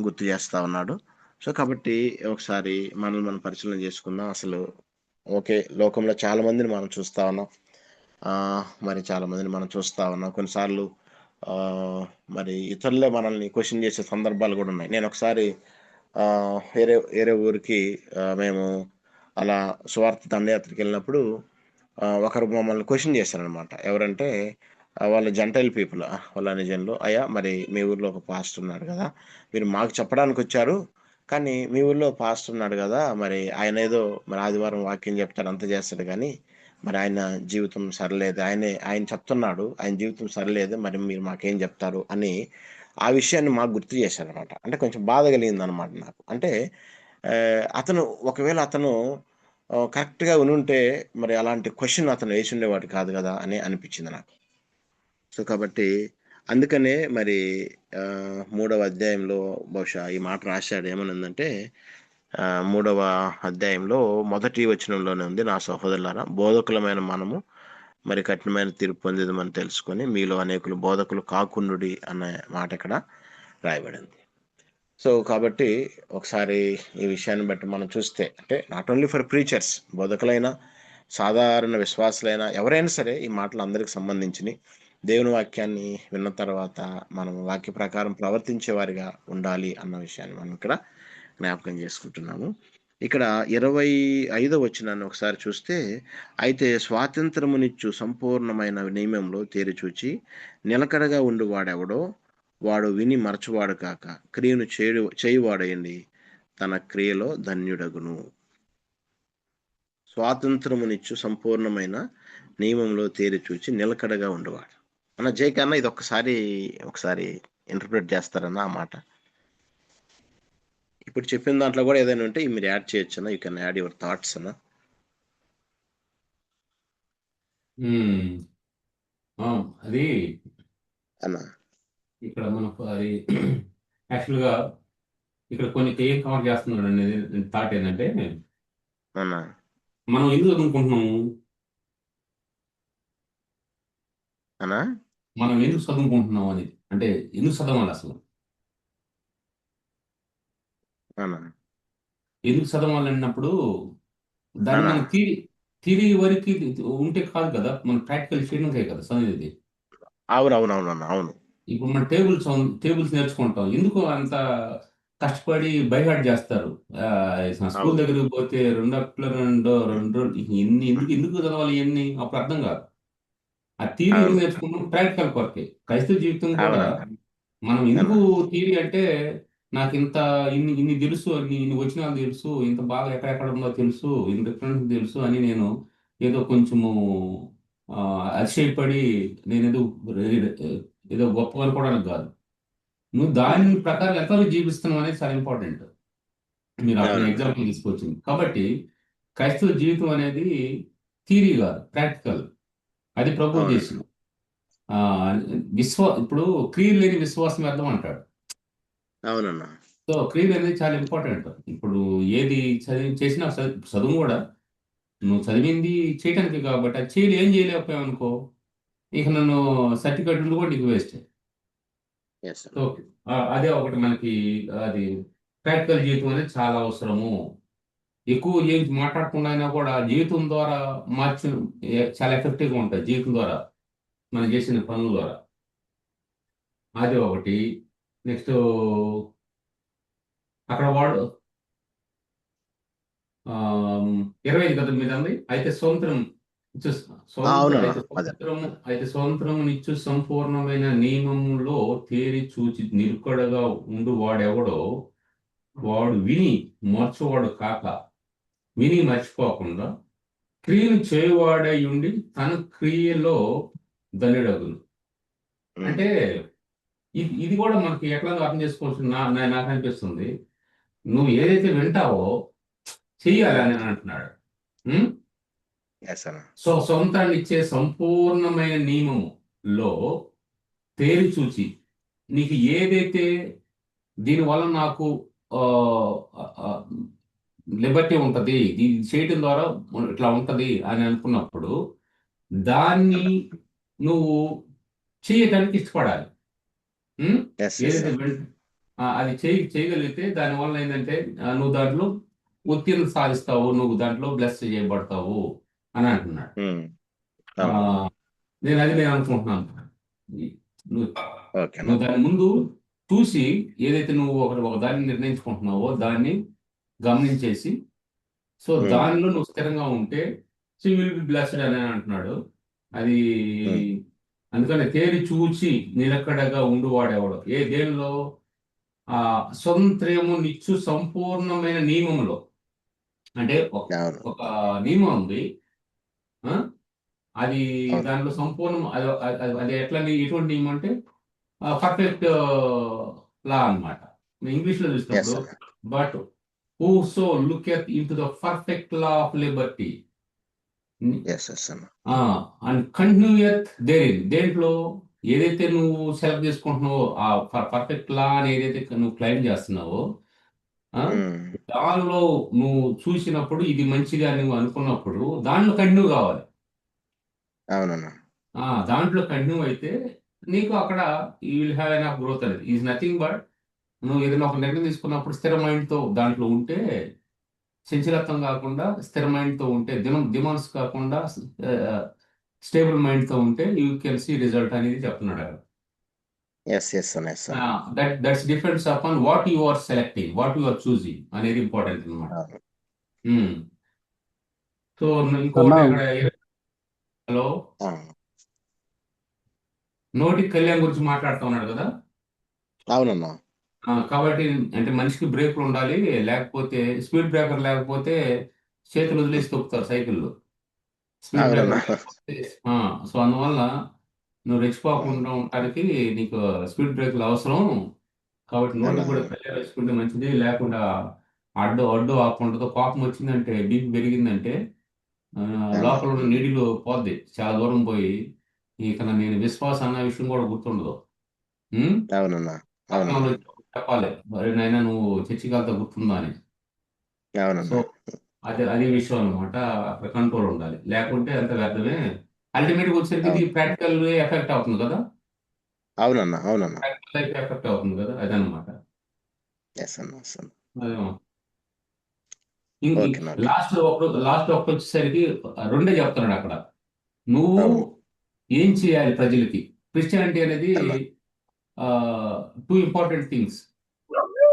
గుర్తు చేస్తా ఉన్నాడు. సో కాబట్టి ఒకసారి మనల్ని మనం పరిశీలన చేసుకుందాం. అసలు ఓకే, లోకంలో చాలా మందిని మనం చూస్తా ఉన్నాం, కొన్నిసార్లు మరి ఇతరులే మనల్ని క్వశ్చన్ చేసే సందర్భాలు కూడా ఉన్నాయి. నేను ఒకసారి వేరే ఊరికి మేము అలా సువార్త దండయాత్రకి వెళ్ళినప్పుడు ఒకరు మమ్మల్ని క్వశ్చన్ చేశారనమాట. ఎవరంటే వాళ్ళ జంటైల్ పీపుల్, వాళ్ళ నిజంలో, అయ్యా మరి మీ ఊర్లో ఒక పాస్టర్ ఉన్నాడు కదా, మీరు మాకు చెప్పడానికి వచ్చారు కానీ మీ ఊర్లో పాస్టర్ ఉన్నాడు కదా, మరి ఆయన ఏదో మరి ఆదివారం వాక్యం చెప్తాడు, అంత చేస్తాడు, కానీ మరి ఆయన జీవితం సరిలేదు, ఆయన చెప్తున్నాడు ఆయన జీవితం సరిలేదు, మరి మీరు మాకేం చెప్తారు అని ఆ విషయాన్ని మాకు గుర్తు చేశారనమాట. అంటే కొంచెం బాధ కలిగింది అనమాట నాకు. అంటే ఒకవేళ అతను కరెక్ట్గా ఉనుంటే మరి అలాంటి క్వశ్చన్ అతను వేసి ఉండేవాడు కాదు కదా అని అనిపించింది నాకు. సో కాబట్టి అందుకనే మరి 3వ అధ్యాయంలో బహుశా ఈ మాట రాశాడు. ఏమనుందంటే 3వ అధ్యాయంలో 1వ వచనంలోనే ఉంది, నా సహోదరులారా బోధకులమైన మనము మరి కఠినమైన తీర్పు పొందేదమని తెలుసుకొని మీలో అనేకులు బోధకులు కాకుండుడి అనే మాట ఇక్కడ రాయబడింది. సో కాబట్టి ఒకసారి ఈ విషయాన్ని బట్టి మనం చూస్తే, అంటే నాట్ ఓన్లీ ఫర్ ప్రీచర్స్, బోధకులైనా సాధారణ విశ్వాసులైనా ఎవరైనా సరే ఈ మాటలు అందరికి సంబంధించినవి. దేవుని వాక్యాన్ని విన్న తర్వాత మనం వాక్య ప్రకారం ప్రవర్తించే వారిగా ఉండాలి అన్న విషయాన్ని మనం ఇక్కడ జ్ఞాపకం చేసుకుంటున్నాము. ఇక్కడ 25వ వచనాన్ని ఒకసారి చూస్తే, అయితే స్వాతంత్రమునిచ్చు సంపూర్ణమైన నియమంలో తేరిచూచి నిలకడగా ఉండి వాడెవడో వాడు విని మరచువాడు కాక క్రియను చేయువాడయండి తన క్రియలో ధన్యుడగును. స్వాతంత్రమునిచ్చు సంపూర్ణమైన నియమంలో తేరిచూచి నిలకడగా ఉండేవాడు అన్న. జై కన్నా ఇది ఒకసారి ఇంటర్ప్రిట్ చేస్తారన్న ఆ మాట. ఇప్పుడు చెప్పిన దాంట్లో కూడా ఏదైనా ఉంటే మీరు యాడ్ చేయొచ్చు అన్న. You can add your thoughts అన్న. అది అన్న ఇక్కడ మనకు అది యాక్చువల్గా ఇక్కడ కొన్ని ఏం కవర్ చేస్తున్నాడు అనేది థాట్ ఏంటంటే, అన్న మనం ఎందుకు చదువుకుంటున్నాము, అన్నా మనం ఎందుకు చదువుకుంటున్నాం అని, అంటే ఎందుకు చదవాలి అసలు, అన్న ఎందుకు చదవాలి అన్నప్పుడు దాన్ని అన్న మనం థియరీ వరకు ఉంటే కాదు కదా, మనం ప్రాక్టికల్ చేయడానికే కదా చదివేది. అవునవునవునన్న అవును. ఇప్పుడు మనం టేబుల్స్ నేర్చుకుంటాం, ఎందుకు అంత కష్టపడి బైహార్ట్ చేస్తారు. స్కూల్ అవును దగ్గరికి పోతే 2+2 ఎందుకు చదవాలి ఇవన్నీ అప్పుడు అర్థం కాదు. ఆ థియరీ ఎందుకు అవును నేర్చుకుంటాం, ప్రాక్టికల్ కొరకే. క్రైస్తవ జీవితం కూడా అవునన్న మనం అన్న ఎందుకు థియరీ అంటే, నాకు ఇన్ని తెలుసు, ఇన్ని వచనాలు తెలుసు, ఇంత బాగా ఎక్కడెక్కడ ఉందో తెలుసు, ఇన్ని రిఫరెన్స్ తెలుసు అని నేను ఏదో కొంచెము అతిశయపడి నేను ఏదో గొప్ప అనుకోవడానికి కాదు. నువ్వు దాని ప్రకారం ఎంతవరకు జీవిస్తున్నావు అనేది చాలా ఇంపార్టెంట్. మీరు అక్కడ అవునన్న ఎగ్జాంపుల్ తీసుకొచ్చింది కాబట్టి, క్రైస్తవ జీవితం అనేది థియరీ కాదు, ప్రాక్టికల్. అది ప్రభు అవునన్న చేసింది. ఇప్పుడు క్రియలు లేని విశ్వాసం వ్యర్థం అంటాడు. అవునన్న సో క్రియలు అనేది చాలా ఇంపార్టెంట్. ఇప్పుడు ఏది చేసినా చదువు కూడా నువ్వు చదివింది చేయటానికి కాబట్టి, అది ఏం చేయలేకపోయావు అనుకో, ఇక నన్ను సర్టిఫికెట్ ఉండి కూడా నీకు వేస్ట్. ఎస్ సో అన్న అదే ఒకటి మనకి, అది ప్రాక్టికల్ జీవితం అనేది చాలా అవసరము. ఎక్కువ ఏం మాట్లాడకుండా అయినా కూడా జీవితం ద్వారా చాలా ఎఫెక్టివ్గా ఉంటుంది. జీవితం ద్వారా మనం చేసిన పనుల ద్వారా అది ఒకటి. నెక్స్ట్ అక్కడ వాడు 25 కదా మీద ఉంది. అయితే అవునన్న అదే స్వతంత్రమునిచ్చు సంపూర్ణమైన నియమములో తేరి చూచి నిరుకడగా ఉండు వాడెవడో వాడు విని మర్చువాడు కాక, విని మర్చిపోకుండా క్రియను చేయువాడై ఉండి తన క్రియలో ధన్యుడగును. అంటే ఇది కూడా మనకి ఎట్లా అర్థం చేసుకోవచ్చు, నాకు అనిపిస్తుంది. నువ్వు ఏదైతే వింటావో చెయ్యాలి అని అంటున్నాడు. ఎస్ అన్న సో సొంతాన్ని ఇచ్చే సంపూర్ణమైన నియమములో తేరి చూచి నీకు ఏదైతే దీనివల్ల నాకు లిబర్టీ ఉంటుంది, ఇది చేయటం ద్వారా ఇట్లా ఉంటుంది అని అనుకున్నప్పుడు దాన్ని నువ్వు చేయటానికి ఇష్టపడాలి. ఎస్ ఎస్ ఏదైతే అది చేయగలిగితే దానివల్ల ఏంటంటే నువ్వు దాంట్లో ఉత్తీర్ణత సాధిస్తావు, నువ్వు దాంట్లో బ్లెస్ చేయబడతావు అని అంటున్నాడు. నేను అనుకుంటున్నాను. నువ్వు దాని ముందు చూసి ఏదైతే నువ్వు ఒక దాన్ని నిర్ణయించుకుంటున్నావో దాన్ని గమనించేసి, సో దానిలో నువ్వు స్థిరంగా ఉంటే సో విల్ బి బ్లెస్డ్ అని అంటున్నాడు. అది అందుకని తేరి చూచి నిలకడగా ఉండువాడేవాడు దేనిలో, స్వతంత్రము నిచ్చు సంపూర్ణమైన నియమంలో. అంటే ఒక నియమం ఉంది, అది దాంట్లో సంపూర్ణం. అది ఎట్లా, ఎటువంటి నియమం అంటే పర్ఫెక్ట్ లా అన్నమాట. ఇంగ్లీష్ లో చూసినప్పుడు but whoso look at into the perfect law of liberty and continueth దేంట్లో ఏదైతే నువ్వు సెలెక్ట్ చేసుకుంటున్నావో ఆ పర్ఫెక్ట్ లా అని ఏదైతే నువ్వు క్లెయిమ్ చేస్తున్నావో దానిలో నువ్వు చూసినప్పుడు ఇది మంచిది అని నువ్వు అనుకున్నప్పుడు దాంట్లో కంటిన్యూ కావాలి. అవునన్నా దాంట్లో కంటిన్యూ అయితే నీకు అక్కడ you will have an of growth అనేది ఈజ్ నథింగ్ బట్ నువ్వు ఏదైనా ఒక నిర్ణయం తీసుకున్నప్పుడు స్థిర మైండ్తో దాంట్లో ఉంటే, చంచలత్వం కాకుండా స్థిర మైండ్తో ఉంటే, డిమాండ్స్ కాకుండా స్టేబుల్ మైండ్తో ఉంటే యూ కెన్ సీ రిజల్ట్ అనేది చెప్తున్నాడు అక్కడ. ఎస్ ఎస్ అన్న, ఎస్ అన్న. That's difference upon what you are selecting, what you are choosing అనేది ఇంపార్టెంట్ అనమాట. సో ఇంకోటి అన్నా ఇక్కడ హలో ఆ, నోటికి కళ్యాణ్ గురించి మాట్లాడుతూ ఉన్నాడు కదా. అవునన్నా. కాబట్టి అంటే మనిషికి బ్రేక్లు ఉండాలి, లేకపోతే స్పీడ్ బ్రేకర్ లేకపోతే చేతులు వదిలేసి తొక్కుతారు సైకిళ్ళు. స్పీడ్ బ్రేకర్ అవునన్నా. లేకపోతే సో అందువల్ల నువ్వు రెచ్చిపోకుండా ఉండడానికి నీకు స్పీడ్ బ్రేకర్లు అవసరం. కాబట్టి అన్నా. నోటికి కూడా కళ్యాణ్ వేసుకుంటే మంచిది, లేకుండా అడ్డు ఆపుకుంటుందో. కోపం వచ్చిందంటే, బీపీ పెరిగిందంటే అన్నా. లోపల ఉన్న నీడిలో పోద్ది, చాలా దూరం పోయి ఇక నేను విశ్వాసం అన్న విషయం కూడా గుర్తుండదు. అవునన్నా. పక్కన అవునన్నా. వాళ్ళు చెప్పాలి, మరి నాయనా నువ్వు చర్చికి వెళ్తా గుర్తుందా అని. సో అవునన్నా. అదే విషయం అనమాట. అక్కడ కంట్రోల్ ఉండాలి, లేకుంటే అంత వ్యర్థమే. అల్టిమేట్గా వచ్చేసరికి ఇది అవును. ప్రాక్టికల్ ఎఫెక్ట్ అవుతుంది కదా, అవునన్నా. అవునన్నా. ప్రాక్టికల్ లైఫ్ ఎఫెక్ట్ అవుతుంది కదా, అదనమాట. ఎస్ అన్న, ఎస్ అన్న. అదేమో ఓకేనా, ఓకే. లాస్ట్ ఒకటి వచ్చేసరికి రెండే చెప్తున్నాడు అక్కడ. నువ్వు అవును ఏం చేయాలి ప్రజలకి. క్రిస్టియానిటీ అనేది అన్న. 2 important things.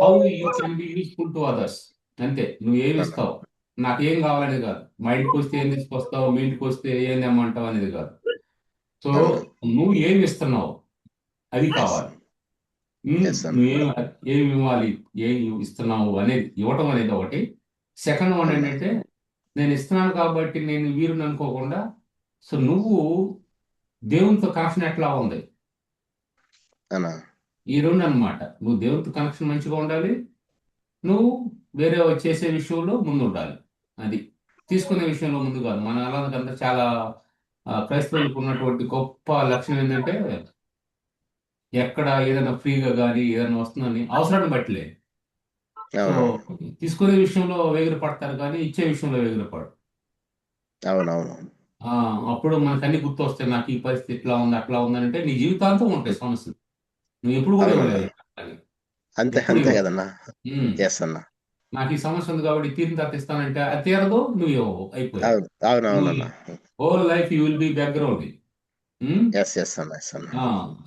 How you can be useful to others. అంతే. నువ్వు ఏమి అన్న. ఇస్తావు, నాకేం కావాలనేది కాదు. మా ఇంటికి వస్తే ఏం తీసుకొస్తావు, మీ ఇంటికి వస్తే ఏం తెమ్మంటావు అనేది కాదు. సో అన్న. నువ్వు ఏమి ఇస్తున్నావు అది ఎస్ కావాలి. ఎస్ అన్న. ఏమి ఇవ్వాలి, ఏమి ఇస్తున్నావు అనేది, ఇవ్వటం అనేది ఒకటి. సెకండ్ వన్ అన్న. ఏంటంటే, నేను ఇస్తున్నాను కాబట్టి నేను వీరుని అనుకోకుండా, సో నువ్వు దేవునితో కనెక్షన్ ఎట్లా ఉంది అన్న. ఈ రెండు అనమాట. నువ్వు దేవునితో కనెక్షన్ మంచిగా ఉండాలి, నువ్వు వేరే చేసే విషయంలో ముందు ఉండాలి. అది తీసుకునే విషయంలో ముందు కాదు. మన అలాంటి చాలా క్రైస్తవులకు ఉన్నటువంటి గొప్ప లక్షణం ఏంటంటే, ఎక్కడ ఏదైనా ఫ్రీగా కానీ ఏదైనా వస్తుందని అవసరాన్ని బట్టిలే. సో అవునవును. తీసుకునే విషయంలో వేగిర పడతారు కానీ ఇచ్చే విషయంలో వేగిర పడరు. అవునవును. అప్పుడు మనకు అన్ని గుర్తు వస్తాయి. నాకు ఈ పరిస్థితి ఇట్లా ఉంది అట్లా ఉందని, అంటే నీ జీవితాంతం ఉంటాయి సమస్యలు. నువ్వు ఎప్పుడు కూడా అవునన్నా. ఇవ్వలేదు అని. అంతే ఎప్పుడు అంతే ఇవ్వవు. కదన్నా. ఉమ్. ఎస్ అన్న. నాకు ఈ సమస్య ఉంది కాబట్టి తీరిన తర్వాత ఇస్తానంటే అది తీరదు, నువ్వు ఇవ్వవు, అయిపోయావు. అవును అవునవునన్నా. Whole life you will be background. Yes yes అన్న, ఎస్ అన్న.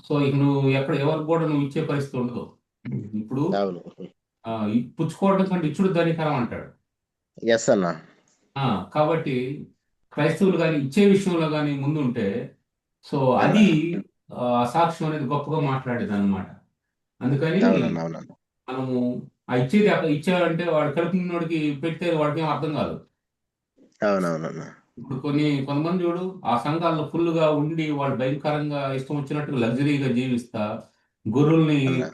సో ఇక నువ్వు ఎక్కడ ఎవరికి కూడా నువ్వు ఇచ్చే పరిస్థితి ఉండదు. ఇప్పుడు అవును. పుచ్చుకోవడం కంటే ఇచ్చుడు ధనికరం అంటాడు. ఎస్ అన్న. కాబట్టి క్రైస్తవులు కానీ ఇచ్చే విషయంలో కానీ ముందుంటే, సో అన్న. అది సాక్ష్యం అనేది గొప్పగా మాట్లాడేది అనమాట. అందుకని అవునన్నా. అవునన్నా. మనము ఇచ్చేది అక్కడ ఇచ్చాడంటే వాడు కడుపునోడికి పెడితే వాడికి ఏం అర్థం కాదు. అవునవునన్నా. ఇప్పుడు కొంతమంది చూడు, ఆ సంఘాల్లో ఫుల్గా ఉండి వాళ్ళు భయంకరంగా ఇష్టం వచ్చినట్టుగా లగ్జరీగా జీవిస్తా గొర్రెల్ని అన్న.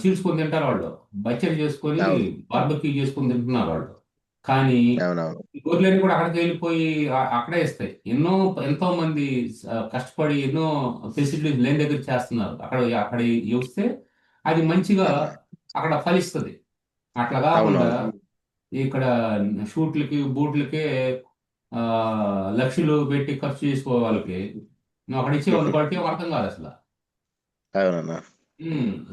చీల్చుకొని తింటారు వాళ్ళు. బచ్చలు చేసుకొని అవును. బార్బెక్యూ చేసుకొని తింటున్నారు వాళ్ళు. కానీ అవునవును. ఈ గొర్రెలన్నీ కూడా అక్కడికి వెళ్ళిపోయి అక్కడే ఇస్తాయి. ఎంతో మంది కష్టపడి ఎన్నో ఫెసిలిటీస్ లేని దగ్గర చేస్తున్నారు. అక్కడ ఇస్తే అది మంచిగా అన్న. అక్కడ ఫలిస్తుంది. అట్లా కాకుండా అవునవును. ఇక్కడ షూట్లకి బూట్లకే లక్షలు పెట్టి ఖర్చు చేసుకో వాళ్ళకి, నువ్వు అక్కడ ఇచ్చే వాళ్ళకి ఏం అర్థం కాదు అసలు. అవునన్నా.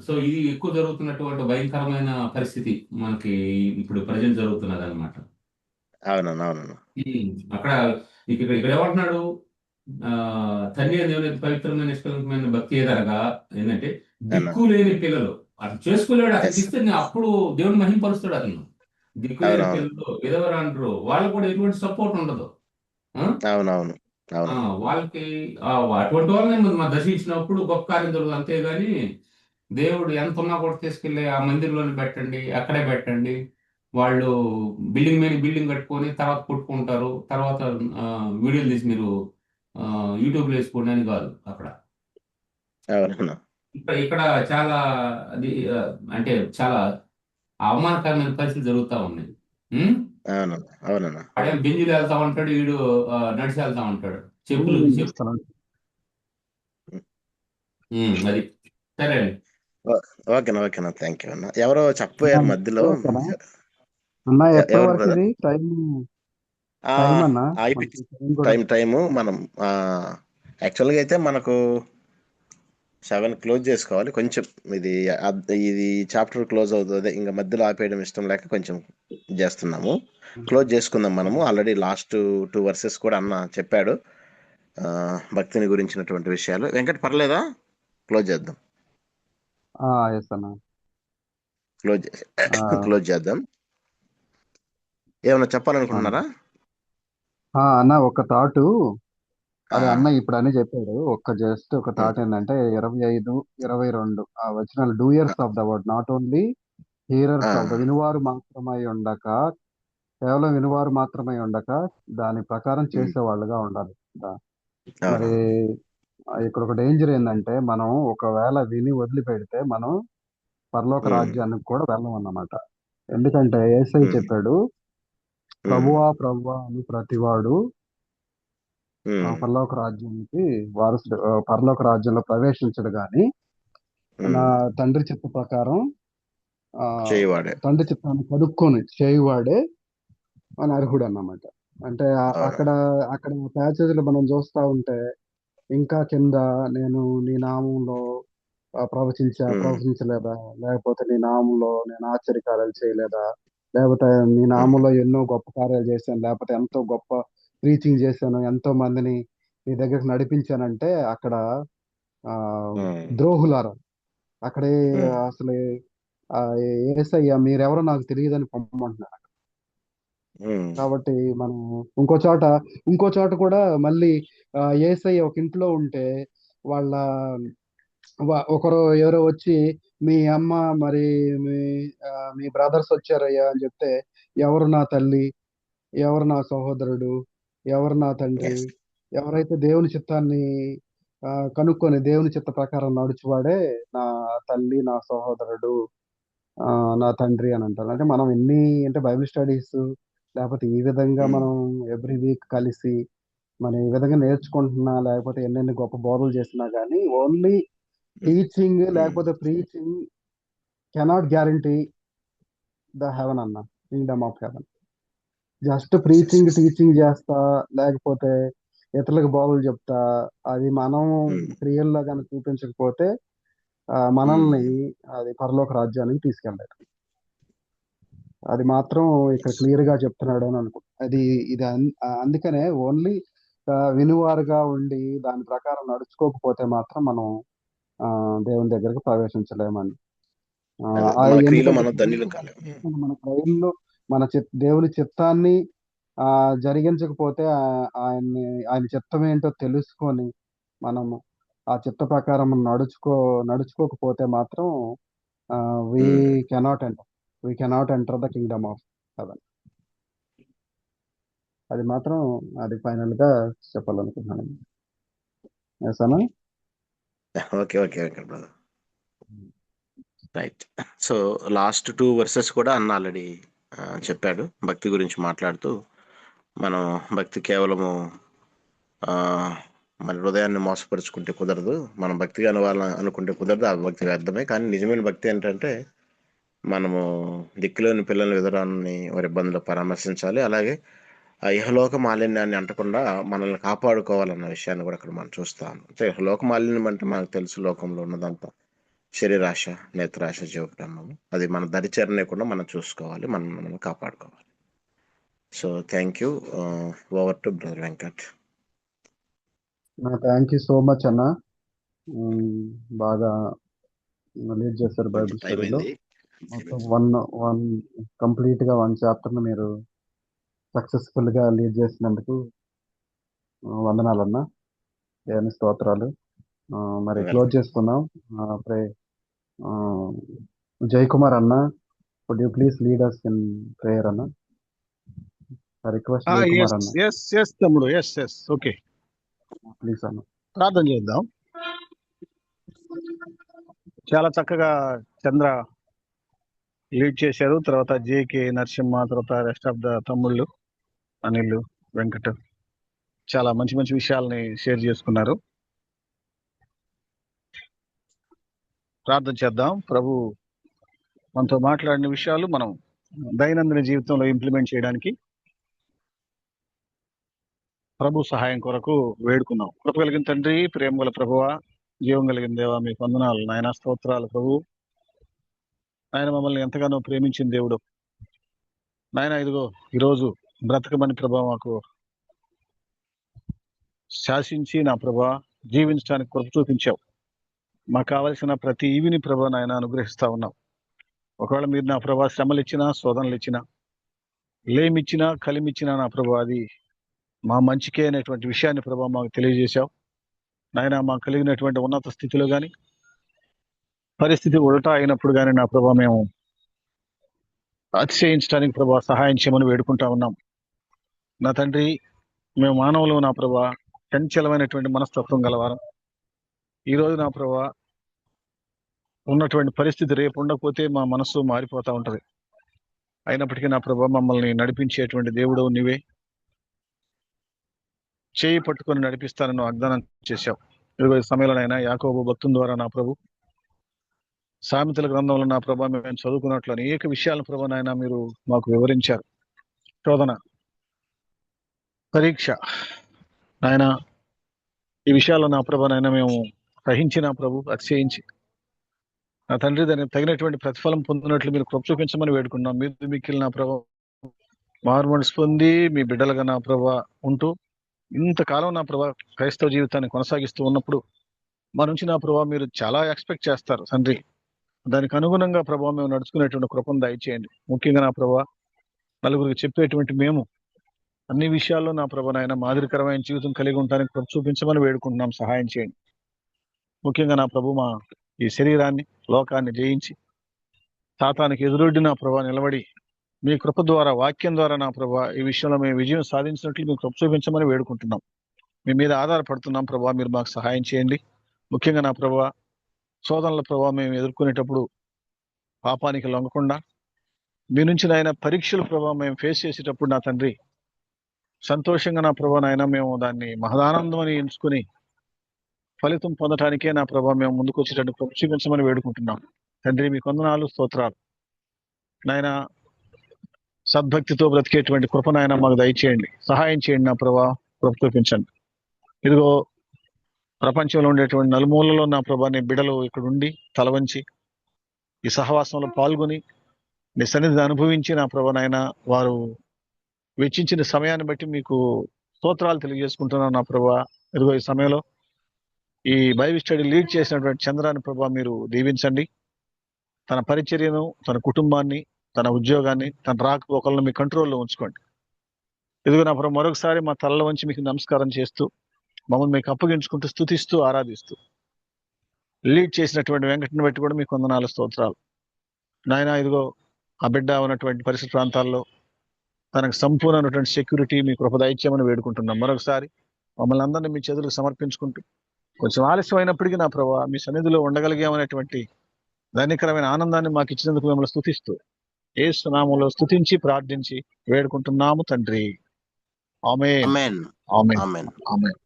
సో ఇది ఎక్కువ జరుగుతున్నటువంటి భయంకరమైన పరిస్థితి మనకి ఇప్పుడు ప్రజెంట్ జరుగుతున్నది అనమాట. అవునన్నా. అవునన్నా. అక్కడ ఇక్కడ ఏమంటున్నాడు, తండ్రి దేవుని పవిత్రమైన నిష్కలంకమైన భక్తి ఏదనగా ఏంటంటే, దిక్కు లేని పిల్లలు అతను చేసుకోలేడు, అతనికి ఇస్తే అప్పుడు దేవుని మహింపరుస్తాడు అతను. దిక్కు లేని పిల్లలు, విధవరాండ్రు, వాళ్ళకు కూడా ఎటువంటి సపోర్ట్ ఉండదు. అవునవును. అవును. వాళ్ళకి అటువంటి వాళ్ళని మనం దర్శించినప్పుడు గొప్ప కార్యం జరుగుతుంది. అంతేగాని దేవుడు ఎంత ఉన్నా కూడా తీసుకెళ్ళి ఆ మందిరంలోనే పెట్టండి, అక్కడే పెట్టండి, వాళ్ళు బిల్డింగ్ మీద బిల్డింగ్ కట్టుకొని తర్వాత కొట్టుకుంటారు, తర్వాత వీడియోలు తీసి మీరు యూట్యూబ్లో వేసుకోండి అని కాదు అక్కడ. అవునన్నా. ఇక్కడ చాలా అది అంటే చాలా అవమానకరమైన పరిస్థితి జరుగుతూ ఉన్నాయి. అవునన్నా. అవునన్నా. వాడేం బెంజులు వెళ్తా ఉంటాడు, వీడు నడిచి వెళ్తా ఉంటాడు, చెప్పులు అది. సరే అండి. ఓకేనా, ఓకేనా, థ్యాంక్ యూ అన్న. ఎవరో చెప్పారు మధ్యలో. అన్న ఎప్పటి ఎవరు వరకు బ్రదర్? ఇది టైం అన్న టైము మనం యాక్చువల్గా అయితే మనకు 7 క్లోజ్ చేసుకోవాలి. కొంచెం ఇది చాప్టర్ క్లోజ్ అవుతుంది, ఇంకా మధ్యలో ఆపేయడం ఇష్టం లేక కొంచెం చేస్తున్నాము. క్లోజ్ చేసుకుందాం మనము. ఆల్రెడీ లాస్ట్ 2 వర్సెస్ కూడా అన్న చెప్పాడు భక్తిని గురించినటువంటి విషయాలు. వెంకట్ పర్లేదా? క్లోజ్ చేద్దాం. ఎస్ అన్న. క్లోజ్ చేద్దాం. ఏమన్నా చెప్పాలనుకుంటున్నారా? అన్న ఒక థాటు, అదే అన్న ఇప్పుడు అని చెప్పాడు. జస్ట్ ఒక థాట్ ఏంటంటే 25, 22 ఆ వచనాలు, doers of the word, not only hearers of the, వినువారు మాత్రమై ఉండక, కేవలం వినువారు మాత్రమై ఉండక దాని ప్రకారం చేసేవాళ్ళుగా ఉండాలి. మరి ఇక్కడ ఒక డేంజర్ ఏంటంటే, మనం ఒకవేళ విని వదిలిపెడితే మనం పరలోక రాజ్యానికి కూడా వెళ్ళం అన్నమాట. ఎందుకంటే యేసయ్య చెప్పాడు, ప్రభువా ప్రభువా అని ప్రతివాడు పరలోక రాజ్యానికి వారసుడు, పరలోక రాజ్యంలో ప్రవేశించడు గాని నా తండ్రి చిత్త ప్రకారం తండ్రి చిత్తాన్ని కనుక్కొని చేయువాడే అని అర్హుడు అన్నమాట. అంటే అక్కడ ప్యాసేజ్లో మనం చూస్తా ఉంటే ఇంకా కింద, నేను నీ నామంలో ప్రవచించలేదా, లేకపోతే నీ నామంలో నేను ఆశ్చర్యకార్యాలు చేయలేదా, లేకపోతే నీ నామంలో ఎన్నో గొప్ప కార్యాలు చేశాను, లేకపోతే ఎంతో గొప్ప ప్రీచింగ్ చేశాను, ఎంతో మందిని నీ దగ్గరకు నడిపించానంటే అక్కడ ద్రోహులారా, అక్కడే అసలు యేసయ్య మీరెవరో నాకు తెలియదని పంపమంటున్నారు. కాబట్టి మనం ఇంకో చోట కూడా మళ్ళీ యేసయ్య ఒక ఇంట్లో ఉంటే వాళ్ళ ఒకరు ఎవరో వచ్చి, మీ అమ్మ మరి మీ బ్రదర్స్ వచ్చారయ్యా అని చెప్తే, ఎవరు నా తల్లి, ఎవరు నా సహోదరుడు, ఎవరు నా తండ్రి, ఎవరైతే దేవుని చిత్తాన్ని కనుక్కొని దేవుని చిత్త ప్రకారం నడుచువాడే నా తల్లి, నా సహోదరుడు, నా తండ్రి అని అంటారు. అంటే మనం అంటే బైబిల్ స్టడీస్ లేకపోతే ఈ విధంగా మనం ఎవ్రీ వీక్ కలిసి మనం ఈ విధంగా నేర్చుకుంటున్నా, లేకపోతే ఎన్నెన్ని గొప్ప బోధలు చేసినా కానీ ఓన్లీ టీచింగ్ లేకపోతే preaching cannot guarantee the heaven అన్న, kingdom of heaven. Just teaching చేస్తా, లేకపోతే ఇతరులకు బోధలు చెప్తా, అది మనం క్రియల్లో కానీ చూపించకపోతే మనల్ని అది పరలోక రాజ్యానికి తీసుకెళ్ళలేదు. అది మాత్రం ఇక్కడ క్లియర్ గా చెప్తున్నాడు అని ఇది అందుకనే ఓన్లీ వినువారుగా ఉండి దాని ప్రకారం నడుచుకోకపోతే మాత్రం మనం దేవుని దగ్గరకు ప్రవేశించలేమని. మన క్రియల్లో దేవుని చిత్తాన్ని జరిగించకపోతే ఆయన చిత్తం ఏంటో తెలుసుకొని మనము ఆ చిత్త ప్రకారం నడుచుకోకపోతే మాత్రం we cannot enter the kingdom of heaven. అది మాత్రం అది ఫైనల్ గా చెప్పాలనుకుంటున్నాను. Okay brother, right. So last 2 versus కూడా అన్న ఆల్రెడీ చెప్పాడు భక్తి గురించి మాట్లాడుతూ. మనం భక్తి కేవలము మన హృదయాన్ని మోసపరుచుకుంటే కుదరదు, మనం భక్తిగా అనుకుంటే కుదరదు, ఆ భక్తి వ్యర్థమే. కానీ నిజమైన భక్తి ఏంటంటే మనము దిక్కులోని పిల్లల విధురాన్ని వారి ఇబ్బందులు పరామర్శించాలి, అలాగే ఆ ఇహలోక మాలిన్యాన్ని అంటకుండా మనల్ని కాపాడుకోవాలన్న విషయాన్ని కూడా అక్కడ మనం చూస్తాం. అంటే ఇహలోక మాలిన్యం అంటే మనకు తెలుసు, లోకంలో ఉన్నదంతా శరీరాశ, నేత్రాశ, జీవప్రేమము, అది మన దరిచేరనేకుండా మనం చూసుకోవాలి, మనం కాపాడుకోవాలి. So thank you. Over to brother Venkat. Thank you so much అన్న, బాగా లీడ్ చేశారు బైబిల్ స్టడీలో. వన్ కంప్లీట్ గా 1 చాప్టర్ ను మీరు సక్సెస్ఫుల్ గా లీడ్ చేసినందుకు వందనాలన్నా, దేవుని స్తోత్రాలు. మరి క్లోజ్ చేసుకుందాం. జై కుమార్ అన్న, would you please lead us in prayer అన్న? రిక్వెస్ట్ జై కుమార్ అన్న. yes తమ్ముడు, ఓకే ప్లీజ్ అన్న. ప్రార్థన చేద్దాం. చాలా చక్కగా చంద్ర లీడ్ చేశారు. తర్వాత జేకే, నరసింహ, తర్వాత రెస్ట్ ఆఫ్ ద తమ్ముళ్ళు, అనిల్, వెంకట్ చాలా మంచి మంచి విషయాల్ని షేర్ చేసుకున్నారు. ప్రార్థన చేద్దాం. ప్రభు మనతో మాట్లాడిన విషయాలు మనం దైనందిన జీవితంలో ఇంప్లిమెంట్ చేయడానికి ప్రభు సహాయం కొరకు వేడుకుందాం. కృప కలిగిన తండ్రి, ప్రేమ గల ప్రభువా, జీవం కలిగిన దేవా మీకు వందనాలు నాయన, స్తోత్రాలు ప్రభు. ఆయన మమ్మల్ని ఎంతగానో ప్రేమించిన దేవుడు నాయన. ఇదిగో ఈరోజు బ్రతకమని ప్రభా మాకు శాసించి నా ప్రభా జీవించడానికి కృప చూపించావు. మాకు కావలసిన ప్రతి ఈవిని ప్రభా నాయన అనుగ్రహిస్తా ఉన్నావు. ఒకవేళ మీరు నా ప్రభా శ్రమలు ఇచ్చినా, శోధనలు ఇచ్చినా, లేమిచ్చినా, కలిమిచ్చినా నా ప్రభా అది మా మంచికే అనేటువంటి విషయాన్ని ప్రభా మాకు తెలియజేశావు నాయన. మాకు కలిగినటువంటి ఉన్నత స్థితిలో కానీ, పరిస్థితి ఉల్టా అయినప్పుడు కానీ నా ప్రభా మేము అతిశయించడానికి ప్రభా సహాయం చేయమని వేడుకుంటా ఉన్నాం నా తండ్రి. మేము మానవులు నా ప్రభా, చంచలమైనటువంటి మనస్తత్వం గలవారం. ఈరోజు నా ప్రభా ఉన్నటువంటి పరిస్థితి రేపు ఉండకపోతే మా మనస్సు మారిపోతా ఉంటది. అయినప్పటికీ నా ప్రభా మమ్మల్ని నడిపించేటువంటి దేవుడు నీవే. చేయి పట్టుకొని నడిపిస్తానని వాగ్దానం చేశావు. ఇదిగో ఈ సమయంలోనైనా యాకోబు భక్తుని ద్వారా నా ప్రభు సామెతల గ్రంథంలో నా ప్రభా మేము చదువుకున్నట్లు అనేక విషయాలను ప్రభా నాయన మీరు మాకు వివరించారు. శోధన, పరీక్ష నాయన, ఈ విషయాల్లో నా ప్రభా నాయన మేము సహించి నా ప్రభు అతిశయించి నా తండ్రి దానికి తగినటువంటి ప్రతిఫలం పొందినట్లు మీరు కృప చూపించమని వేడుకున్నాం. మీరు మిక్కిలి నా ప్రభా మార్మల్స్ పొంది మీ బిడ్డలుగా నా ప్రభా ఉంటూ ఇంతకాలం నా ప్రభా క్రైస్తవ జీవితాన్ని కొనసాగిస్తూ ఉన్నప్పుడు మా నుంచి నా ప్రభా మీరు చాలా ఎక్స్పెక్ట్ చేస్తారు తండ్రి. దానికి అనుగుణంగా ప్రభావ మేము నడుచుకునేటువంటి కృపను దయచేయండి. ముఖ్యంగా నా ప్రభా నలుగురికి చెప్పేటువంటి మేము అన్ని విషయాల్లో నా ప్రభా నాయన మాదిరికరమైన జీవితం కలిగి ఉండడానికి కృప చూపించమని వేడుకుంటున్నాం. సహాయం చేయండి. ముఖ్యంగా నా ప్రభు మా ఈ శరీరాన్ని, లోకాన్ని జయించి సాతానికి ఎదురొడ్డి నా ప్రభా నిలబడి మీ కృప ద్వారా, వాక్యం ద్వారా నా ప్రభా ఈ విషయంలో మేము విజయం సాధించినట్లు మీకు కృప చూపించమని వేడుకుంటున్నాం. మీ మీద ఆధారపడుతున్నాం ప్రభా, మీరు మాకు సహాయం చేయండి. ముఖ్యంగా నా ప్రభా శోధనల ప్రభావం మేము ఎదుర్కొనేటప్పుడు పాపానికి లొంగకుండా మీ నుంచి నాయన పరీక్షల ప్రభావం మేము ఫేస్ చేసేటప్పుడు నా తండ్రి సంతోషంగా నా ప్రభా నాయన మేము దాన్ని మహదానందం అని ఎంచుకుని ఫలితం పొందటానికే నా ప్రభా మేము ముందుకు వచ్చేటట్టు కృప చూపించమని వేడుకుంటున్నాం తండ్రి. మీకు వందనాలు, స్తోత్రాలు నాయన. సద్భక్తితో బ్రతికేటువంటి కృప నాయన మాకు దయచేయండి. సహాయం చేయండి నా ప్రభా, కృప చూపించండి. ఇదిగో ప్రపంచంలో ఉండేటువంటి నలుమూలలో నా ప్రభా నీ బిడ్డలు ఇక్కడ ఉండి తలవంచి ఈ సహవాసంలో పాల్గొని నీ సన్నిధిని అనుభవించి నా ప్రభా నాయన వారు వెచ్చించిన సమయాన్ని బట్టి మీకు స్తోత్రాలు తెలియజేసుకుంటున్నాను నా ప్రభా. ఇదిగో ఈ సమయంలో ఈ బైబిల్ స్టడీ లీడ్ చేసినటువంటి చంద్రాన్ని ప్రభా మీరు దీవించండి. తన పరిచర్యను, తన కుటుంబాన్ని, తన ఉద్యోగాన్ని, తన రాకపోకలను మీ కంట్రోల్లో ఉంచుకోండి. ఇదిగో నా ప్రభా మరొకసారి మా తలలో వంచి మీకు నమస్కారం చేస్తూ మమ్మల్ని మీకు అప్పగించుకుంటూ స్తుతిస్తూ ఆరాధిస్తూ లీడ్ చేసినటువంటి వెంకటని బట్టి కూడా మీకు వందనాలు, స్తోత్రాలు నాయన. ఇదిగో ఆ బిడ్డ ఉన్నటువంటి పరిసర ప్రాంతాల్లో తనకు సంపూర్ణమైనటువంటి సెక్యూరిటీ మీ కృప దయచేయమని వేడుకుంటున్నాం. మరొకసారి మమ్మల్ని అందరినీ మీ చేతులకు సమర్పించుకుంటూ కొంచెం ఆలస్యం అయినప్పటికీ నా ప్రభా మీ సన్నిధిలో ఉండగలిగామనేటువంటి ధన్యకరమైన ఆనందాన్ని మాకు ఇచ్చినందుకు మిమ్మల్ని స్తుతిస్తూ యేసు నామములో స్తుతించి ప్రార్థించి వేడుకుంటున్నాము తండ్రి. ఆమేన్. ఆమేన్. ఆమేన్. ఆమేన్. ఆమేన్.